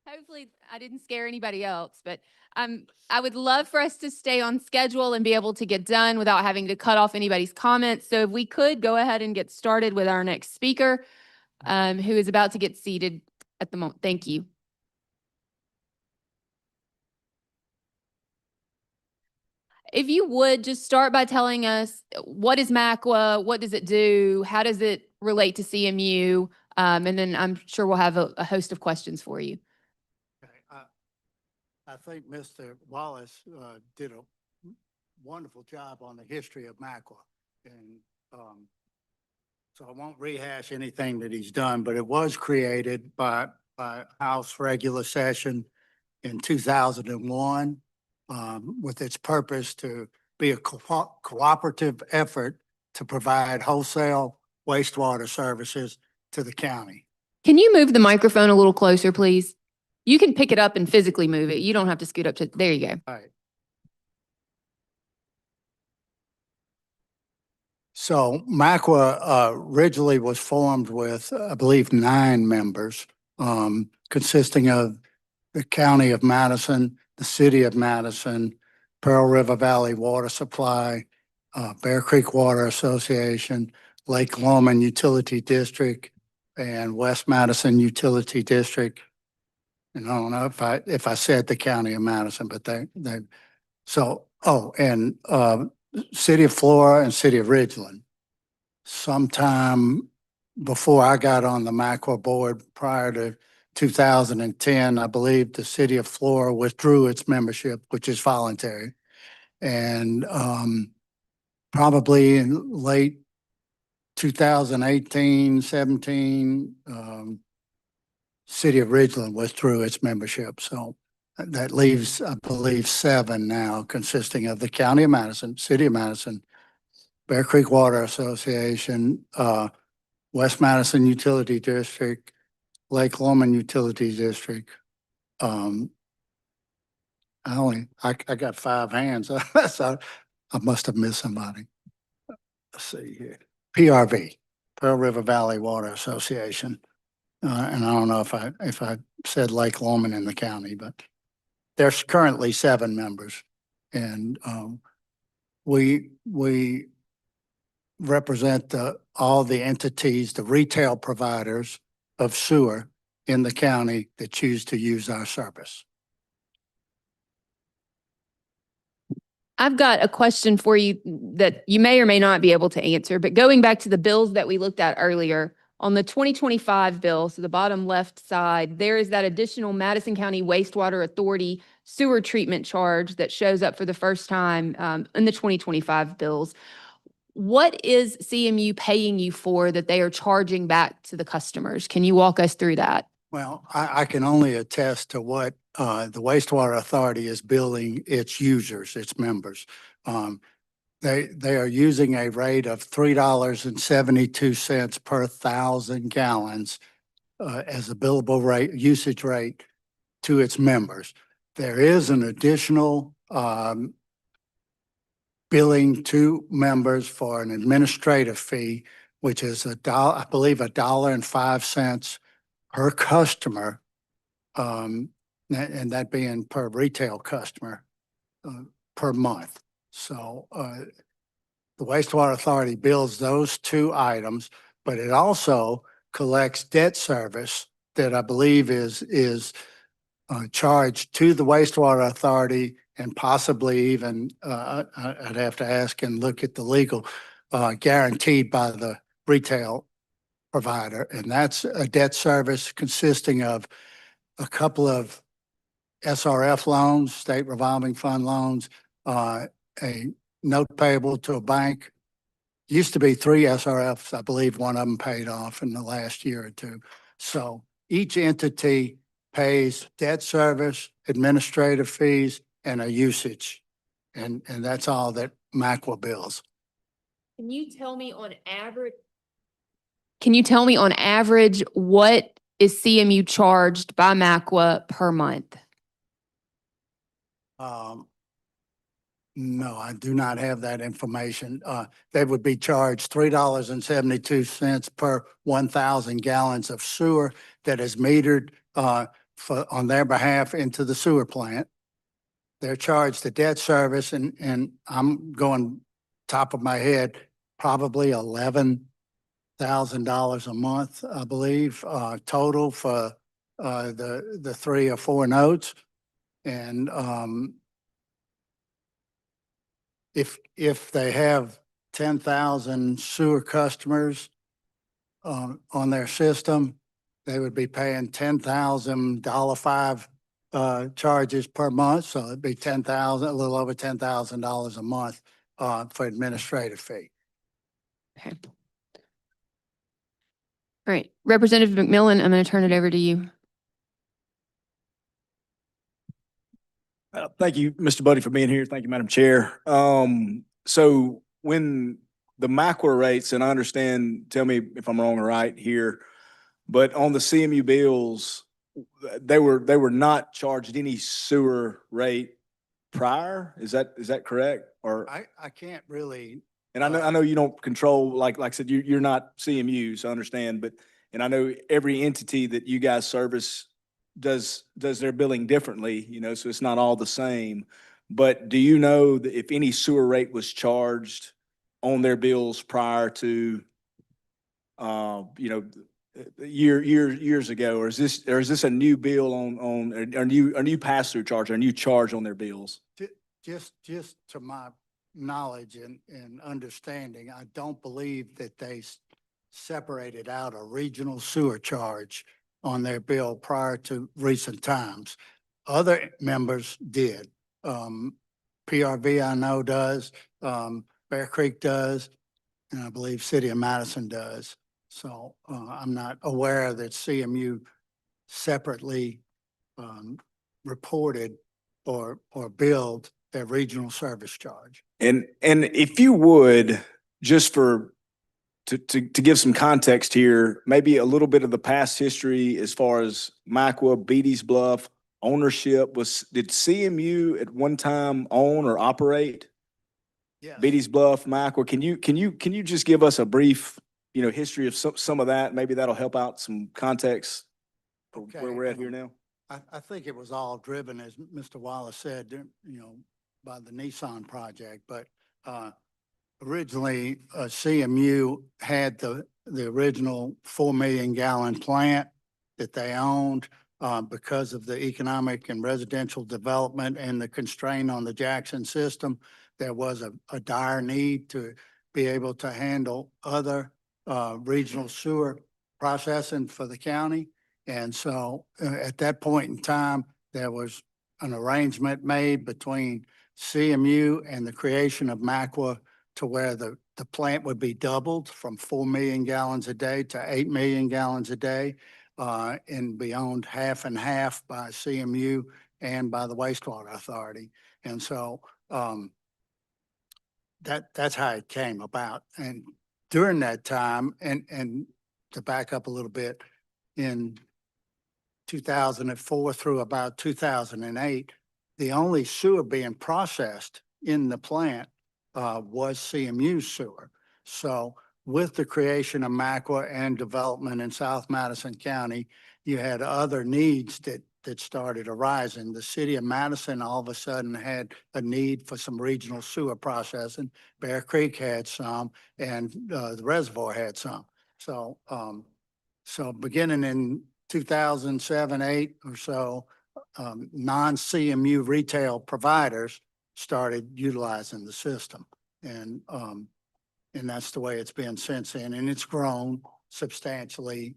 Hopefully I didn't scare anybody else, but I would love for us to stay on schedule and be able to get done without having to cut off anybody's comments. So if we could go ahead and get started with our next speaker, who is about to get seated at the moment. Thank you. If you would just start by telling us what is MACWA, what does it do, how does it relate to CMU, and then I'm sure we'll have a host of questions for you. Okay, I think Mr. Wallace did a wonderful job on the history of MACWA. And so I won't rehash anything that he's done, but it was created by House regular session in 2001 with its purpose to be a cooperative effort to provide wholesale wastewater services to the county. Can you move the microphone a little closer, please? You can pick it up and physically move it. You don't have to scoot up to, there you go. All right. So MACWA originally was formed with, I believe, 9 members, consisting of the County of Madison, the City of Madison, Pearl River Valley Water Supply, Bear Creek Water Association, Lake Lomond Utility District, and West Madison Utility District. And I don't know if I said the County of Madison, but City of Flora and City of Ridgeland. Sometime before I got on the MACWA board prior to 2010, I believe the City of Flora withdrew its membership, which is voluntary. And probably in late 2018, 17, City of Ridgeland withdrew its membership. So that leaves, I believe, 7 now, consisting of the County of Madison, City of Madison, Bear Creek Water Association, West Madison Utility District, Lake Lomond Utility District. I got 5 hands, so I must have missed somebody. Let's see here. PRV, Pearl River Valley Water Association. And I don't know if I said Lake Lomond in the county, but there's currently 7 members. And we represent all the entities, the retail providers of sewer in the county that choose to use our service. I've got a question for you that you may or may not be able to answer, but going back to the bills that we looked at earlier, on the 2025 bill, so the bottom left side, there is that additional Madison County Wastewater Authority sewer treatment charge that shows up for the first time in the 2025 bills. What is CMU paying you for that they are charging back to the customers? Can you walk us through that? Well, I can only attest to what the wastewater authority is billing its users, its members. They are using a rate of $3.72 per 1,000 gallons as a billable rate, usage rate to its members. There is an additional billing to members for an administrative fee, which is I believe $1.05 per customer, and that being per retail customer per month. So the wastewater authority bills those 2 items, but it also collects debt service that I believe is charged to the wastewater authority, and possibly even I'd have to ask and look at the legal guaranteed by the retail provider. And that's a debt service consisting of a couple of SRF loans, state revolving fund loans, a note payable to a bank. Used to be 3 SRFs. I believe one of them paid off in the last year or 2. So each entity pays debt service, administrative fees, and a usage. And that's all that MACWA bills. Can you tell me on average what is CMU charged by MACWA per month? No, I do not have that information. They would be charged $3.72 per 1,000 gallons of sewer that is metered on their behalf into the sewer plant. They're charged the debt service and I'm going top of my head, probably $11,000 a month, I believe, total for the 3 or 4 notes. And if they have 10,000 sewer customers on their system, they would be paying $10,000 charges per month. So it'd be a little over $10,000 a month for administrative fee. Okay. All right, Representative McMillan, I'm going to turn it over to you. Thank you, Mr. Buddy, for being here. Thank you, Madam Chair. So when the MACWA rates, and I understand, tell me if I'm wrong or right here, but on the CMU bills, they were not charged any sewer rate prior? Is that correct? Or I can't really. and I know you don't control, like I said, you're not CMU, so I understand, but, and I know every entity that you guys service does their billing differently, you know, so it's not all the same. But do you know that if any sewer rate was charged on their bills prior to, you know, years ago, or is this a new bill on a new pass-through charge, or a new charge on their bills? Just to my knowledge and understanding, I don't believe that they separated out a regional sewer charge on their bill prior to recent times. Other members did. PRV I know does, Bear Creek does, and I believe City of Madison does. So I'm not aware that CMU separately reported or billed their regional service charge. And if you would, just to give some context here, maybe a little bit of the past history as far as MACWA, Beatty's Bluff, ownership did CMU at one time own or operate? Yes. Beatty's Bluff, MACWA, can you just give us a brief, you know, history of some of that? Maybe that'll help out some context for Okay. where we're at here now. I think it was all driven, as Mr. Wallace said, you know, by the Nissan project, but originally CMU had the original 4 million gallon plant that they owned. Because of the economic and residential development and the constraint on the Jackson system, there was a dire need to be able to handle other regional sewer processing for the county. And so at that point in time, there was an arrangement made between CMU and the creation of MACWA to where the plant would be doubled from 4 million gallons a day to 8 million gallons a day. And be owned half and half by CMU and by the wastewater authority. And so that's how it came about. And during that time, and to back up a little bit, in 2004 through about 2008, the only sewer being processed in the plant was CMU sewer. So with the creation of MACWA and development in South Madison County, you had other needs that started arising. The City of Madison all of a sudden had a need for some regional sewer processing. Bear Creek had some, and the reservoir had some. So, so beginning in 2007, 8 or so, non-CMU retail providers started utilizing the system. And that's the way it's been since then. And it's grown substantially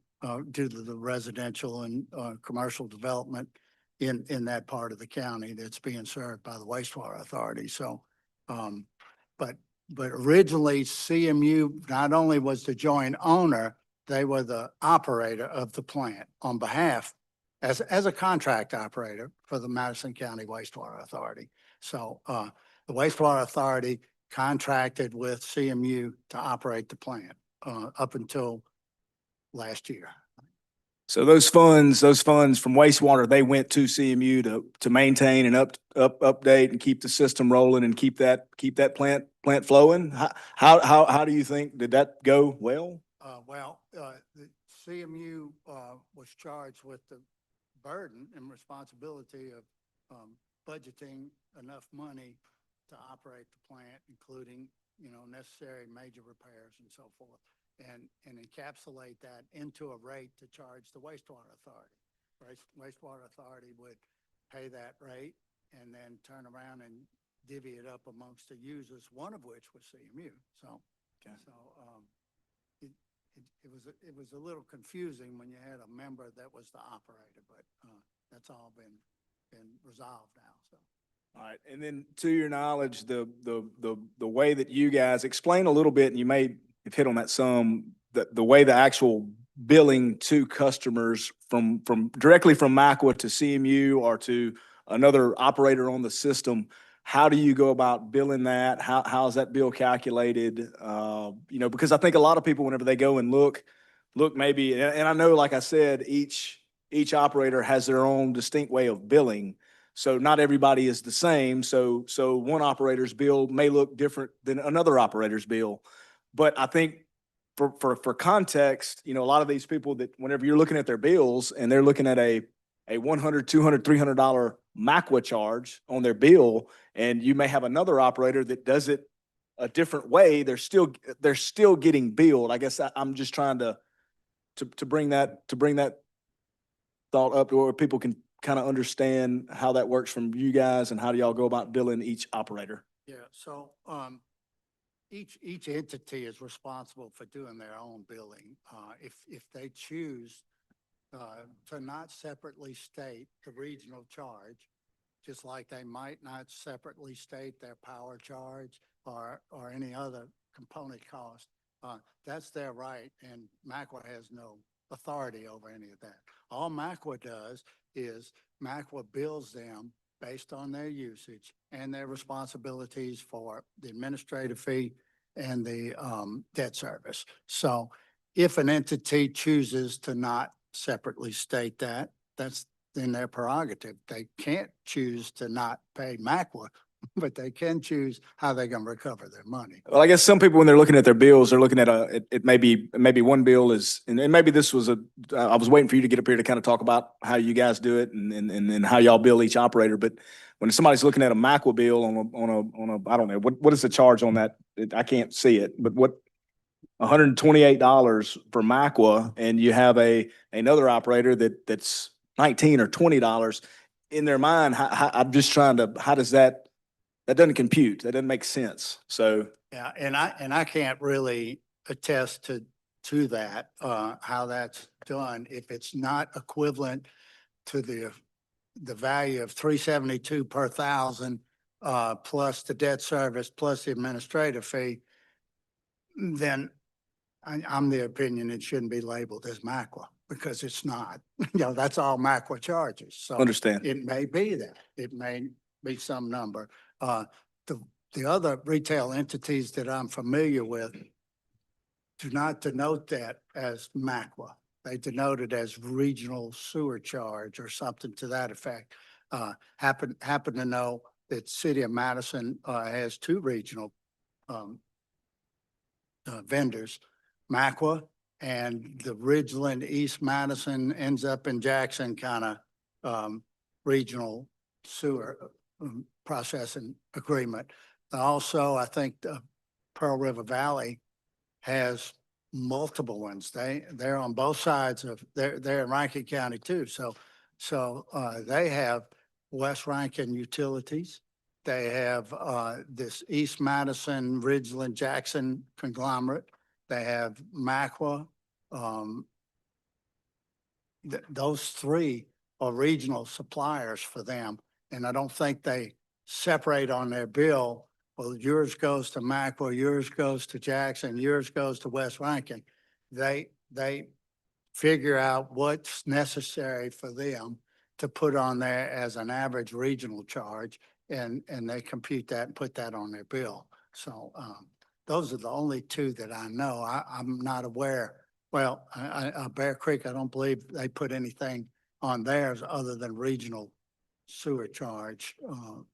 due to the residential and commercial development in that part of the county that's being served by the wastewater authority. So, but originally CMU not only was the joint owner, they were the operator of the plant on behalf as a contract operator for the Madison County Wastewater Authority. So the wastewater authority contracted with CMU to operate the plant up until last year. So those funds from wastewater, they went to CMU to maintain and update and keep the system rolling and keep that plant flowing. How do you think, did that go well? The CMU was charged with the burden and responsibility of budgeting enough money to operate the plant, including, necessary major repairs and so forth, and encapsulate that into a rate to charge the wastewater authority. Wastewater authority would pay that rate and then turn around and divvy it up amongst the users, one of which was CMU. So, Okay. it was a little confusing when you had a member that was the operator, but that's all been resolved now. So. All right, and then to your knowledge, the way that you guys explain a little bit, and you may have hit on that some, the way the actual billing to customers from directly from MACWA to CMU or to another operator on the system, how do you go about billing that? How's that bill calculated? Because I think a lot of people, whenever they go and look maybe, and I know, like I said, each operator has their own distinct way of billing. So not everybody is the same. So one operator's bill may look different than another operator's bill. But I think for context, a lot of these people that whenever you're looking at their bills and they're looking at a $100, $200, $300 MACWA charge on their bill, and you may have another operator that does it a different way, they're still getting billed. I guess I'm just trying to bring that thought up where people can kind of understand how that works from you guys, and how do y'all go about billing each operator? Yeah, so each entity is responsible for doing their own billing. If they choose to not separately state the regional charge, just like they might not separately state their power charge or any other component cost, that's their right, and MACWA has no authority over any of that. All MACWA does is MACWA bills them based on their usage and their responsibilities for the administrative fee and the debt service. So if an entity chooses to not separately state that, that's in their prerogative. They can't choose to not pay MACWA, but they can choose how they're going to recover their money. Well, I guess some people, when they're looking at their bills, they're looking at it may be one bill is, and maybe this was I was waiting for you to get up here to kind of talk about how you guys do it and how y'all bill each operator. But when somebody's looking at a MACWA bill on a I don't know, what is the charge on that? I can't see it, but $128 for MACWA, and you have another operator that's $19 or $20 in their mind. I'm just trying to, how does that doesn't compute. That doesn't make sense. So. Yeah, and I can't really attest to that, how that's done, if it's not equivalent to the value of $372 per thousand, plus the debt service, plus the administrative fee, then I'm the opinion it shouldn't be labeled as MACWA, because it's not. That's all MACWA charges. So Understand. it may be that. It may be some number. The other retail entities that I'm familiar with do not denote that as MACWA. They denote it as regional sewer charge or something to that effect. Happen to know that City of Madison has two regional vendors, MACWA and the Ridgeland East Madison ends up in Jackson kind of regional sewer processing agreement. Also, I think the Pearl River Valley has multiple ones. They're on both sides of, they're in Rankin County too. So they have West Rankin Utilities. They have this East Madison, Ridgeland, Jackson conglomerate. They have MACWA. Those three are regional suppliers for them. And I don't think they separate on their bill. Well, yours goes to MACWA, yours goes to Jackson, yours goes to West Rankin. They figure out what's necessary for them to put on there as an average regional charge, and they compute that and put that on their bill. So those are the only two that I know. I'm not aware. Well, Bear Creek, I don't believe they put anything on theirs other than regional sewer charge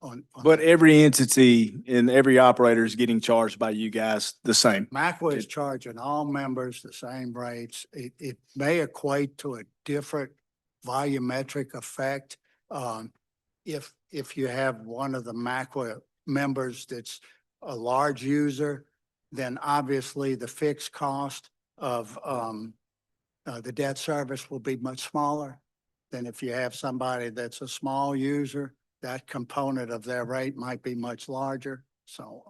on. But every entity and every operator is getting charged by you guys the same. MACWA is charging all members the same rates. It may equate to a different volumetric effect. If you have one of the MACWA members that's a large user, then obviously the fixed cost of the debt service will be much smaller than if you have somebody that's a small user. That component of their rate might be much larger. So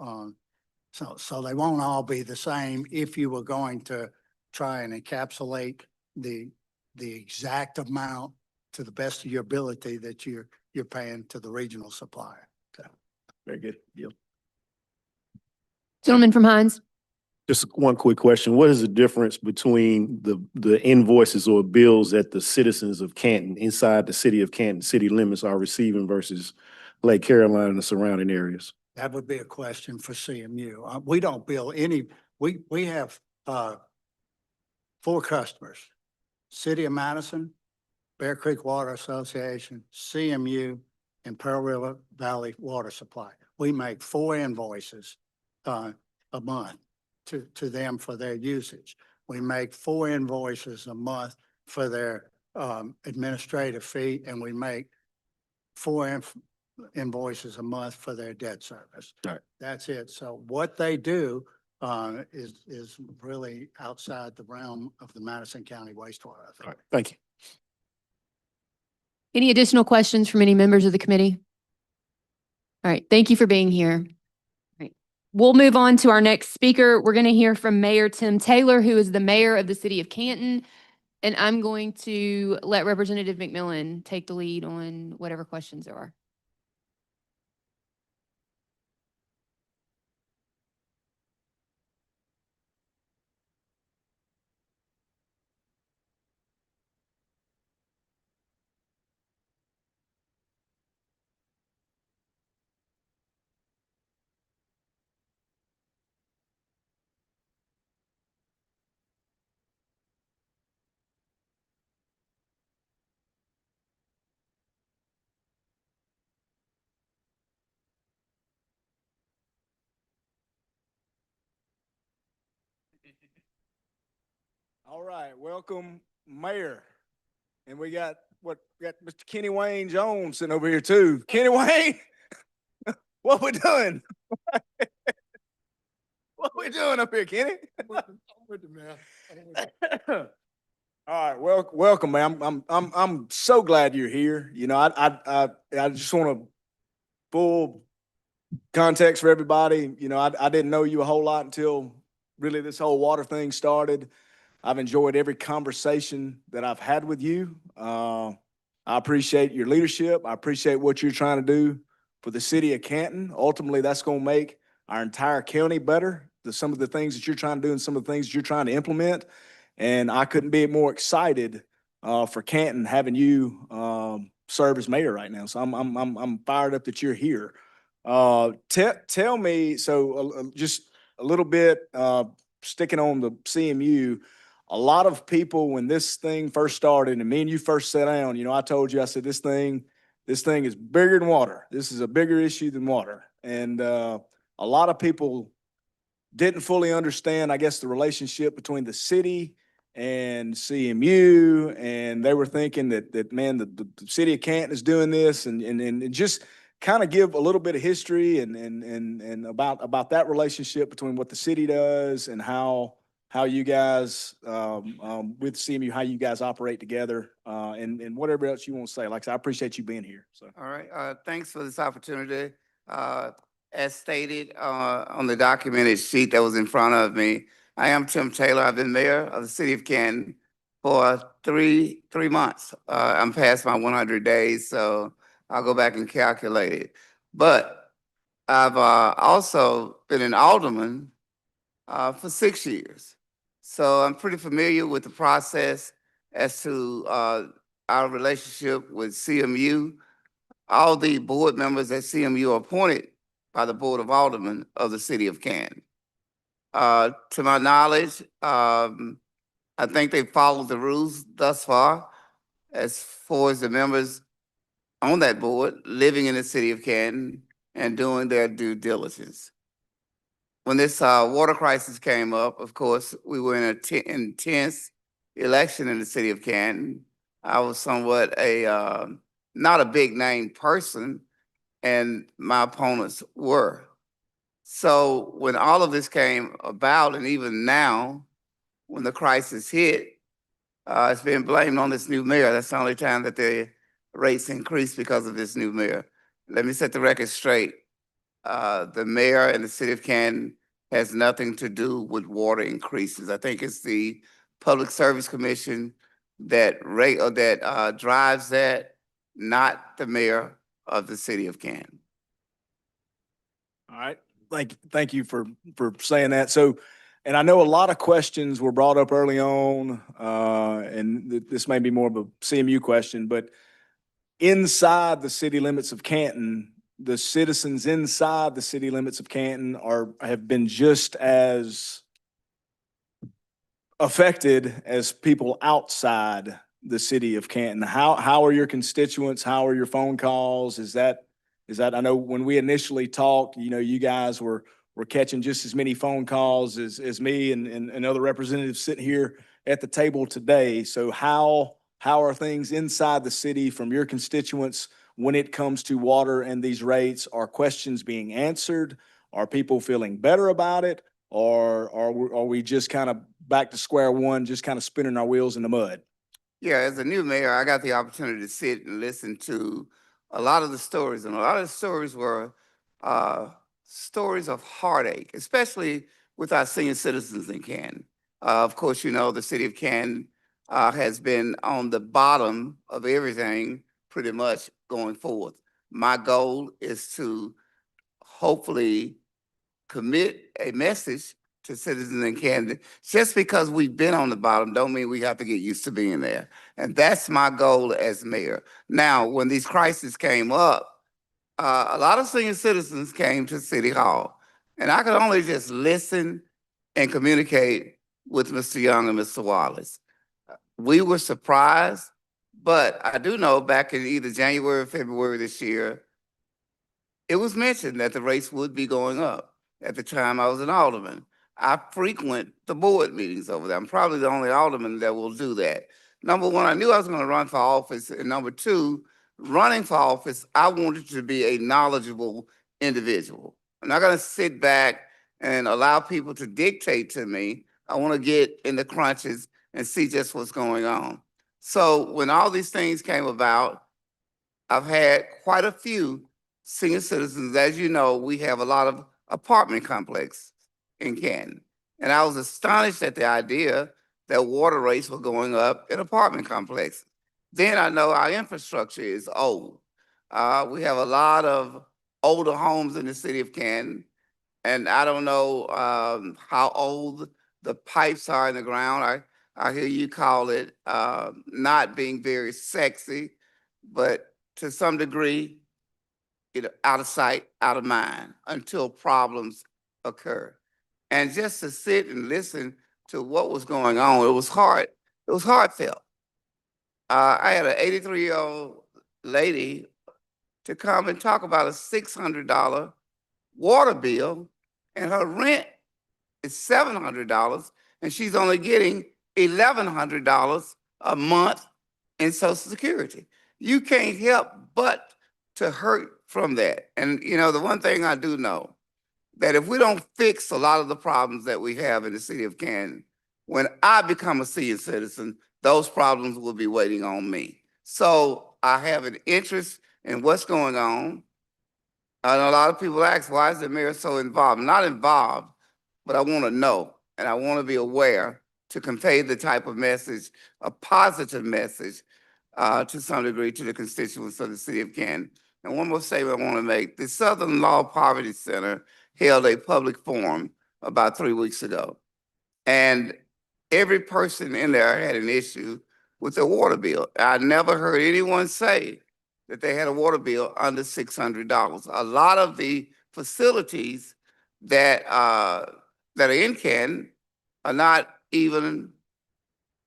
they won't all be the same if you were going to try and encapsulate the exact amount to the best of your ability that you're paying to the regional supplier. Very good deal. Gentleman from Hines. Just one quick question. What is the difference between the invoices or bills that the citizens of Canton, inside the city of Canton city limits, are receiving versus Lake Caroline and the surrounding areas? That would be a question for CMU. We don't bill any, we have 4 customers: City of Madison, Bear Creek Water Association, CMU, and Pearl River Valley Water Supply. We make 4 invoices a month to them for their usage. We make 4 invoices a month for their administrative fee, and we make 4 invoices a month for their debt service. Right. That's it. So what they do is really outside the realm of the Madison County Wastewater Authority. All right, thank you. Any additional questions from any members of the committee? All right, thank you for being here. All right, we'll move on to our next speaker. We're going to hear from Mayor Tim Taylor, who is the mayor of the city of Canton. And I'm going to let Representative McMillan take the lead on whatever questions there are. All right, welcome, Mayor. And we got Mr. Kenny Wayne Jones sitting over here too. Kenny Wayne, what we doing? What we doing up here, Kenny? All right, welcome, man. I'm so glad you're here. You know, I just want to full context for everybody. You know, I didn't know you a whole lot until really this whole water thing started. I've enjoyed every conversation that I've had with you. I appreciate your leadership. I appreciate what you're trying to do for the city of Canton. Ultimately, that's going to make our entire county better. Some of the things that you're trying to do and some of the things that you're trying to implement. And I couldn't be more excited for Canton having you serve as mayor right now. So I'm fired up that you're here. Tell me, so just a little bit sticking on the CMU. A lot of people, when this thing first started and me and you first sat down, you know, I told you, I said, this thing is bigger than water. This is a bigger issue than water. And a lot of people didn't fully understand, I guess, the relationship between the city and CMU. And they were thinking that man, the city of Canton is doing this and just kind of give a little bit of history and about that relationship between what the city does and how you guys with CMU, how you guys operate together, and whatever else you want to say. Like I said, I appreciate you being here. So. All right. Thanks for this opportunity. As stated on the documented sheet that was in front of me, I am Tim Taylor. I've been mayor of the city of Canton for three months. I'm past my 100 days, so I'll go back and calculate it. But I've also been an alderman for 6 years. So I'm pretty familiar with the process as to our relationship with CMU. All the board members at CMU are appointed by the Board of Aldermen of the city of Canton. To my knowledge, I think they followed the rules thus far as the members on that board living in the city of Canton and doing their due diligence. When this water crisis came up, of course, we were in an intense election in the city of Canton. I was somewhat not a big name person, and my opponents were. So when all of this came about, and even now, when the crisis hit, it's been blamed on this new mayor. That's the only time that the rates increased because of this new mayor. Let me set the record straight. The mayor and the city of Canton has nothing to do with water increases. I think it's the Public Service Commission that drives that, not the mayor of the city of Canton. All right, thank you for saying that. So, and I know a lot of questions were brought up early on, and this may be more of a CMU question, but inside the city limits of Canton, the citizens inside the city limits of Canton have been just as affected as people outside the city of Canton. How are your constituents? How are your phone calls? Is that, I know when we initially talked, you guys were catching just as many phone calls as me and other representatives sitting here at the table today. So how are things inside the city from your constituents when it comes to water and these rates? Are questions being answered? Are people feeling better about it? Or are we just kind of back to square one, just kind of spinning our wheels in the mud? Yeah, as a new mayor, I got the opportunity to sit and listen to a lot of the stories, and a lot of the stories were stories of heartache, especially with our senior citizens in Canton. Of course, the city of Canton has been on the bottom of everything pretty much going forward. My goal is to hopefully commit a message to citizens in Canton. Just because we've been on the bottom don't mean we have to get used to being there. And that's my goal as mayor. Now, when these crises came up, a lot of senior citizens came to City Hall, and I could only just listen and communicate with Mr. Young and Mr. Wallace. We were surprised, but I do know back in either January or February this year, it was mentioned that the rates would be going up. At the time, I was an alderman. I frequent the board meetings over there. I'm probably the only alderman that will do that. Number one, I knew I was going to run for office. And number two, running for office, I wanted to be a knowledgeable individual. I'm not going to sit back and allow people to dictate to me. I want to get in the crunches and see just what's going on. So when all these things came about, I've had quite a few senior citizens. As you know, we have a lot of apartment complexes in Canton. And I was astonished at the idea that water rates were going up in apartment complexes. Then I know our infrastructure is old. We have a lot of older homes in the city of Canton, and I don't know how old the pipes are in the ground. I hear you call it not being very sexy, but to some degree, out of sight, out of mind until problems occur. And just to sit and listen to what was going on, it was hard. It was heartfelt. I had an 83-year-old lady to come and talk about a $600 water bill, and her rent is $700, and she's only getting $1,100 a month in Social Security. You can't help but to hurt from that. And the one thing I do know, that if we don't fix a lot of the problems that we have in the city of Canton, when I become a senior citizen, those problems will be waiting on me. So I have an interest in what's going on. And a lot of people ask, why is the mayor so involved? I'm not involved, but I want to know, and I want to be aware to convey the type of message, a positive message, to some degree to the constituents of the city of Canton. And one more statement I want to make. The Southern Law Poverty Center held a public forum about 3 weeks ago. And every person in there had an issue with their water bill. I never heard anyone say that they had a water bill under $600. A lot of the facilities that are in Canton are not even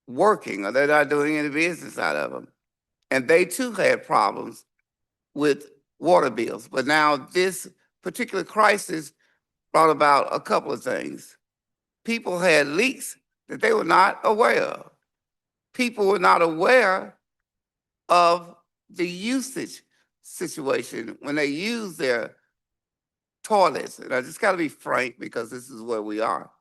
working, or they're not doing any business out of them. And they too had problems with water bills. But now this particular crisis brought about a couple of things. People had leaks that they were not aware of. People were not aware of the usage situation when they use their toilets. And I just gotta be frank because this is where we are.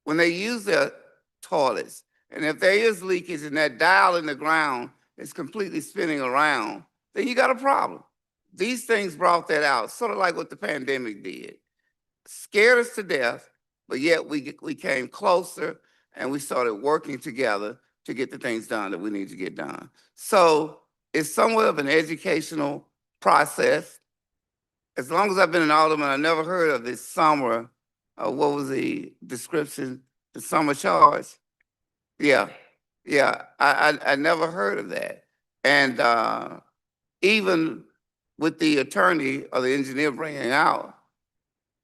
When they use their toilets, and if there is leakage and that dial in the ground is completely spinning around, then you got a problem. These things brought that out, sort of like what the pandemic did. Scared us to death, but yet we came closer and we started working together to get the things done that we need to get done. So it's somewhat of an educational process. As long as I've been an alderman, I never heard of this summer, what was the description? The summer charge? Yeah, I never heard of that. And even with the attorney or the engineer bringing out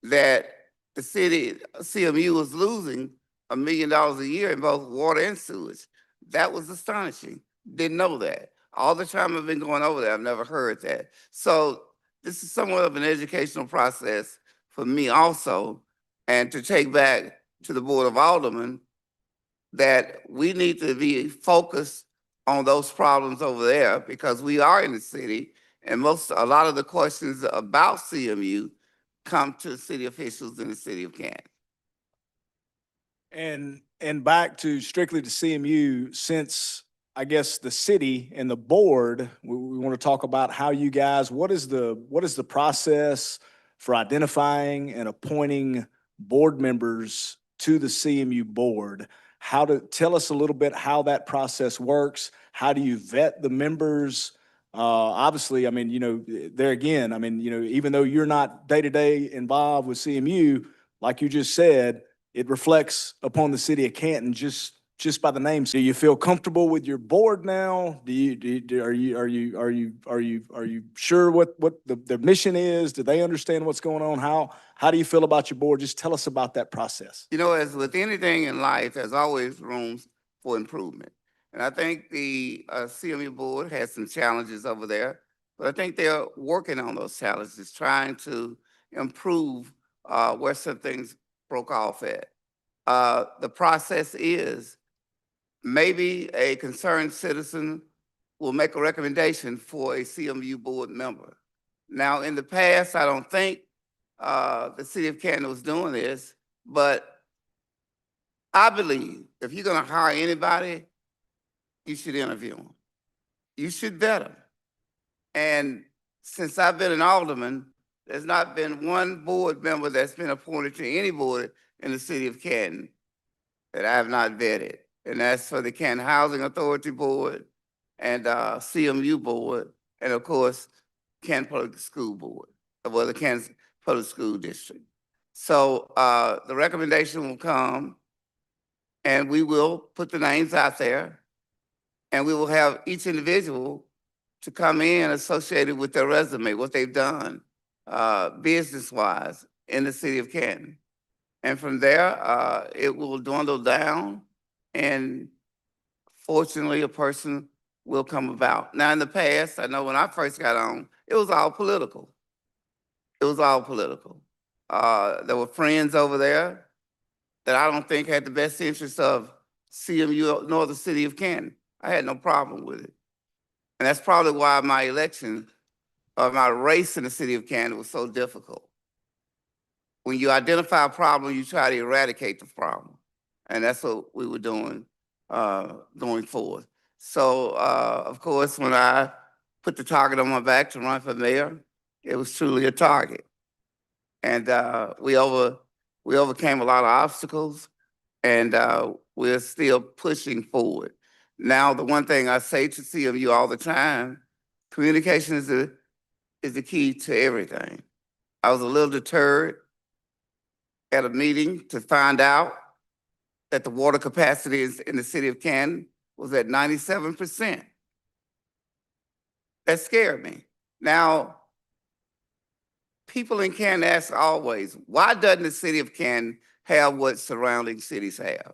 that the city, CMU was losing $1 million a year in both water and sewage. That was astonishing. Didn't know that. All the time I've been going over there, I've never heard that. So this is somewhat of an educational process for me also, and to take back to the Board of Aldermen that we need to be focused on those problems over there because we are in the city, and a lot of the questions about CMU come to city officials in the city of Canton. And back to strictly to CMU, since I guess the city and the board, we want to talk about how you guys, what is the process for identifying and appointing board members to the CMU board? Tell us a little bit how that process works. How do you vet the members? Obviously, I mean, there again, I mean, even though you're not day-to-day involved with CMU, like you just said, it reflects upon the city of Canton just by the names. Do you feel comfortable with your board now? Are you sure what the mission is? Do they understand what's going on? How do you feel about your board? Just tell us about that process. As with anything in life, there's always room for improvement. And I think the CMU board has some challenges over there, but I think they're working on those challenges, trying to improve where some things broke off at. The process is maybe a concerned citizen will make a recommendation for a CMU board member. Now, in the past, I don't think the city of Canton was doing this, but I believe if you're gonna hire anybody, you should interview them. You should vet them. And since I've been an alderman, there's not been one board member that's been appointed to any board in the city of Canton that I have not vetted. And that's for the Canton Housing Authority Board and CMU Board, and of course, Canton Public School Board, well, the Canton Public School District. So the recommendation will come and we will put the names out there and we will have each individual to come in associated with their resume, what they've done business-wise in the city of Canton. And from there, it will dwindle down and fortunately a person will come about. Now in the past, I know when I first got on, it was all political. It was all political. There were friends over there that I don't think had the best interest of CMU nor the city of Canton. I had no problem with it. And that's probably why my election or my race in the city of Canton was so difficult. When you identify a problem, you try to eradicate the problem. And that's what we were doing going forward. So, of course, when I put the target on my back to run for mayor, it was truly a target. And we overcame a lot of obstacles, and we're still pushing forward. Now, the one thing I say to CMU all the time, communication is the key to everything. I was a little deterred at a meeting to find out that the water capacity in the city of Canton was at 97%. That scared me. Now, people in Canton ask always, why doesn't the city of Canton have what surrounding cities have?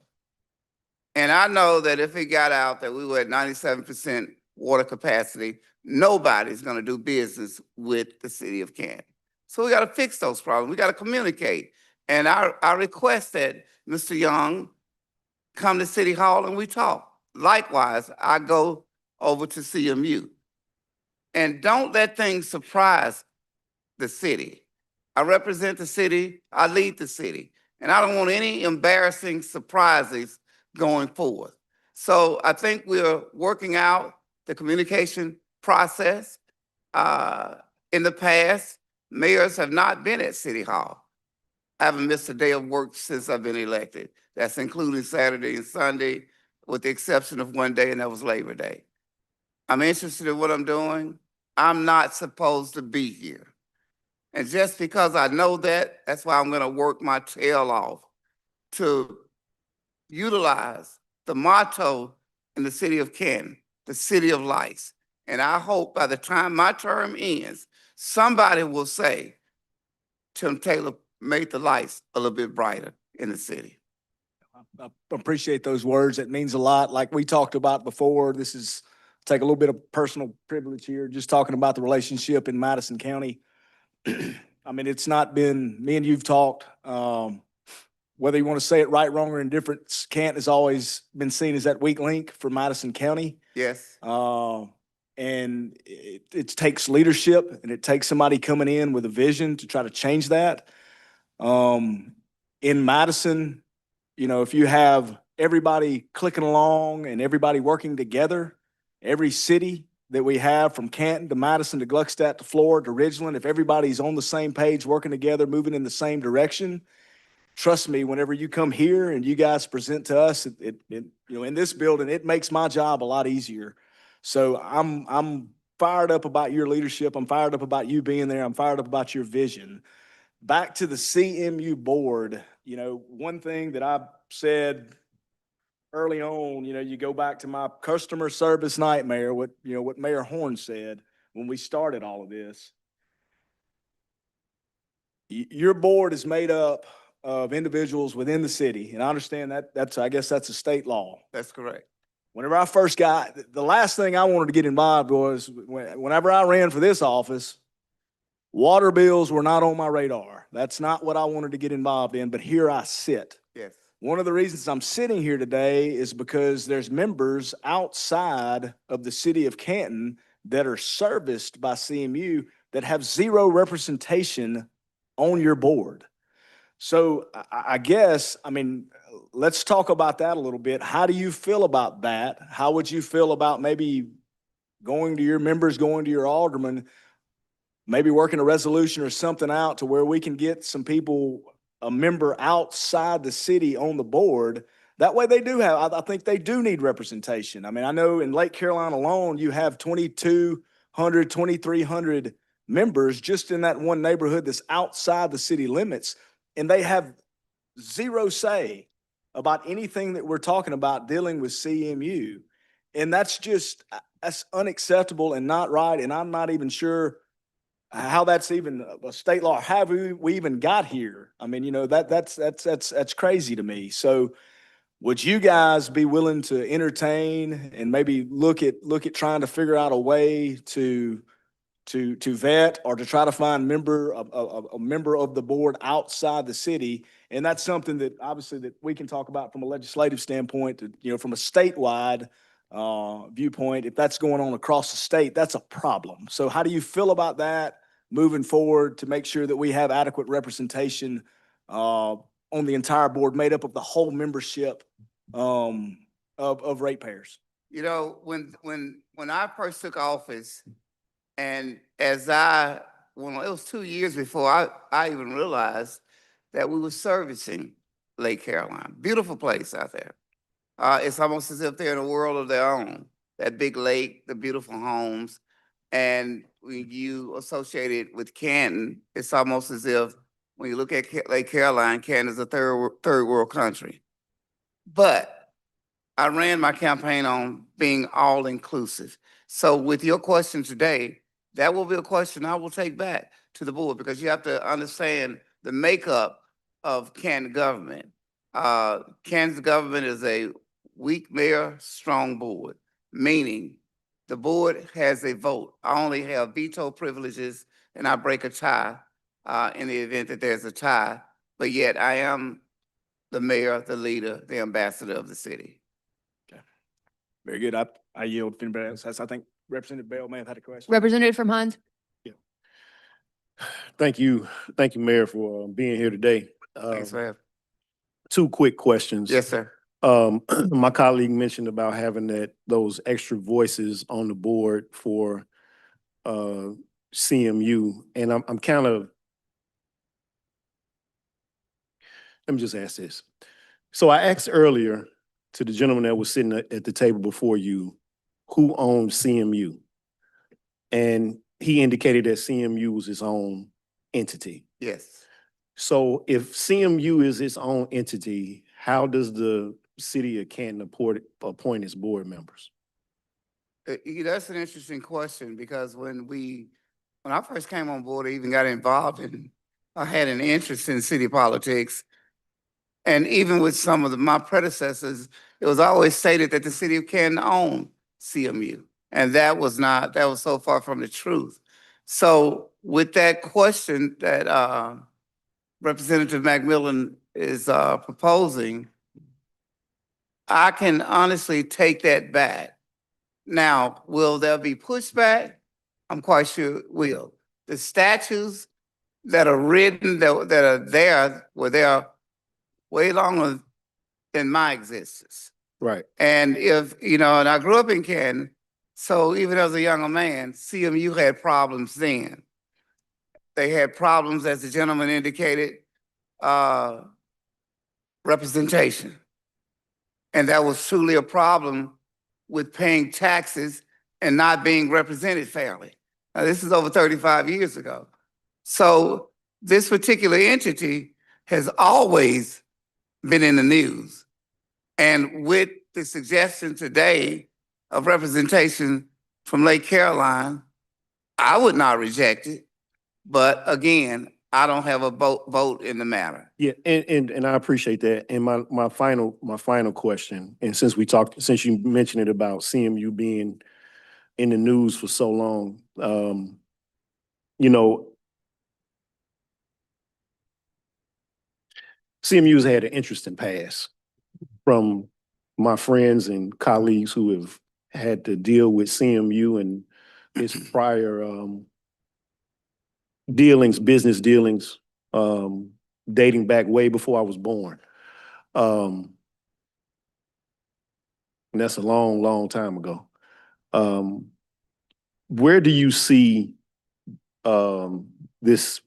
And I know that if it got out that we were at 97% water capacity, nobody's gonna do business with the city of Canton. So we gotta fix those problems. We gotta communicate. And I request that Mr. Young come to City Hall and we talk. Likewise, I go over to CMU. And don't let things surprise the city. I represent the city, I lead the city, and I don't want any embarrassing surprises going forward. So I think we're working out the communication process. In the past, mayors have not been at City Hall. I haven't missed a day of work since I've been elected. That's including Saturday and Sunday, with the exception of one day, and that was Labor Day. I'm interested in what I'm doing. I'm not supposed to be here. And just because I know that, that's why I'm gonna work my tail off to utilize the motto in the city of Canton, the city of lights. And I hope by the time my term ends, somebody will say, Tim Taylor made the lights a little bit brighter in the city. I appreciate those words. It means a lot. Like we talked about before, this is, take a little bit of personal privilege here, just talking about the relationship in Madison County. I mean, it's not been, me and you've talked, whether you want to say it right, wrong, or indifferent, Canton has always been seen as that weak link for Madison County. Yes. And it takes leadership, and it takes somebody coming in with a vision to try to change that. In Madison, you know, if you have everybody clicking along and everybody working together, every city that we have from Canton to Madison to Gluckstadt to Florida to Ridgeland, if everybody's on the same page, working together, moving in the same direction, trust me, whenever you come here and you guys present to us, you know, in this building, it makes my job a lot easier. So I'm fired up about your leadership. I'm fired up about you being there. I'm fired up about your vision. Back to the CMU board, you know, one thing that I said early on, you know, you go back to my customer service nightmare, what Mayor Horn said when we started all of this. Your board is made up of individuals within the city, and I understand that I guess that's a state law. That's correct. Whenever I first got, the last thing I wanted to get involved was whenever I ran for this office, water bills were not on my radar. That's not what I wanted to get involved in, but here I sit. Yes. One of the reasons I'm sitting here today is because there's members outside of the city of Canton that are serviced by CMU that have zero representation on your board. So I guess, I mean, let's talk about that a little bit. How do you feel about that? How would you feel about maybe going to your members, going to your alderman, maybe working a resolution or something out to where we can get some people, a member outside the city on the board? That way they do have, I think they do need representation. I mean, I know in Lake Carolina alone, you have 2,200, 2,300 members just in that one neighborhood that's outside the city limits. And they have zero say about anything that we're talking about dealing with CMU. And that's unacceptable and not right. And I'm not even sure how that's even a state law. How have we even got here? I mean, you know, that's crazy to me. So would you guys be willing to entertain and maybe look at trying to figure out a way to vet or to try to find a member of the board outside the city? And that's something that obviously that we can talk about from a legislative standpoint, you know, from a statewide viewpoint. If that's going on across the state, that's a problem. So how do you feel about that moving forward to make sure that we have adequate representation on the entire board made up of the whole membership of ratepayers? You know, when I first took office, and it was 2 years before I even realized that we were servicing Lake Carolina. Beautiful place out there. It's almost as if they're in a world of their own. That big lake, the beautiful homes. And when you associate it with Canton, it's almost as if when you look at Lake Carolina, Canton is a third world country. But I ran my campaign on being all inclusive. So with your question today, that will be a question I will take back to the board, because you have to understand the makeup of Canton government. Canton's government is a weak mayor, strong board, meaning the board has a vote. I only have veto privileges and I break a tie in the event that there's a tie, but yet I am the mayor, the leader, the ambassador of the city. Very good. I yield if anybody else has. I think Representative Bell may have had a question. Representative from Hines? Thank you, Mayor, for being here today. Thanks for having. Two quick questions. Yes, sir. My colleague mentioned about having those extra voices on the board for CMU, and I'm kind of, let me just ask this. So I asked earlier to the gentleman that was sitting at the table before you, who owns CMU? And he indicated that CMU was its own entity. Yes. So if CMU is its own entity, how does the city of Canton appoint its board members? That's an interesting question because when I first came on board, I even got involved in, I had an interest in city politics. And even with some of my predecessors, it was always stated that the city of Canton owned CMU. And that was so far from the truth. So with that question that Representative McMillan is proposing, I can honestly take that back. Now, will there be pushback? I'm quite sure it will. The statutes that are written, that are there, were there way longer than my existence. Right. And if, and I grew up in Canton, so even as a younger man, CMU had problems then. They had problems, as the gentleman indicated, representation. And that was truly a problem with paying taxes and not being represented fairly. Now, this is over 35 years ago. So this particular entity has always been in the news. And with the suggestion today of representation from Lake Caroline, I would not reject it. But again, I don't have a vote in the matter. Yeah, and I appreciate that. And my final question, and since you mentioned it about CMU being in the news for so long, CMU's had an interesting past from my friends and colleagues who have had to deal with CMU and its prior business dealings, dating back way before I was born. And that's a long, long time ago. Where do you see this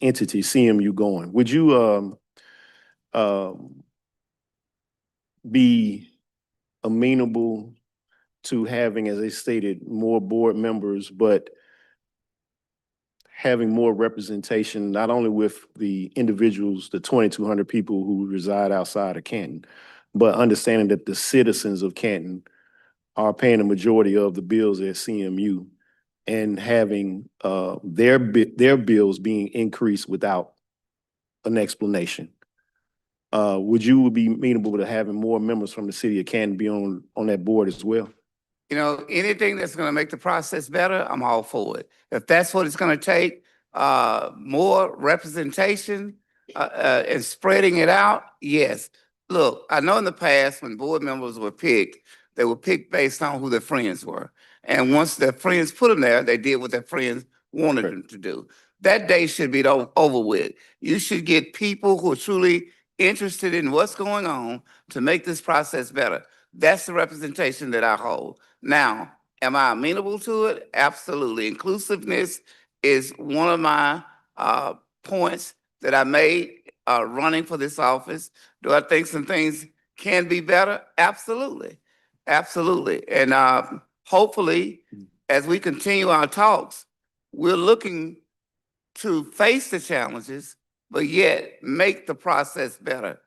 entity, CMU, going? Would you be amenable to having, as I stated, more board members, but having more representation, not only with the individuals, the 2,200 people who reside outside of Canton, but understanding that the citizens of Canton are paying the majority of the bills at CMU and having their bills being increased without an explanation? Would you be amenable to having more members from the city of Canton be on that board as well? Anything that's going to make the process better, I'm all for it. If that's what it's going to take, more representation and spreading it out, yes. Look, I know in the past when board members were picked, they were picked based on who their friends were. And once their friends put them there, they did what their friends wanted them to do. That day should be over with. You should get people who are truly interested in what's going on to make this process better. That's the representation that I hold. Now, am I amenable to it? Absolutely. Inclusiveness is one of my points that I made running for this office. Do I think some things can be better? Absolutely. Absolutely. And hopefully, as we continue our talks, we're looking to face the challenges, but yet make the process better.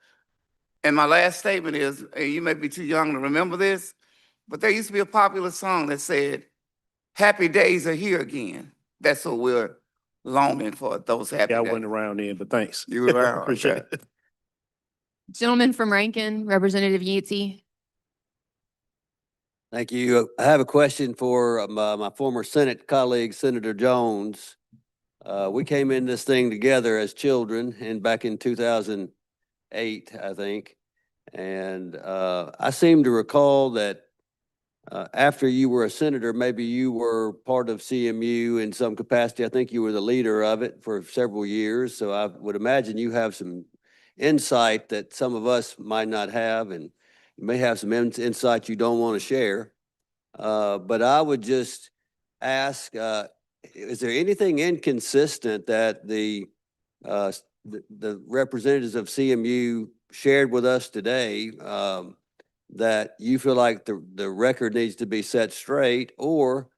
And my last statement is, and you may be too young to remember this, but there used to be a popular song that said, "Happy days are here again." That's what we're longing for, those happy Yeah, I days. wasn't around then, but thanks. You were around. Appreciate okay. it. Gentleman from Rankin, Representative Yancey. Thank you. I have a question for my former Senate colleague, Senator Jones. We came in this thing together as children and back in 2008, I think. And I seem to recall that after you were a senator, maybe you were part of CMU in some capacity. I think you were the leader of it for several years. So I would imagine you have some insight that some of us might not have, and you may have some insight you don't want to share. But I would just ask, is there anything inconsistent that the representatives of CMU shared with us today, that you feel like the record needs to be set straight, or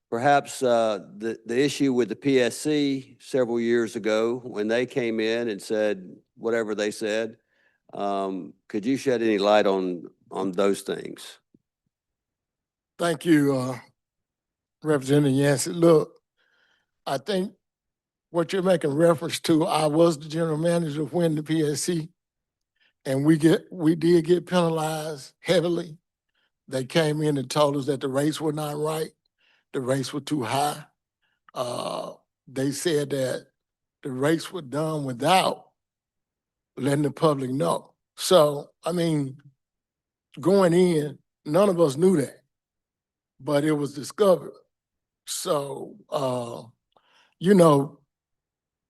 perhaps the issue with the PSC several years ago when they came in and said whatever they said? Could you shed any light on those things? Thank you, Representative Yancey. Look, I think what you're making reference to, I was the general manager when the PSC, and we did get penalized heavily. They came in and told us that the rates were not right, the rates were too high. They said that the rates were done without letting the public know. So, I mean, going in, none of us knew that, but it was discovered. So, you know,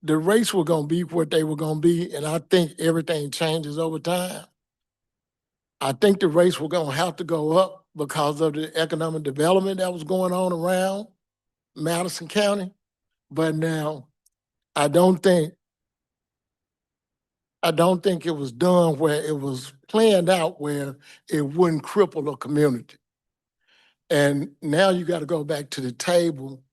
the rates were gonna be what they were gonna be, and I think everything changes over time. I think the rates were gonna have to go up because of the economic development that was going on around Madison County. But now, I don't think it was done where it was planned out where it wouldn't cripple a community. And now you got to go back to the table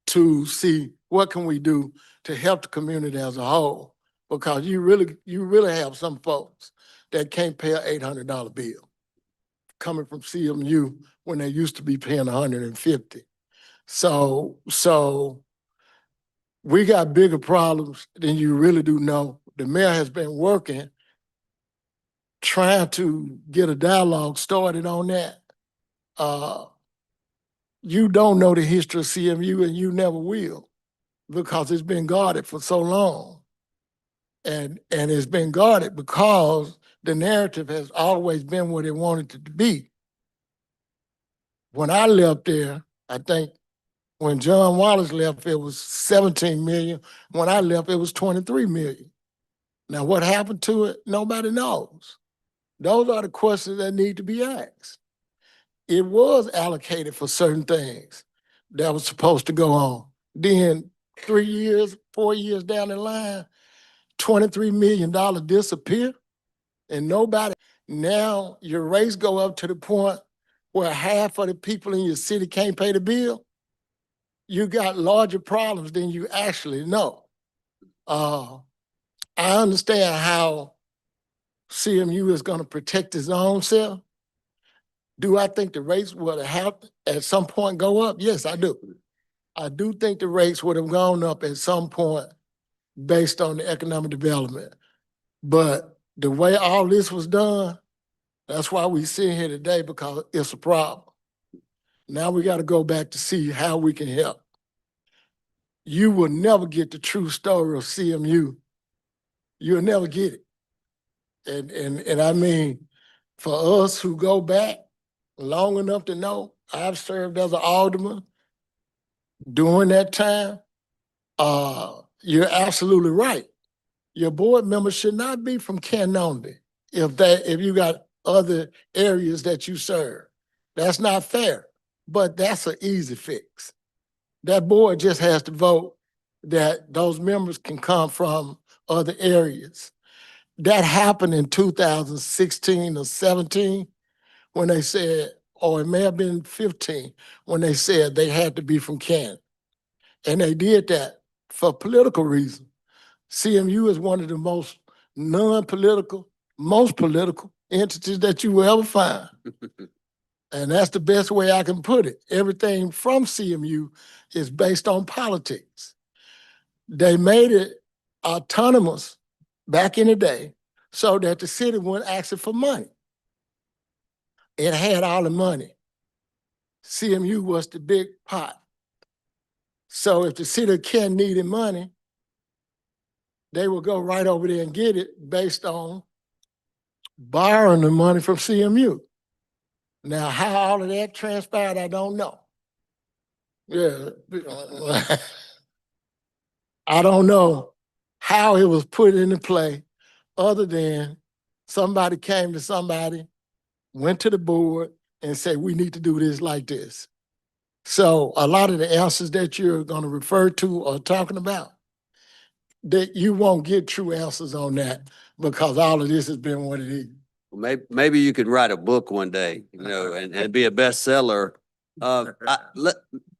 to see what can we do to help the community as a whole, because you really have some folks that can't pay an $800 bill coming from CMU when they used to be paying $150. So we got bigger problems than you really do know. The mayor has been working, trying to get a dialogue started on that. You don't know the history of CMU, and you never will, because it's been guarded for so long. And it's been guarded because the narrative has always been what it wanted it to be. When I left there, I think when John Wallace left, it was 17 million. When I left, it was 23 million. Now, what happened to it? Nobody knows. Those are the questions that need to be asked. It was allocated for certain things that was supposed to go on. Then 3 years, 4 years down the line, $23 million disappear, and nobody. Now your rates go up to the point where half of the people in your city can't pay the bill. You got larger problems than you actually know. I understand how CMU is going to protect its own self. Do I think the rates would have at some point go up? Yes, I do. I do think the rates would have gone up at some point based on the economic development. But the way all this was done, that's why we sit here today, because it's a problem. Now we got to go back to see how we can help. You will never get the true story of CMU. You'll never get it. And I mean, for us who go back long enough to know, I've served as an alderman during that time. You're absolutely right. Your board members should not be from Canton only if you got other areas that you serve. That's not fair, but that's an easy fix. That board just has to vote that those members can come from other areas. That happened in 2016 or 17 when they said, or it may have been 15, when they said they had to be from Canton. And they did that for political reasons. CMU is one of the most non-political, most political entities that you will ever find. And that's the best way I can put it. Everything from CMU is based on politics. They made it autonomous back in the day so that the city wouldn't ask it for money. It had all the money. CMU was the big pot. So if the city of Canton needed money, they would go right over there and get it based on borrowing the money from CMU. Now, how all of that transpired, I don't know. Yeah. I don't know how it was put into play, other than somebody came to somebody, went to the board and said, we need to do this like this. So a lot of the answers that you're gonna refer to or talking about, that you won't get true answers on that because all of this has been what it is. Maybe you could write a book one day, and be a bestseller.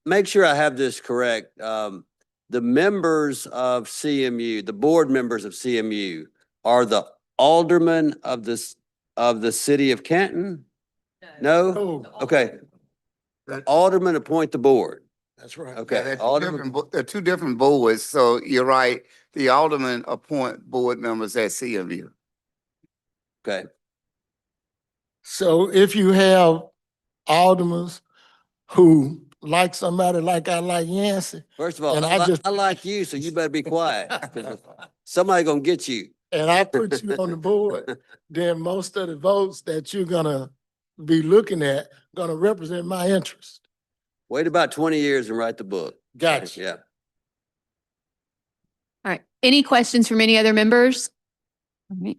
Make sure I have this correct. The members of CMU, the board members of CMU are the aldermen of the city of Canton? No? Okay. Aldermen appoint the board. That's right. Okay. They're two different boards, so you're right. The aldermen appoint board members at CMU. Okay. So if you have aldermen who like somebody like I like Yancey, First of all, and I like you, so you better be quiet. 'Cause somebody gonna get you. and I put you on the board, then most of the votes that you're gonna be looking at gonna represent my interest. Wait about 20 years and write the book. Gotcha. Yeah. All right. Any questions from any other members? All right.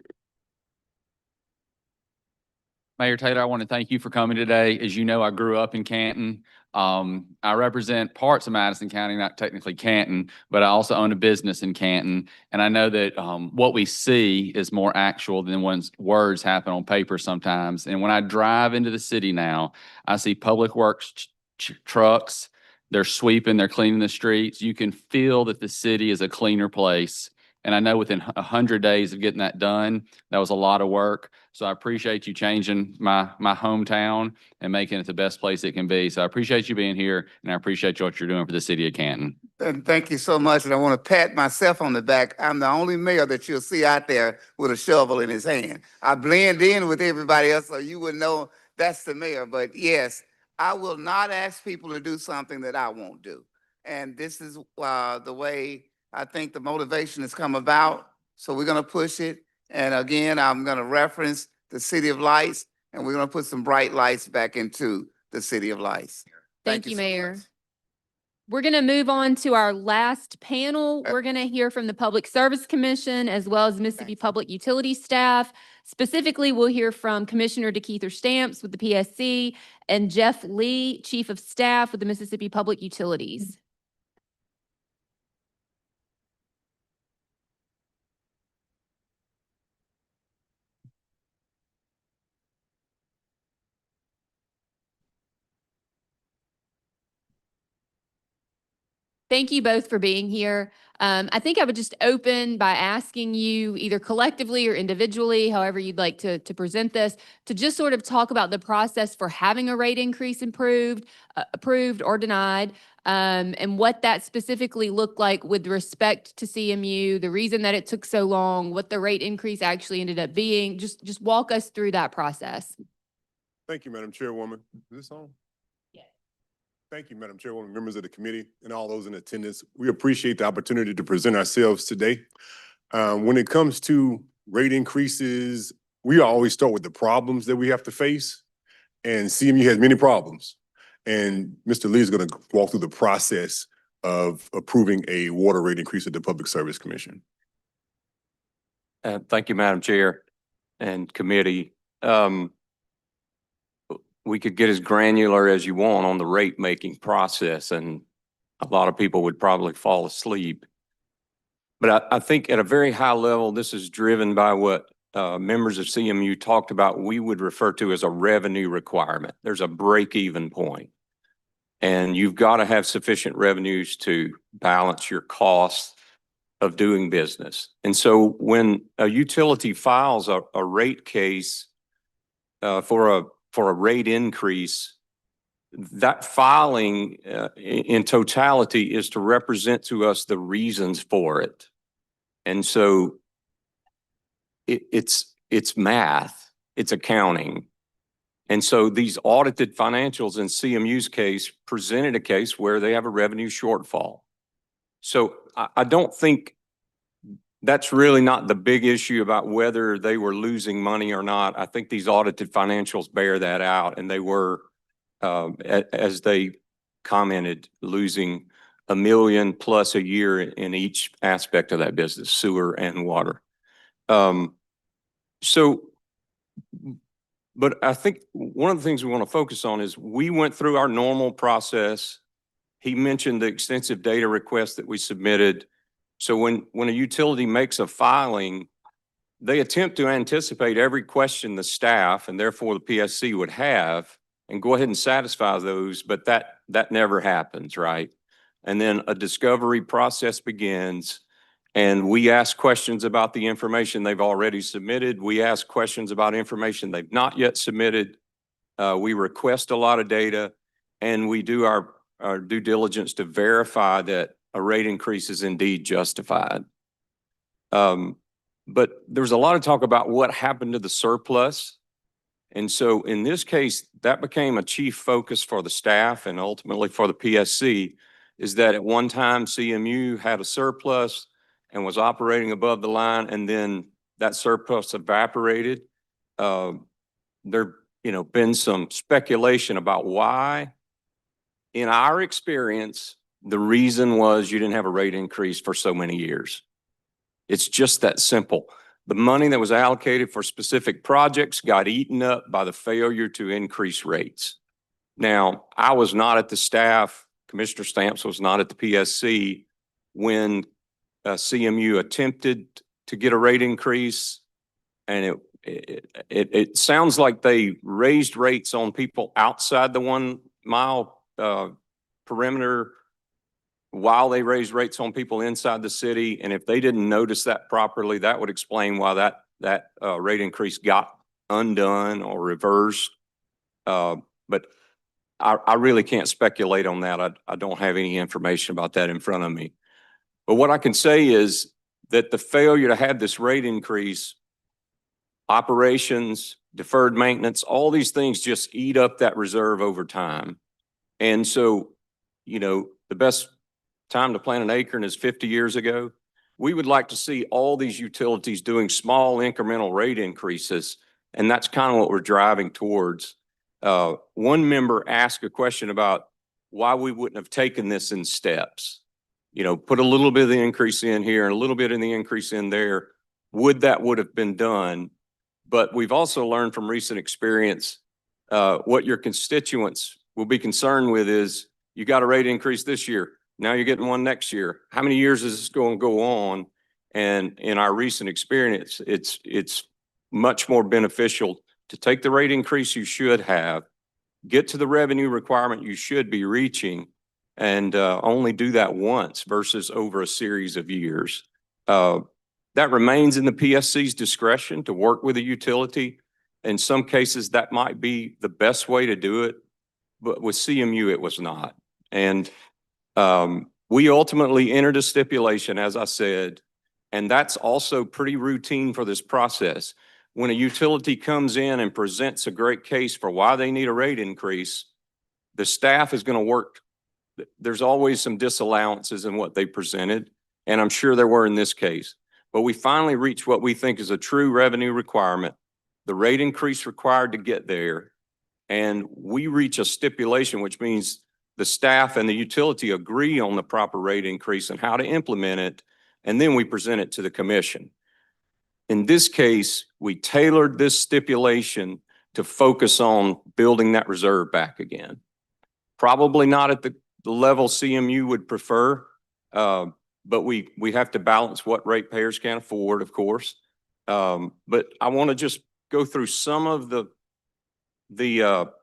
Mayor Taylor, I want to thank you for coming today. As you know, I grew up in Canton. I represent parts of Madison County, not technically Canton, but I also own a business in Canton. And I know that what we see is more actual than when words happen on paper sometimes. And when I drive into the city now, I see public works trucks. They're sweeping, they're cleaning the streets. You can feel that the city is a cleaner place. And I know within 100 days of getting that done, that was a lot of work. So I appreciate you changing my hometown and making it the best place it can be. So I appreciate you being here, and I appreciate what you're doing for the city of Canton. And thank you so much. And I want to pat myself on the back. I'm the only mayor that you'll see out there with a shovel in his hand. I blend in with everybody else, so you would know that's the mayor. But yes, I will not ask people to do something that I won't do. And this is the way I think the motivation has come about. So we're going to push it. And again, I'm going to reference the City of Lights, and we're going to put some bright lights back into the City of Lights. Thank you, so Mayor. much. We're going to move on to our last panel. We're going to hear from the Public Service Commission as well as Mississippi Public Utility staff. Specifically, we'll hear from Commissioner DeKeither Stamps with the PSC and Jeff Lee, Chief of Staff with the Mississippi Public Utilities. Thank you both for being here. I think I would just open by asking you either collectively or individually, however you'd like to present this, to just sort of talk about the process for having a rate increase approved or denied, and what that specifically looked like with respect to CMU, the reason that it took so long, what the rate increase actually ended up being. Just walk us through that process. Thank you, Madam Chairwoman. Is this on? Thank you, Madam Chairwoman, members of the committee, and all those in attendance. We appreciate the opportunity to present ourselves today. When it comes to rate increases, we always start with the problems that we have to face, and CMU has many problems. And Mr. Lee is going to walk through the process of approving a water rate increase at the Public Service Commission. Thank you, Madam Chair and committee. We could get as granular as you want on the rate making process, and a lot of people would probably fall asleep. But I think at a very high level, this is driven by what members of CMU talked about, we would refer to as a revenue requirement. There's a break-even point, and you've got to have sufficient revenues to balance your costs of doing business. And so when a utility files a rate case for a rate increase, that filing in totality is to represent to us the reasons for it. And so it's math, it's accounting. And so these audited financials in CMU's case presented a case where they have a revenue shortfall. So I don't think that's really not the big issue about whether they were losing money or not. I think these audited financials bear that out, and they were, as they commented, losing $1 million plus a year in each aspect of that business, sewer and water. But I think one of the things we want to focus on is we went through our normal process. He mentioned the extensive data request that we submitted. So when a utility makes a filing, they attempt to anticipate every question the staff and therefore the PSC would have and go ahead and satisfy those, but that never happens, right? And then a discovery process begins, and we ask questions about the information they've already submitted. We ask questions about information they've not yet submitted. We request a lot of data, and we do our due diligence to verify that a rate increase is indeed justified. But there's a lot of talk about what happened to the surplus. And so in this case, that became a chief focus for the staff and ultimately for the PSC, is that at one time CMU had a surplus and was operating above the line, and then that surplus evaporated. There, been some speculation about why. In our experience, the reason was you didn't have a rate increase for so many years. It's just that simple. The money that was allocated for specific projects got eaten up by the failure to increase rates. Now, I was not at the staff, Commissioner Stamps was not at the PSC when CMU attempted to get a rate increase, and it sounds like they raised rates on people outside the 1 mile perimeter while they raised rates on people inside the city. And if they didn't notice that properly, that would explain why that rate increase got undone or reversed. But I really can't speculate on that. I don't have any information about that in front of me. But what I can say is that the failure to have this rate increase, operations, deferred maintenance, all these things just eat up that reserve over time. And so, the best time to plant an acorn is 50 years ago. We would like to see all these utilities doing small incremental rate increases, and that's kind of what we're driving towards. One member asked a question about why we wouldn't have taken this in steps. Put a little bit of the increase in here and a little bit in the increase in there. Would have been done? But we've also learned from recent experience, what your constituents will be concerned with is you got a rate increase this year. Now you're getting one next year. How many years is this going to go on? And in our recent experience, it's much more beneficial to take the rate increase you should have, get to the revenue requirement you should be reaching, and only do that once versus over a series of years. That remains in the PSC's discretion to work with a utility. In some cases, that might be the best way to do it, but with CMU, it was not. And we ultimately entered a stipulation, as I said, and that's also pretty routine for this process. When a utility comes in and presents a great case for why they need a rate increase, the staff is going to work. There's always some disallowances in what they presented, and I'm sure there were in this case. But we finally reached what we think is a true revenue requirement, the rate increase required to get there, and we reach a stipulation, which means the staff and the utility agree on the proper rate increase and how to implement it, and then we present it to the commission. In this case, we tailored this stipulation to focus on building that reserve back again. Probably not at the level CMU would prefer, but we have to balance what ratepayers can afford, of course. But I want to just go through some of the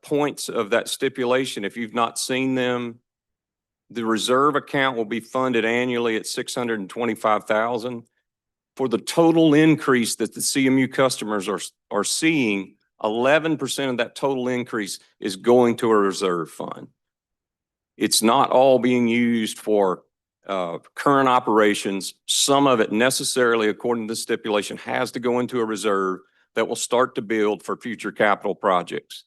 points of that stipulation. If you've not seen them, the reserve account will be funded annually at $625,000. For the total increase that the CMU customers are seeing, 11% of that total increase is going to a reserve fund. It's not all being used for current operations. Some of it necessarily, according to the stipulation, has to go into a reserve that will start to build for future capital projects.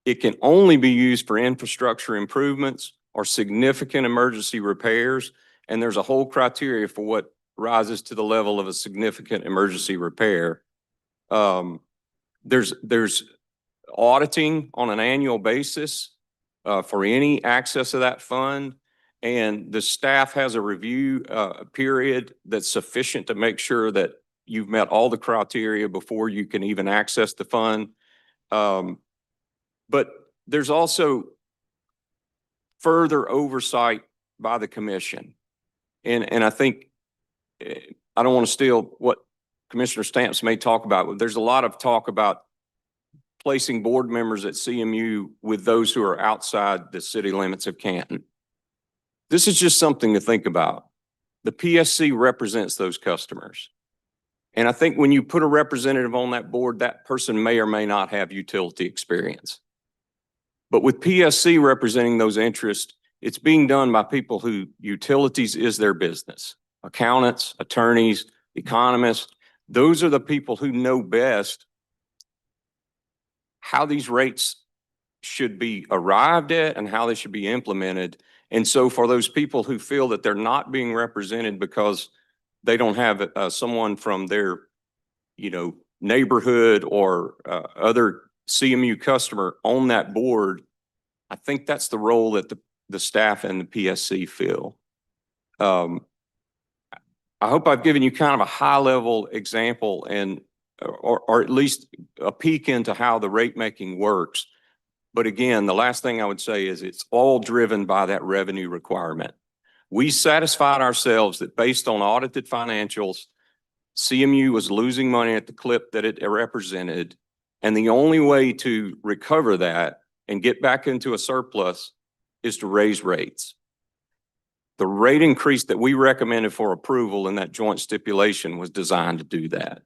It can only be used for infrastructure improvements or significant emergency repairs, and there's a whole criteria for what rises to the level of a significant emergency repair. There's auditing on an annual basis for any access to that fund. And the staff has a review period that's sufficient to make sure that you've met all the criteria before you can even access the fund. But there's also further oversight by the commission. And I think, I don't want to steal what Commissioner Stamps may talk about, but there's a lot of talk about placing board members at CMU with those who are outside the city limits of Canton. This is just something to think about. The PSC represents those customers. And I think when you put a representative on that board, that person may or may not have utility experience. But with PSC representing those interests, it's being done by people who utilities is their business. Accountants, attorneys, economists, those are the people who know best how these rates should be arrived at and how they should be implemented. And so for those people who feel that they're not being represented because they don't have someone from their, neighborhood or other CMU customer on that board, I think that's the role that the staff and the PSC feel. I hope I've given you kind of a high-level example and or at least a peek into how the rate making works. But again, the last thing I would say is it's all driven by that revenue requirement. We satisfied ourselves that based on audited financials, CMU was losing money at the clip that it represented. And the only way to recover that and get back into a surplus is to raise rates. The rate increase that we recommended for approval in that joint stipulation was designed to do that.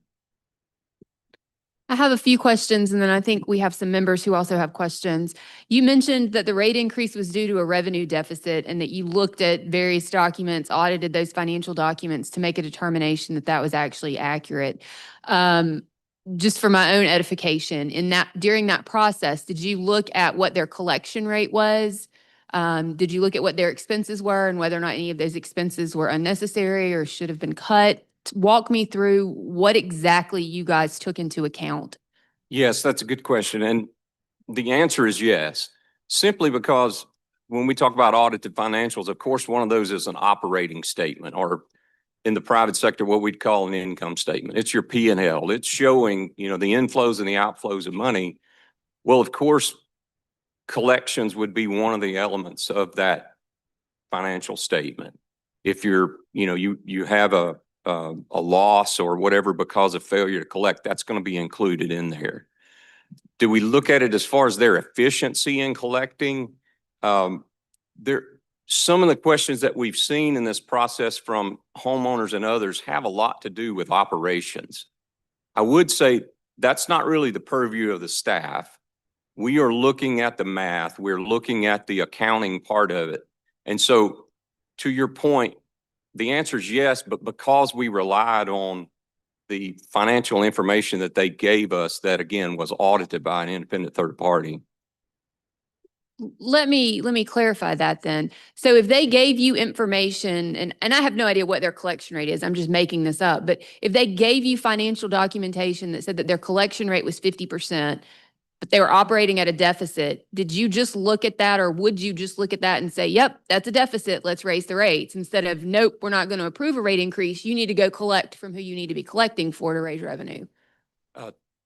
I have a few questions, and then I think we have some members who also have questions. You mentioned that the rate increase was due to a revenue deficit and that you looked at various documents, audited those financial documents to make a determination that that was actually accurate. Just for my own edification, during that process, did you look at what their collection rate was? Did you look at what their expenses were and whether or not any of those expenses were unnecessary or should have been cut? Walk me through what exactly you guys took into account. Yes, that's a good question. And the answer is yes, simply because when we talk about audited financials, of course, one of those is an operating statement, or in the private sector, what we'd call an income statement. It's your P&L. It's showing, the inflows and the outflows of money. Well, of course, collections would be one of the elements of that financial statement. If you're, you have a loss or whatever because of failure to collect, that's going to be included in there. Do we look at it as far as their efficiency in collecting? Some of the questions that we've seen in this process from homeowners and others have a lot to do with operations. I would say that's not really the purview of the staff. We are looking at the math. We're looking at the accounting part of it. And so to your point, the answer is yes, but because we relied on the financial information that they gave us, that again was audited by an independent third party. Let me clarify that then. So if they gave you information, and I have no idea what their collection rate is, I'm just making this up, but if they gave you financial documentation that said that their collection rate was 50%, but they were operating at a deficit, did you just look at that, or would you just look at that and say, yep, that's a deficit, let's raise the rates, instead of, nope, we're not going to approve a rate increase, you need to go collect from who you need to be collecting for to raise revenue?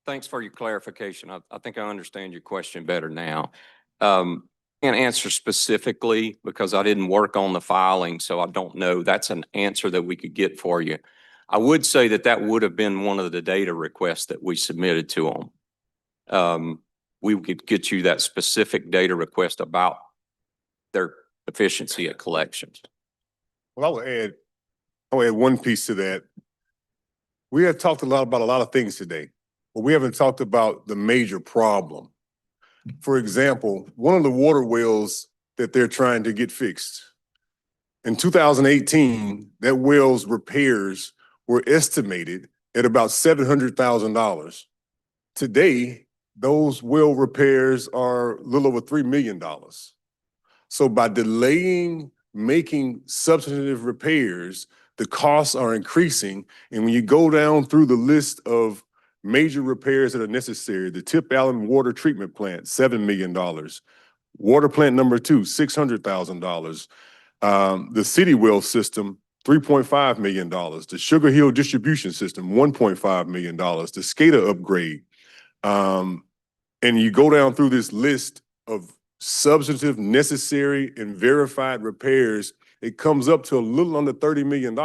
Thanks for your clarification. I think I understand your question better now. Can't answer specifically because I didn't work on the filing, so I don't know. That's an answer that we could get for you. I would say that would have been one of the data requests that we submitted to them. We could get you that specific data request about their efficiency at collections. Well, I'll add one piece to that. We have talked a lot about a lot of things today, but we haven't talked about the major problem. For example, one of the water wells that they're trying to get fixed. In 2018, that well's repairs were estimated at about $700,000. Today, those well repairs are a little over $3 million. So by delaying making substantive repairs, the costs are increasing. And when you go down through the list of major repairs that are necessary, the Tip Allen Water Treatment Plant, $7 million. Water plant number 2, $600,000. The City Well system, $3.5 million. The Sugar Hill Distribution System, $1.5 million. The SCADA upgrade. And you go down through this list of substantive, necessary, and verified repairs, it comes up to a little under $30 million.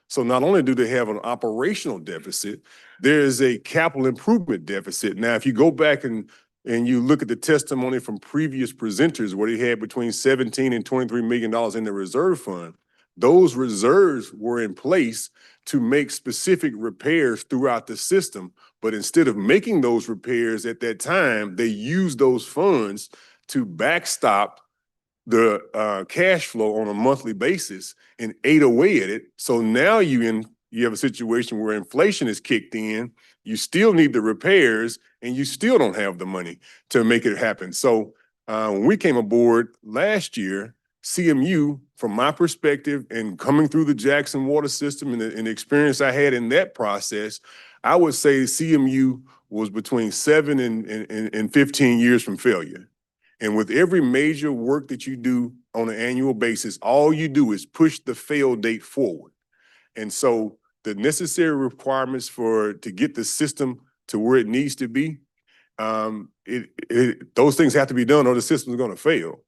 So not only do they have an operational deficit, there is a capital improvement deficit. Now, if you go back and you look at the testimony from previous presenters where they had between 17 and $23 million in the reserve fund, those reserves were in place to make specific repairs throughout the system. But instead of making those repairs at that time, they used those funds to backstop the cash flow on a monthly basis and ate away at it. So now you have a situation where inflation is kicked in, you still need the repairs, and you still don't have the money to make it happen. So when we came aboard last year, CMU, from my perspective and coming through the Jackson water system and the experience I had in that process, I would say CMU was between 7 and 15 years from failure. And with every major work that you do on an annual basis, all you do is push the fail date forward. And so the necessary requirements to get the system to where it needs to be, those things have to be done or the system's gonna fail.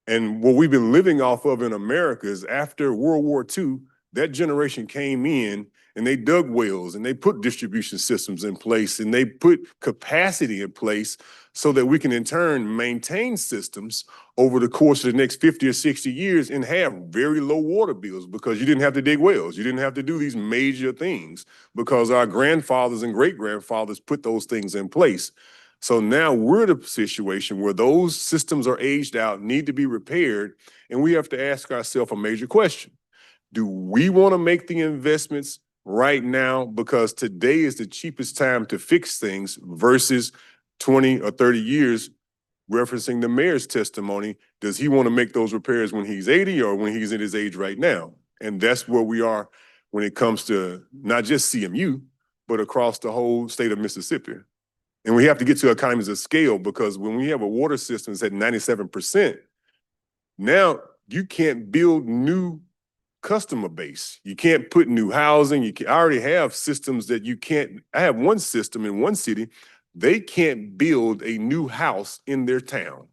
And what we've been living off of in America is after World War II, that generation came in and they dug wells and they put distribution systems in place and they put capacity in place so that we can in turn maintain systems over the course of the next 50 or 60 years and have very low water bills because you didn't have to dig wells. You didn't have to do these major things because our grandfathers and great-grandfathers put those things in place. So now we're in a situation where those systems are aged out, need to be repaired, and we have to ask ourselves a major question. Do we want to make the investments right now because today is the cheapest time to fix things versus 20 or 30 years, referencing the mayor's testimony? Does he want to make those repairs when he's 80 or when he's in his age right now? And that's where we are when it comes to not just CMU, but across the whole state of Mississippi. And we have to get to economies of scale because when we have a water system that's at 97%, now you can't build new customer base. You can't put new housing. I already have systems that you can't. I have one system in one city. They can't build a new house in their town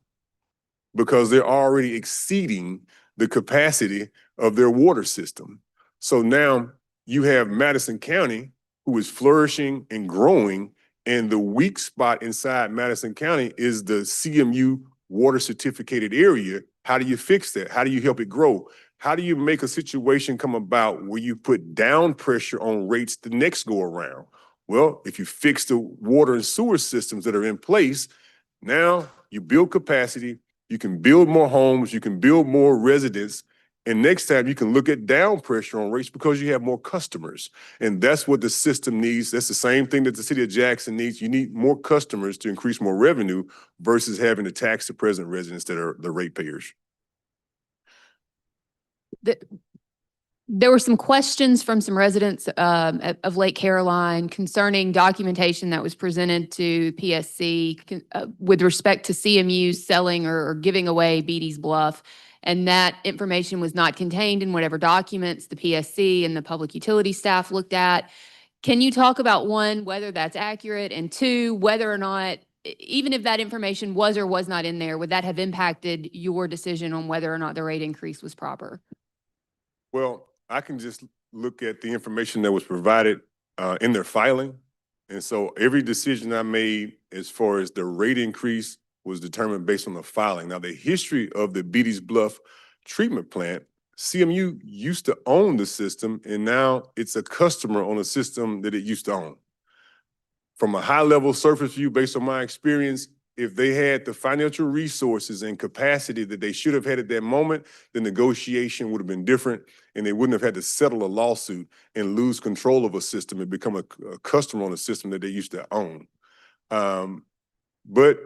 because they're already exceeding the capacity of their water system. So now you have Madison County, who is flourishing and growing, and the weak spot inside Madison County is the CMU water certificated area. How do you fix that? How do you help it grow? How do you make a situation come about where you put down pressure on rates the next go around? Well, if you fix the water and sewer systems that are in place, now you build capacity, you can build more homes, you can build more residents, and next time you can look at down pressure on rates because you have more customers. And that's what the system needs. That's the same thing that the city of Jackson needs. You need more customers to increase more revenue versus having to tax the present residents that are the ratepayers. There were some questions from some residents of Lake Caroline concerning documentation that was presented to PSC with respect to CMU selling or giving away Beatty's Bluff. And that information was not contained in whatever documents the PSC and the public utility staff looked at. Can you talk about, one, whether that's accurate, and two, whether or not, even if that information was or was not in there, would that have impacted your decision on whether or not the rate increase was proper? Well, I can just look at the information that was provided in their filing. And so every decision I made as far as the rate increase was determined based on the filing. Now, the history of the Beatty's Bluff treatment plant, CMU used to own the system, and now it's a customer on a system that it used to own. From a high-level surface view, based on my experience, if they had the financial resources and capacity that they should have had at that moment, the negotiation would have been different, and they wouldn't have had to settle a lawsuit and lose control of a system and become a customer on a system that they used to own. But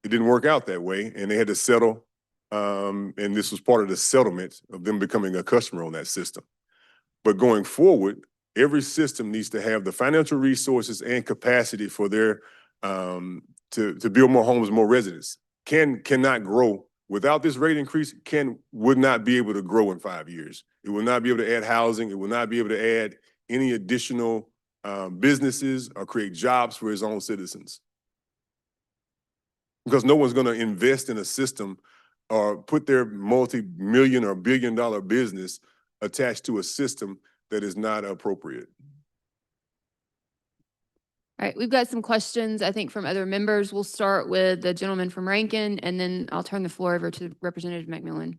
it didn't work out that way, and they had to settle, and this was part of the settlement of them becoming a customer on that system. But going forward, every system needs to have the financial resources and capacity for their, to build more homes, more residents. Cannot grow. Without this rate increase, would not be able to grow in 5 years. It will not be able to add housing. It will not be able to add any additional businesses or create jobs for its own citizens. Because no one's going to invest in a system or put their multi-million or billion-dollar business attached to a system that is not appropriate. All right, we've got some questions, I think, from other members. We'll start with the gentleman from Rankin, and then I'll turn the floor over to Representative McMillan.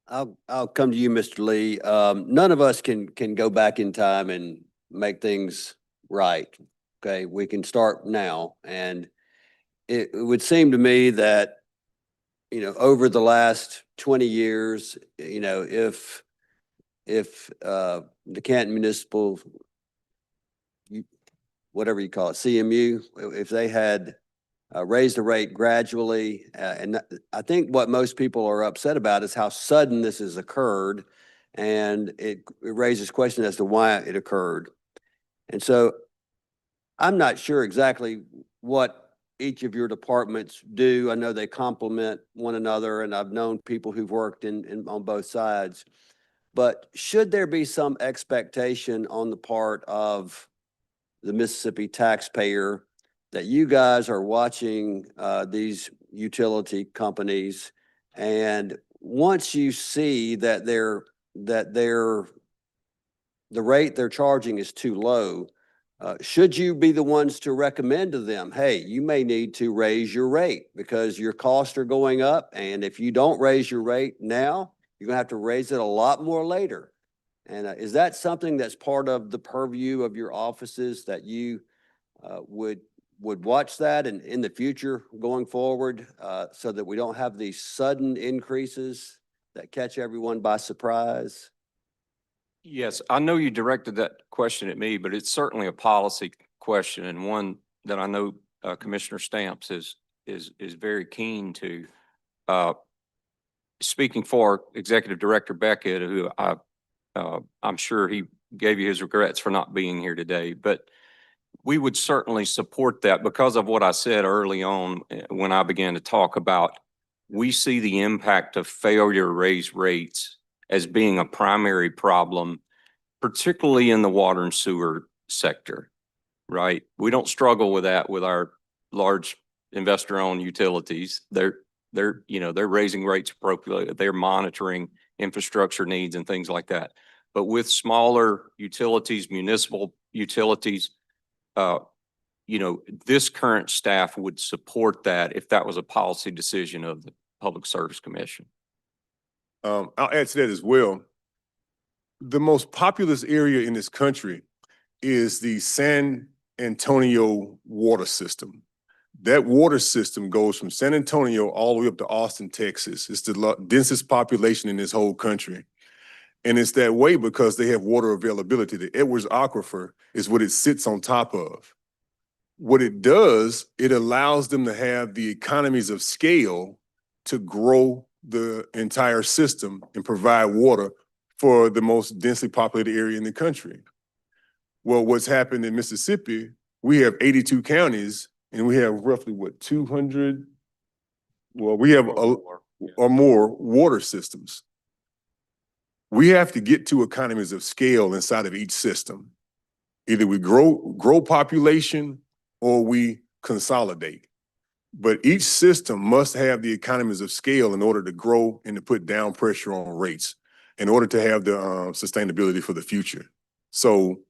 I'll come to you, Mr. Lee. None of us can go back in time and make things right. Okay, we can start now. And it would seem to me that, over the last 20 years, if the Canton Municipal, whatever you call it, CMU, if they had raised the rate gradually, and I think what most people are upset about is how sudden this has occurred, and it raises questions as to why it occurred. And so I'm not sure exactly what each of your departments do. I know they complement one another, and I've known people who've worked on both sides. But should there be some expectation on the part of the Mississippi taxpayer that you guys are watching these utility companies, and once you see that the rate they're charging is too low, should you be the ones to recommend to them, hey, you may need to raise your rate because your costs are going up, and if you don't raise your rate now, you're gonna have to raise it a lot more later? And is that something that's part of the purview of your offices, that you would watch that and in the future going forward, so that we don't have these sudden increases that catch everyone by surprise? Yes, I know you directed that question at me, but it's certainly a policy question, and one that I know Commissioner Stamps is very keen to. Speaking for Executive Director Beckett, who I'm sure he gave you his regrets for not being here today, but we would certainly support that because of what I said early on when I began to talk about, we see the impact of failure to raise rates as being a primary problem, particularly in the water and sewer sector, right? We don't struggle with that with our large investor-owned utilities. They're raising rates appropriately. They're monitoring infrastructure needs and things like that. But with smaller utilities, municipal utilities, this current staff would support that if that was a policy decision of the Public Service Commission. I'll add to that as well. The most populous area in this country is the San Antonio water system. That water system goes from San Antonio all the way up to Austin, Texas. It's the densest population in this whole country. And it's that way because they have water availability. The Edwards Aquifer is what it sits on top of. What it does, it allows them to have the economies of scale to grow the entire system and provide water for the most densely populated area in the country. Well, what's happened in Mississippi, we have 82 counties and we have roughly what, 200? Well, we have or more water systems. We have to get to economies of scale inside of each system. Either we grow population or we consolidate. But each system must have the economies of scale in order to grow and to put down pressure on rates in order to have the sustainability for the future. So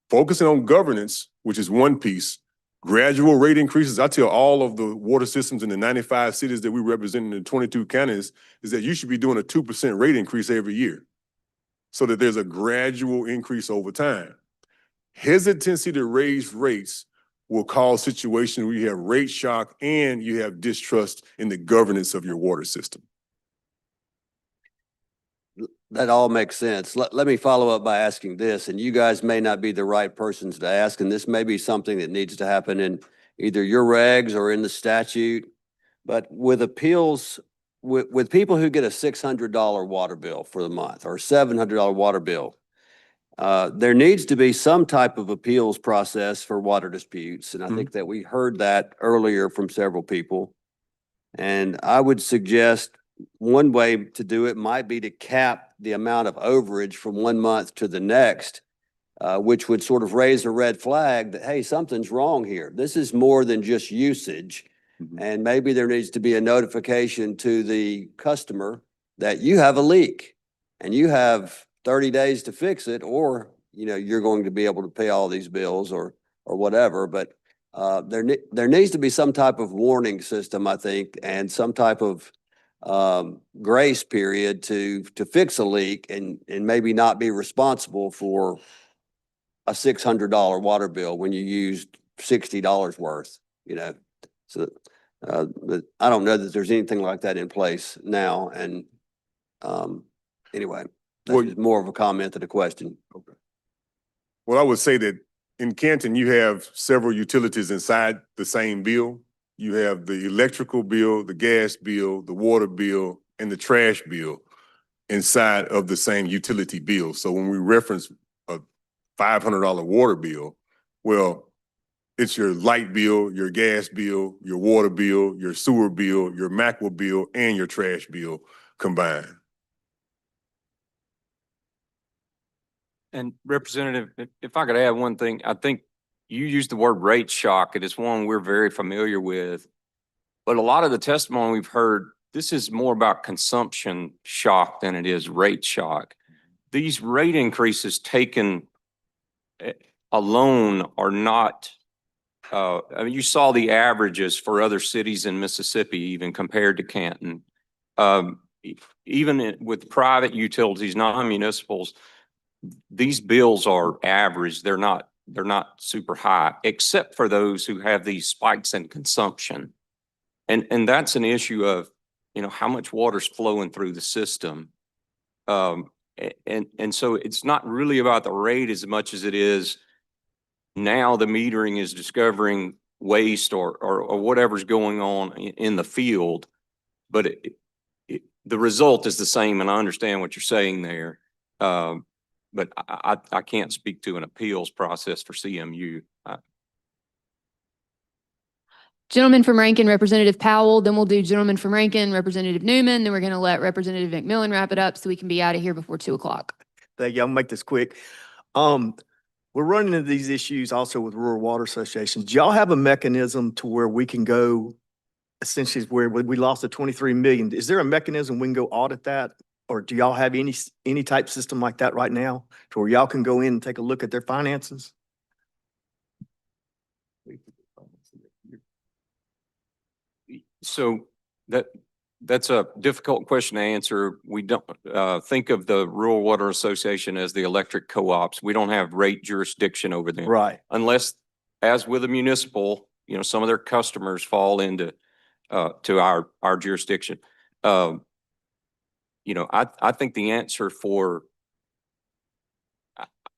focusing on governance, which is one piece, gradual rate increases. I tell all of the water systems in the 95 cities that we represent in the 22 counties is that you should be doing a 2% rate increase every year so that there's a gradual increase over time. Hesitancy to raise rates will cause situations where you have rate shock and you have distrust in the governance of your water system. That all makes sense. Let me follow up by asking this, and you guys may not be the right persons to ask, and this may be something that needs to happen in either your regs or in the statute, but with appeals with people who get a $600 water bill for the month or $700 water bill, there needs to be some type of appeals process for water disputes. And I think that we heard that earlier from several people. And I would suggest one way to do it might be to cap the amount of overage from one month to the next, which would sort of raise a red flag that, hey, something's wrong here. This is more than just usage. And maybe there needs to be a notification to the customer that you have a leak and you have 30 days to fix it, or, you know, you're going to be able to pay all these bills or whatever. But there needs to be some type of warning system, I think, and some type of grace period to fix a leak and maybe not be responsible for a $600 water bill when you used $60 worth, you know. So, but I don't know that there's anything like that in place now. And anyway, Well, that's more of a comment than a question. Okay. Well, I would say that in Canton, you have several utilities inside the same bill. You have the electrical bill, the gas bill, the water bill, and the trash bill inside of the same utility bill. So when we reference a $500 water bill, well, it's your light bill, your gas bill, your water bill, your sewer bill, your MACWA bill, and your trash bill combined. And Representative, if I could add one thing, I think you used the word rate shock. It is one we're very familiar with. But a lot of the testimony we've heard, this is more about consumption shock than it is rate shock. These rate increases taken alone are not, I mean, you saw the averages for other cities in Mississippi, even compared to Canton. Even with private utilities, non-municipals, these bills are average. They're not super high, except for those who have these spikes in consumption. And that's an issue of, you know, how much water's flowing through the system. And so it's not really about the rate as much as it is now the metering is discovering waste or whatever's going on in the field. But the result is the same, and I understand what you're saying there. But I can't speak to an appeals process for CMU. Gentleman from Rankin, Representative Powell, then we'll do gentleman from Rankin, Representative Newman, then we're going to let Representative McMillan wrap it up so we can be out of here before 2 o'clock. Thank you. I'll make this quick. We're running into these issues also with rural water associations. Do y'all have a mechanism to where we can go, essentially where we lost the 23 million? Is there a mechanism we can go audit that? Or do y'all have any type system like that right now to where y'all can go in and take a look at their finances? So that's a difficult question to answer. We don't think of the Rural Water Association as the electric co-ops. We don't have rate jurisdiction over them. Right. Unless, as with a municipal, you know, some of their customers fall into to our jurisdiction. You know, I think the answer for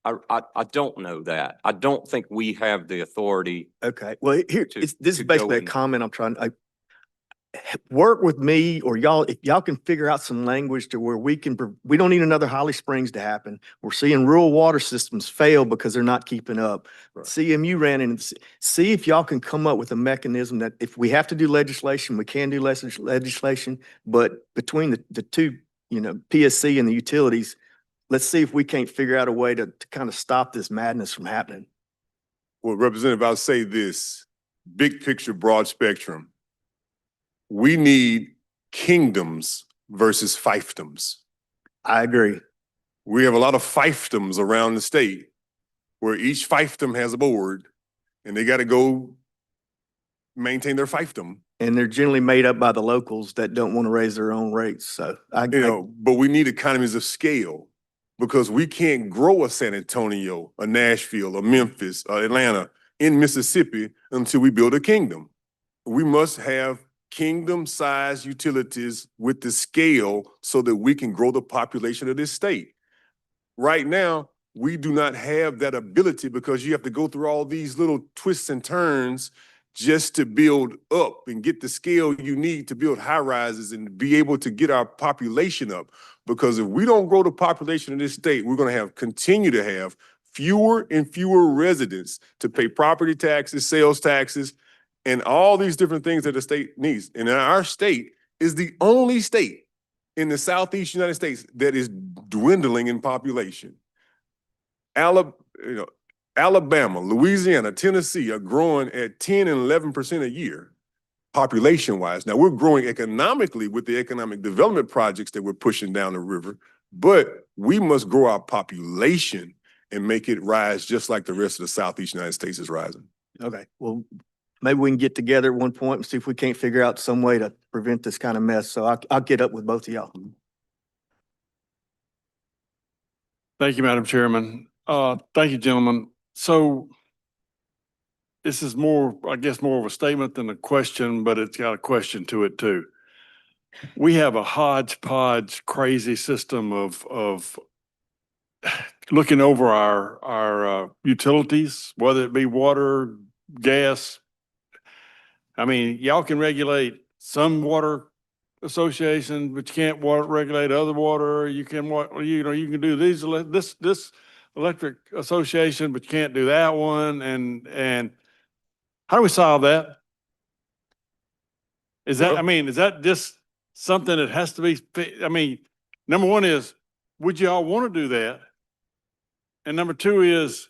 I don't know that. I don't think we have the authority. Okay. Well, here, this is to go basically a in. comment I'm trying, work with me or y'all, if y'all can figure out some language to where we don't need another Holly Springs to happen. We're seeing rural water systems fail because they're not keeping up. Right. CMU ran in, see if y'all can come up with a mechanism that if we have to do legislation, we can do legislation, but between the two, you know, PSC and the utilities, let's see if we can't figure out a way to kind of stop this madness from happening. Well, Representative, I'll say this, big picture, broad spectrum. We need kingdoms versus fiefdoms. I agree. We have a lot of fiefdoms around the state where each fiefdom has a board and they got to go maintain their fiefdom. And they're generally made up by the locals that don't want to raise their own rates. So but we need economies of scale because we can't grow a San Antonio, a Nashville, a Memphis, Atlanta in Mississippi until we build a kingdom. We must have kingdom-sized utilities with the scale so that we can grow the population of this state. Right now, we do not have that ability because you have to go through all these little twists and turns just to build up and get the scale you need to build high rises and be able to get our population up. Because if we don't grow the population in this state, we're gonna continue to have fewer and fewer residents to pay property taxes, sales taxes, and all these different things that the state needs. And our state is the only state in the Southeast United States that is dwindling in population. Alabama, Louisiana, Tennessee are growing at 10 and 11% a year, population-wise. Now, we're growing economically with the economic development projects that we're pushing down the river, but we must grow our population and make it rise just like the rest of the Southeast United States is rising. Okay, well, maybe we can get together at one point and see if we can't figure out some way to prevent this kind of mess. So I'll get up with both of y'all. Thank you, Madam Chairman. Thank you, gentlemen. So this is more, I guess, more of a statement than a question, but it's got a question to it too. We have a hodgepodge crazy system of looking over our utilities, whether it be water, gas. I mean, y'all can regulate some water associations, but you can't regulate other water. You can, you can do this electric association, but you can't do that one. And how do we solve that? Is that, is that just something that has to be, number one is, would you all want to do that? And number two is,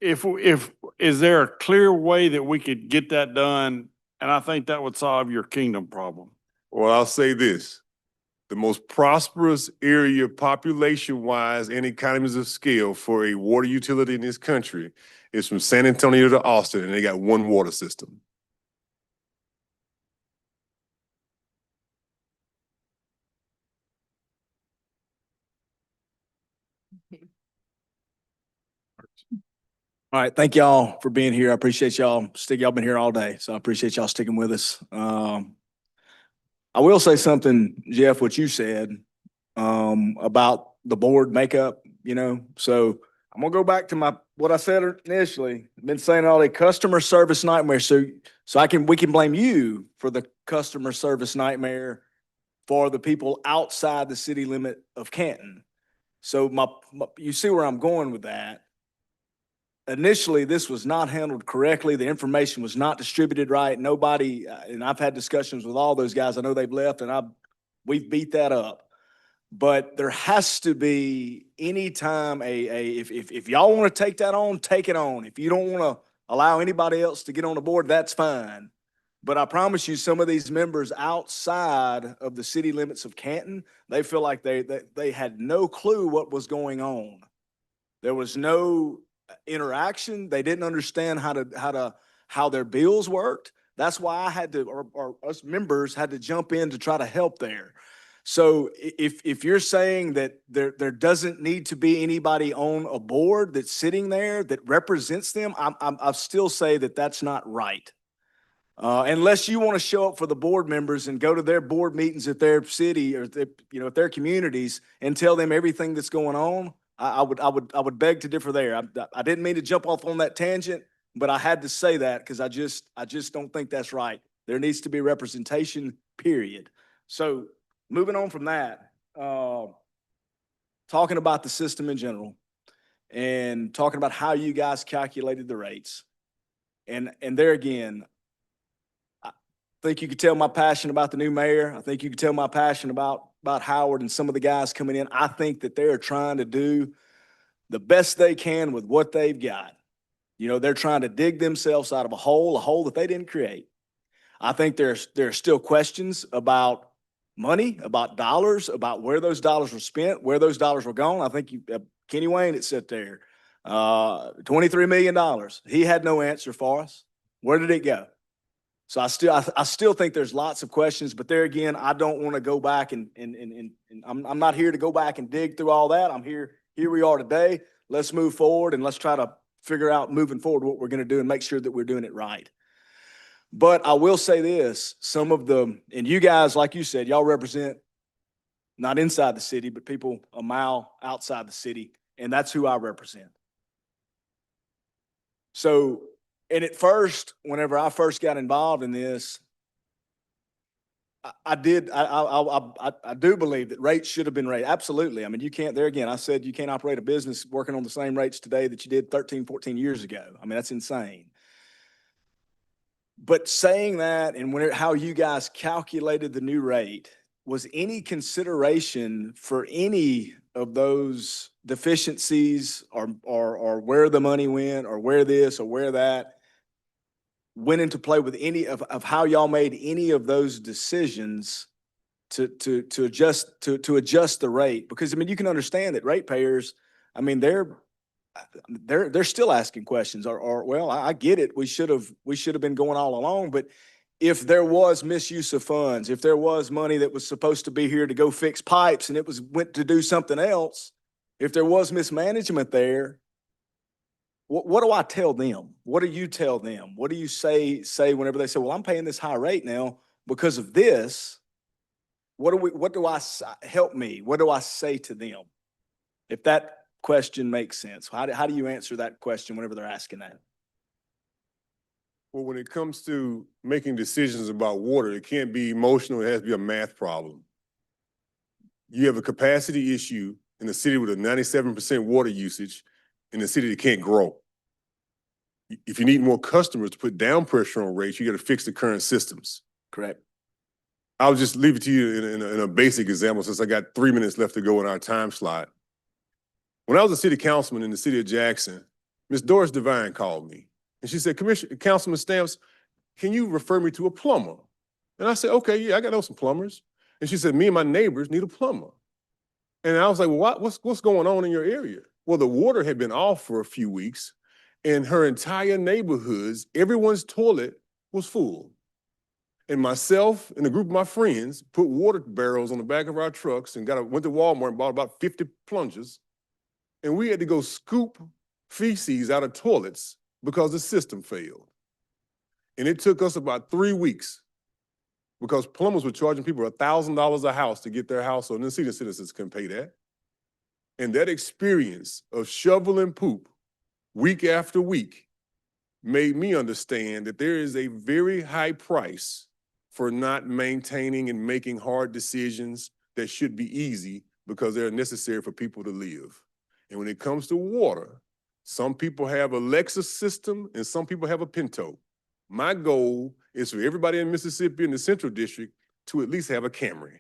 is there a clear way that we could get that done? And I think that would solve your kingdom problem. Well, I'll say this. The most prosperous area population-wise and economies of scale for a water utility in this country is from San Antonio to Austin, and they got one water system. All right, thank y'all for being here. I appreciate y'all y'all been here all day, so I appreciate y'all sticking with us. I will say something, Jeff, what you said about the board makeup, so I'm gonna go back to what I said initially. I've been saying all the customer service nightmare, so we can blame you for the customer service nightmare for the people outside the city limit of Canton. So you see where I'm going with that. Initially, this was not handled correctly. The information was not distributed right. Nobody, and I've had discussions with all those guys. I know they've left, and we've beat that up. But there has to be any time if y'all want to take that on, take it on. If you don't want to allow anybody else to get on the board, that's fine. But I promise you, some of these members outside of the city limits of Canton, they feel like they had no clue what was going on. There was no interaction. They didn't understand how their bills worked. That's why I had to, or us members had to jump in to try to help there. So if you're saying that there doesn't need to be anybody on a board that's sitting there that represents them, I still say that that's not right. Unless you want to show up for the board members and go to their board meetings at their city or at their communities and tell them everything that's going on, I would beg to differ there. I didn't mean to jump off on that tangent, but I had to say that because I just don't think that's right. There needs to be representation, period. So moving on from that, talking about the system in general and talking about how you guys calculated the rates. And there again, I think you could tell my passion about the new mayor. I think you could tell my passion about Howard and some of the guys coming in. I think that they're trying to do the best they can with what they've got. They're trying to dig themselves out of a hole that they didn't create. I think there are still questions about money, about dollars, about where those dollars were spent, where those dollars were gone. I think Kenny Wayne had sat there, $23 million. He had no answer for us. Where did it go? So I still think there's lots of questions, but there again, I don't want to go back and I'm not here to go back and dig through all that. Here we are today. Let's move forward and let's try to figure out moving forward what we're going to do and make sure that we're doing it right. But I will say this, and you guys, like you said, y'all represent not inside the city, but people a mile outside the city, and that's who I represent. So And at first, whenever I first got involved in this, I do believe that rates should have been raised. Absolutely. I mean, you can't, there again, I said you can't operate a business working on the same rates today that you did 13, 14 years ago. I mean, that's insane. But saying that and how you guys calculated the new rate, was any consideration for any of those deficiencies or where the money went or where this or where that went into play with any of how y'all made any of those decisions to adjust the rate? Because I mean, you can understand that ratepayers, I mean, they're still asking questions well, I get it. We should have been going all along, but if there was misuse of funds, if there was money that was supposed to be here to go fix pipes and it went to do something else, if there was mismanagement there, what do I tell them? What do you tell them? What do you say whenever they say, well, I'm paying this high rate now because of this? Help me? What do I say to them? If that question makes sense, how do you answer that question whenever they're asking that? Well, when it comes to making decisions about water, it can't be emotional. It has to be a math problem. You have a capacity issue in a city with a 97% water usage, in a city that can't grow. If you need more customers to put down pressure on rates, you got to fix the current systems. Correct. I'll just leave it to you in a basic example since I got 3 minutes left to go in our time slot. When I was a city councilman in the city of Jackson, Ms. Doris Devine called me and she said, Councilman Stamps, can you refer me to a plumber? And I said, okay, yeah, I got to know some plumbers. And she said, me and my neighbors need a plumber. And I was like, well, what's going on in your area? Well, the water had been off for a few weeks and her entire neighborhoods, everyone's toilet was full. And myself and a group of my friends put water barrels on the back of our trucks and went to Walmart and bought about 50 plungers. And we had to go scoop feces out of toilets because the system failed. And it took us about 3 weeks because plumbers were charging people $1,000 a house to get their house on, and the senior citizens couldn't pay that. And that experience of shoveling poop week after week made me understand that there is a very high price for not maintaining and making hard decisions that should be easy because they're necessary for people to live. And when it comes to water, some people have a Lexus system and some people have a Pinto. My goal is for everybody in Mississippi in the Central District to at least have a Camry.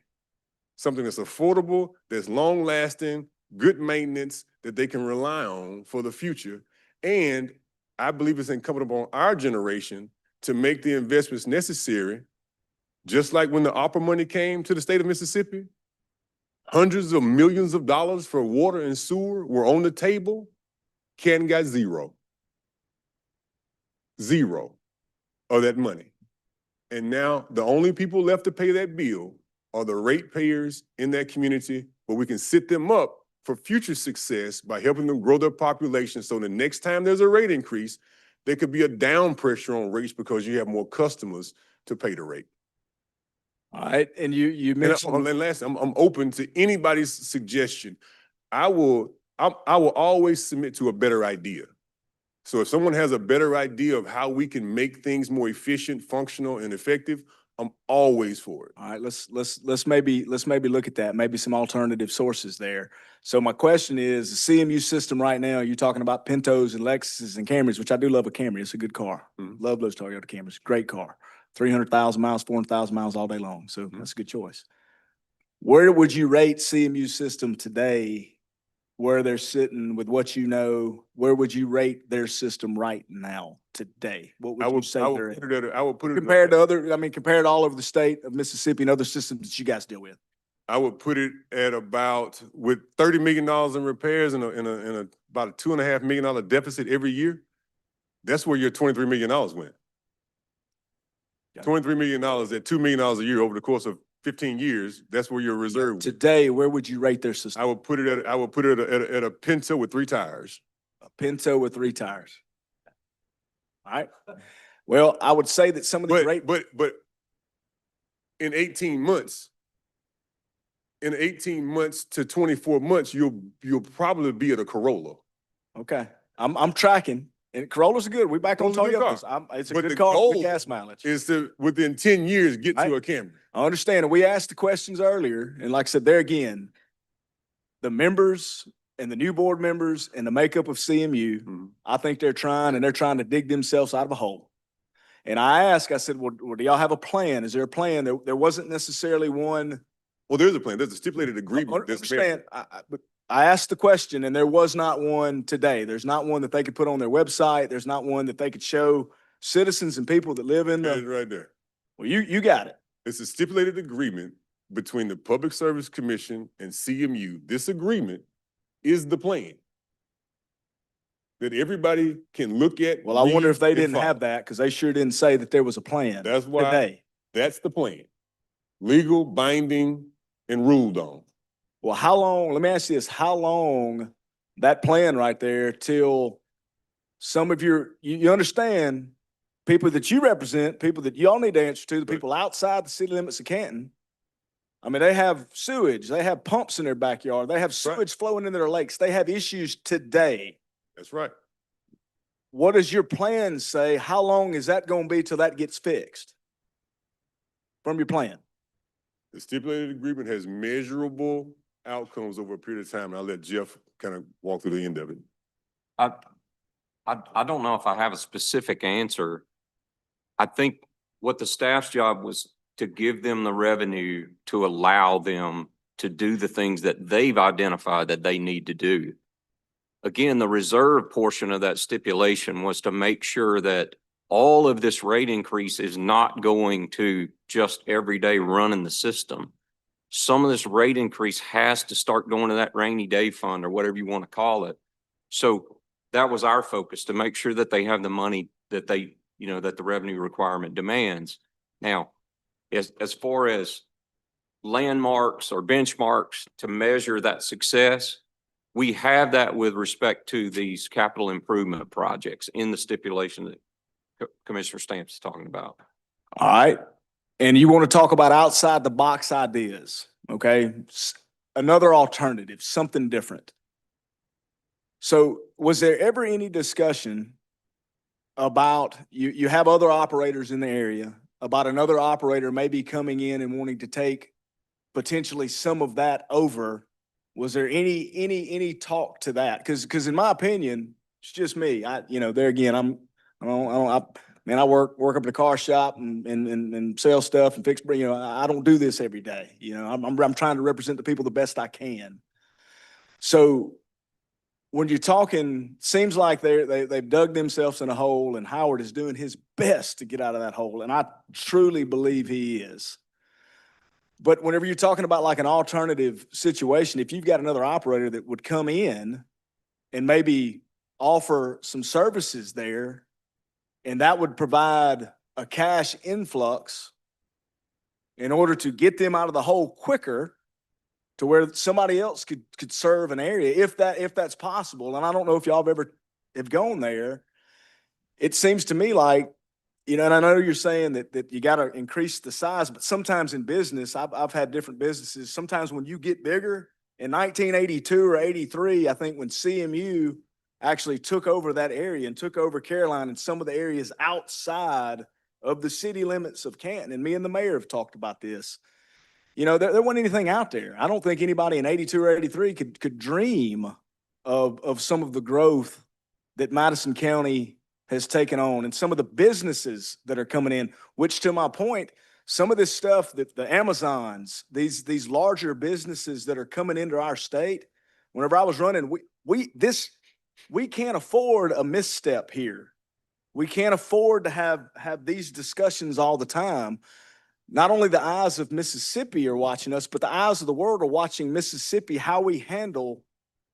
Something that's affordable, that's long-lasting, good maintenance, that they can rely on for the future. And I believe it's incumbent upon our generation to make the investments necessary. Just like when the ARPA money came to the state of Mississippi, hundreds of millions of dollars for water and sewer were on the table. Canton got zero of that money. And now the only people left to pay that bill are the ratepayers in that community, but we can set them up for future success by helping them grow their population so the next time there's a rate increase, there could be a down pressure on rates because you have more customers to pay the rate. All right, and you mentioned. And last, I'm open to anybody's suggestion. I will always submit to a better idea. So if someone has a better idea of how we can make things more efficient, functional, and effective, I'm always for it. All right, let's maybe look at that. Maybe some alternative sources there. So my question is, the CMU system right now, you're talking about Pintos and Lexuses and Camrys, which I do love a Camry. It's a good car. Love those Toyota Camrys. Great car. 300,000 miles, 400,000 miles all day long. So that's a good choice. Where would you rate CMU system today? Where they're sitting with what you know, where would you rate their system right now today? What would you say they're at? I would put it compared to all over the state of Mississippi and other systems that you guys deal with. I would put it at about, with $30 million in repairs and about a $2.5 million deficit every year. That's where your $23 million went. $23 million at $2 million a year over the course of 15 years. That's where your reserve went. Today, where would you rate their system? I would put it at a Pinto with 3 tires. A Pinto with 3 tires. All right. Well, I would say that some of the but in 18 months to 24 months, you'll probably be at a Corolla. Okay. I'm tracking. And Corollas are good. We back on Those are good Toyotas. cars. It's a But good the car, goal good gas mileage. is to, within 10 years, get to Right. a Camry. I understand. And we asked the questions earlier, and like I said, there again, the members and the new board members and the makeup of CMU, I think they're trying to dig themselves out of a hole. And I asked, I said, well, do y'all have a plan? Is there a plan? There wasn't necessarily one. Well, there's a plan. There's a stipulated I agreement. that's understand. But I asked the question and there was not one today. There's not one that they could put on their website. There's not one that they could show citizens and people that live in It's the, right there. well, you got it. It's a stipulated agreement between the Public Service Commission and CMU. This agreement is the plan that everybody can look at. Well, I wonder if read, they and didn't follow. have that because they sure didn't say that there was a plan That's why today. that's the plan. Legal, binding, and ruled on. Well, how long, let me ask you this, how long that plan right there till some of you understand, people that you represent, people that y'all need to answer to, the people outside the city limits of Canton. I mean, they have sewage, they have pumps in their backyard, they have sewage flowing into their lakes, they have issues today. That's right. What does your plan say? How long is that gonna be till that gets fixed? From your plan? The stipulated agreement has measurable outcomes over a period of time. And I'll let Jeff kind of walk through the end of it. I don't know if I have a specific answer. I think what the staff's job was to give them the revenue to allow them to do the things that they've identified that they need to do. Again, the reserve portion of that stipulation was to make sure that all of this rate increase is not going to just every day running the system. Some of this rate increase has to start going to that rainy day fund or whatever you want to call it. So that was our focus, to make sure that they have the money that they, that the revenue requirement demands. Now, as far as landmarks or benchmarks to measure that success, we have that with respect to these capital improvement projects in the stipulation that Commissioner Stamps is talking about. All right. And you want to talk about outside the box ideas, okay? Another alternative, something different. So was there ever any discussion about, you have other operators in the area, about another operator maybe coming in and wanting to take potentially some of that over? Was there any talk to that? Because in my opinion, it's just me. There again, I work up in a car shop and sell stuff and fix, I don't do this every day. I'm trying to represent the people the best I can. So when you're talking, seems like they've dug themselves in a hole and Howard is doing his best to get out of that hole. And I truly believe he is. But whenever you're talking about like an alternative situation, if you've got another operator that would come in and maybe offer some services there, and that would provide a cash influx in order to get them out of the hole quicker to where somebody else could serve an area, if that's possible. And I don't know if y'all have gone there. It seems to me like, and I know you're saying that you got to increase the size, but sometimes in business, I've had different businesses. Sometimes when you get bigger, in 1982 or 83, I think when CMU actually took over that area and took over Caroline and some of the areas outside of the city limits of Canton, and me and the mayor have talked about this. There wasn't anything out there. I don't think anybody in 82 or 83 could dream of some of the growth that Madison County has taken on and some of the businesses that are coming in, which to my point, some of this stuff that the Amazons, these larger businesses that are coming into our state, whenever I was running, we can't afford a misstep here. We can't afford to have these discussions all the time. Not only the eyes of Mississippi are watching us, but the eyes of the world are watching Mississippi, how we handle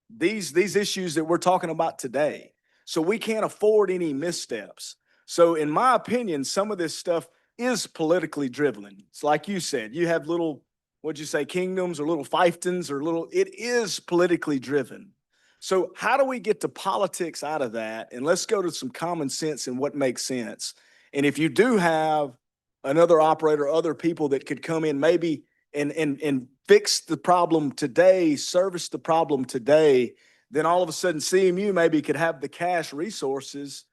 these issues that we're talking about today. So we can't afford any missteps. So in my opinion, some of this stuff is politically driven. It's like you said, you have little, what'd you say, kingdoms or little fiefdoms or it is politically driven. So how do we get to politics out of that? And let's go to some common sense and what makes sense. And if you do have another operator, other people that could come in maybe and fix the problem today, service the problem today, then all of a sudden CMU maybe could have the cash resources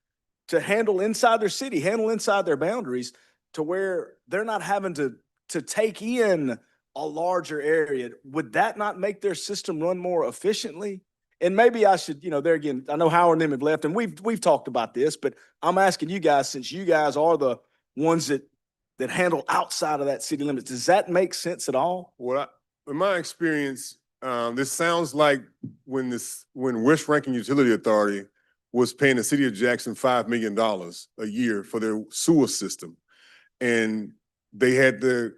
to handle inside their city, handle inside their boundaries to where they're not having to take in a larger area. Would that not make their system run more efficiently? And maybe I should, there again, I know Howard and them have left and we've talked about this, but I'm asking you guys, since you guys are the ones that handle outside of that city limits, does that make sense at all? Well, in my experience, this sounds like when West Rankin Utility Authority was paying the city of Jackson $5 million a year for their sewer system. And they had the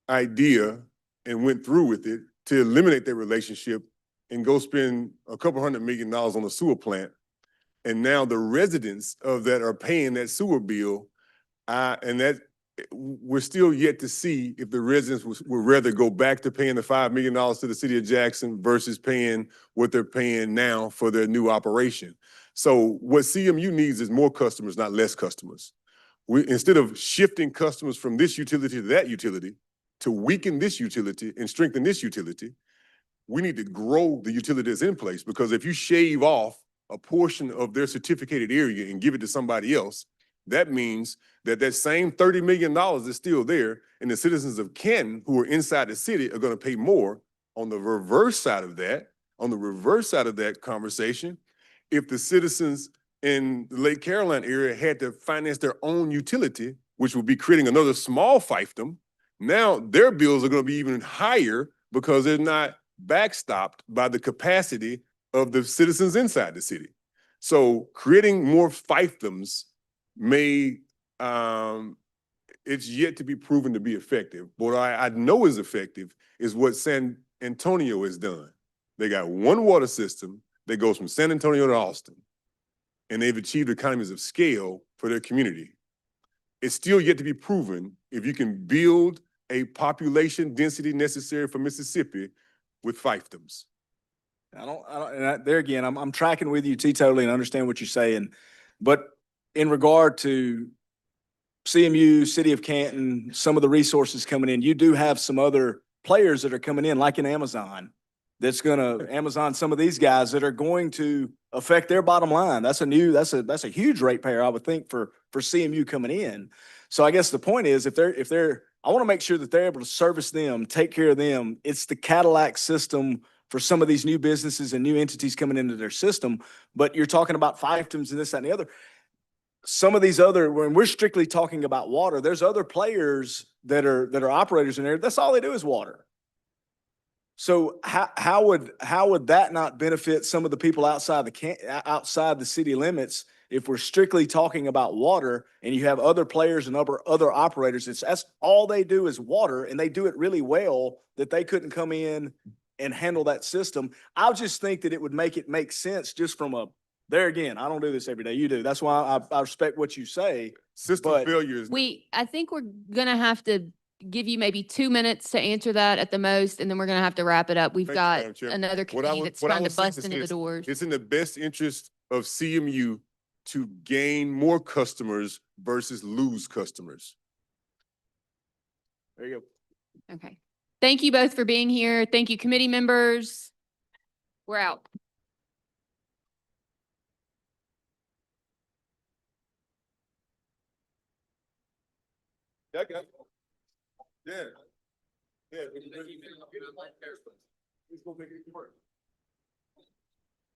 idea and went through with it to eliminate their relationship and go spend a couple $100 million on a sewer plant. And now the residents of that are paying that sewer bill. And that we're still yet to see if the residents would rather go back to paying the $5 million to the city of Jackson versus paying what they're paying now for their new operation. So what CMU needs is more customers, not less customers. Instead of shifting customers from this utility to that utility, to weaken this utility and strengthen this utility, we need to grow the utility that's in place, because if you shave off a portion of their certificated area and give it to somebody else, that means that that same $30 million is still there, and the citizens of Canton who are inside the city are going to pay more. On the reverse side of that conversation, if the citizens in the Lake Caroline area had to finance their own utility, which would be creating another small fiefdom, now their bills are going to be even higher because they're not backstopped by the capacity of the citizens inside the city. So creating more fiefdoms it's yet to be proven to be effective. What I know is effective is what San Antonio has done. They got one water system that goes from San Antonio to Austin, and they've achieved economies of scale for their community. It's still yet to be proven if you can build a population density necessary for Mississippi with fiefdoms. There again, I'm tracking with you totally and understand what you're saying. But in regard to CMU, City of Canton, some of the resources coming in, you do have some other players that are coming in, like an Amazon, Amazon, some of these guys that are going to affect their bottom line. That's a huge ratepayer, I would think, for CMU coming in. So I guess the point is, I want to make sure that they're able to service them, take care of them. It's the Cadillac system for some of these new businesses and new entities coming into their system. But you're talking about fiefdoms and this, that, and the other. Some of these when we're strictly talking about water, there's other players that are operators in there. That's all they do is water. So how would that not benefit some of the people outside the city limits if we're strictly talking about water and you have other players and other operators? That's all they do is water, and they do it really well, that they couldn't come in and handle that system. I just think that it would make sense just from there again, I don't do this every day. You do. That's why I respect what you say. System failures. I think we're gonna have to give you maybe 2 minutes to answer that at the most, and then we're gonna have to wrap it up. We've got another committee that's trying to bust into the doors. It's in the best interest of CMU to gain more customers versus lose customers. There you go. Okay. Thank you both for being here. Thank you, committee members. We're out. Yeah. Yeah. He's gonna make it work.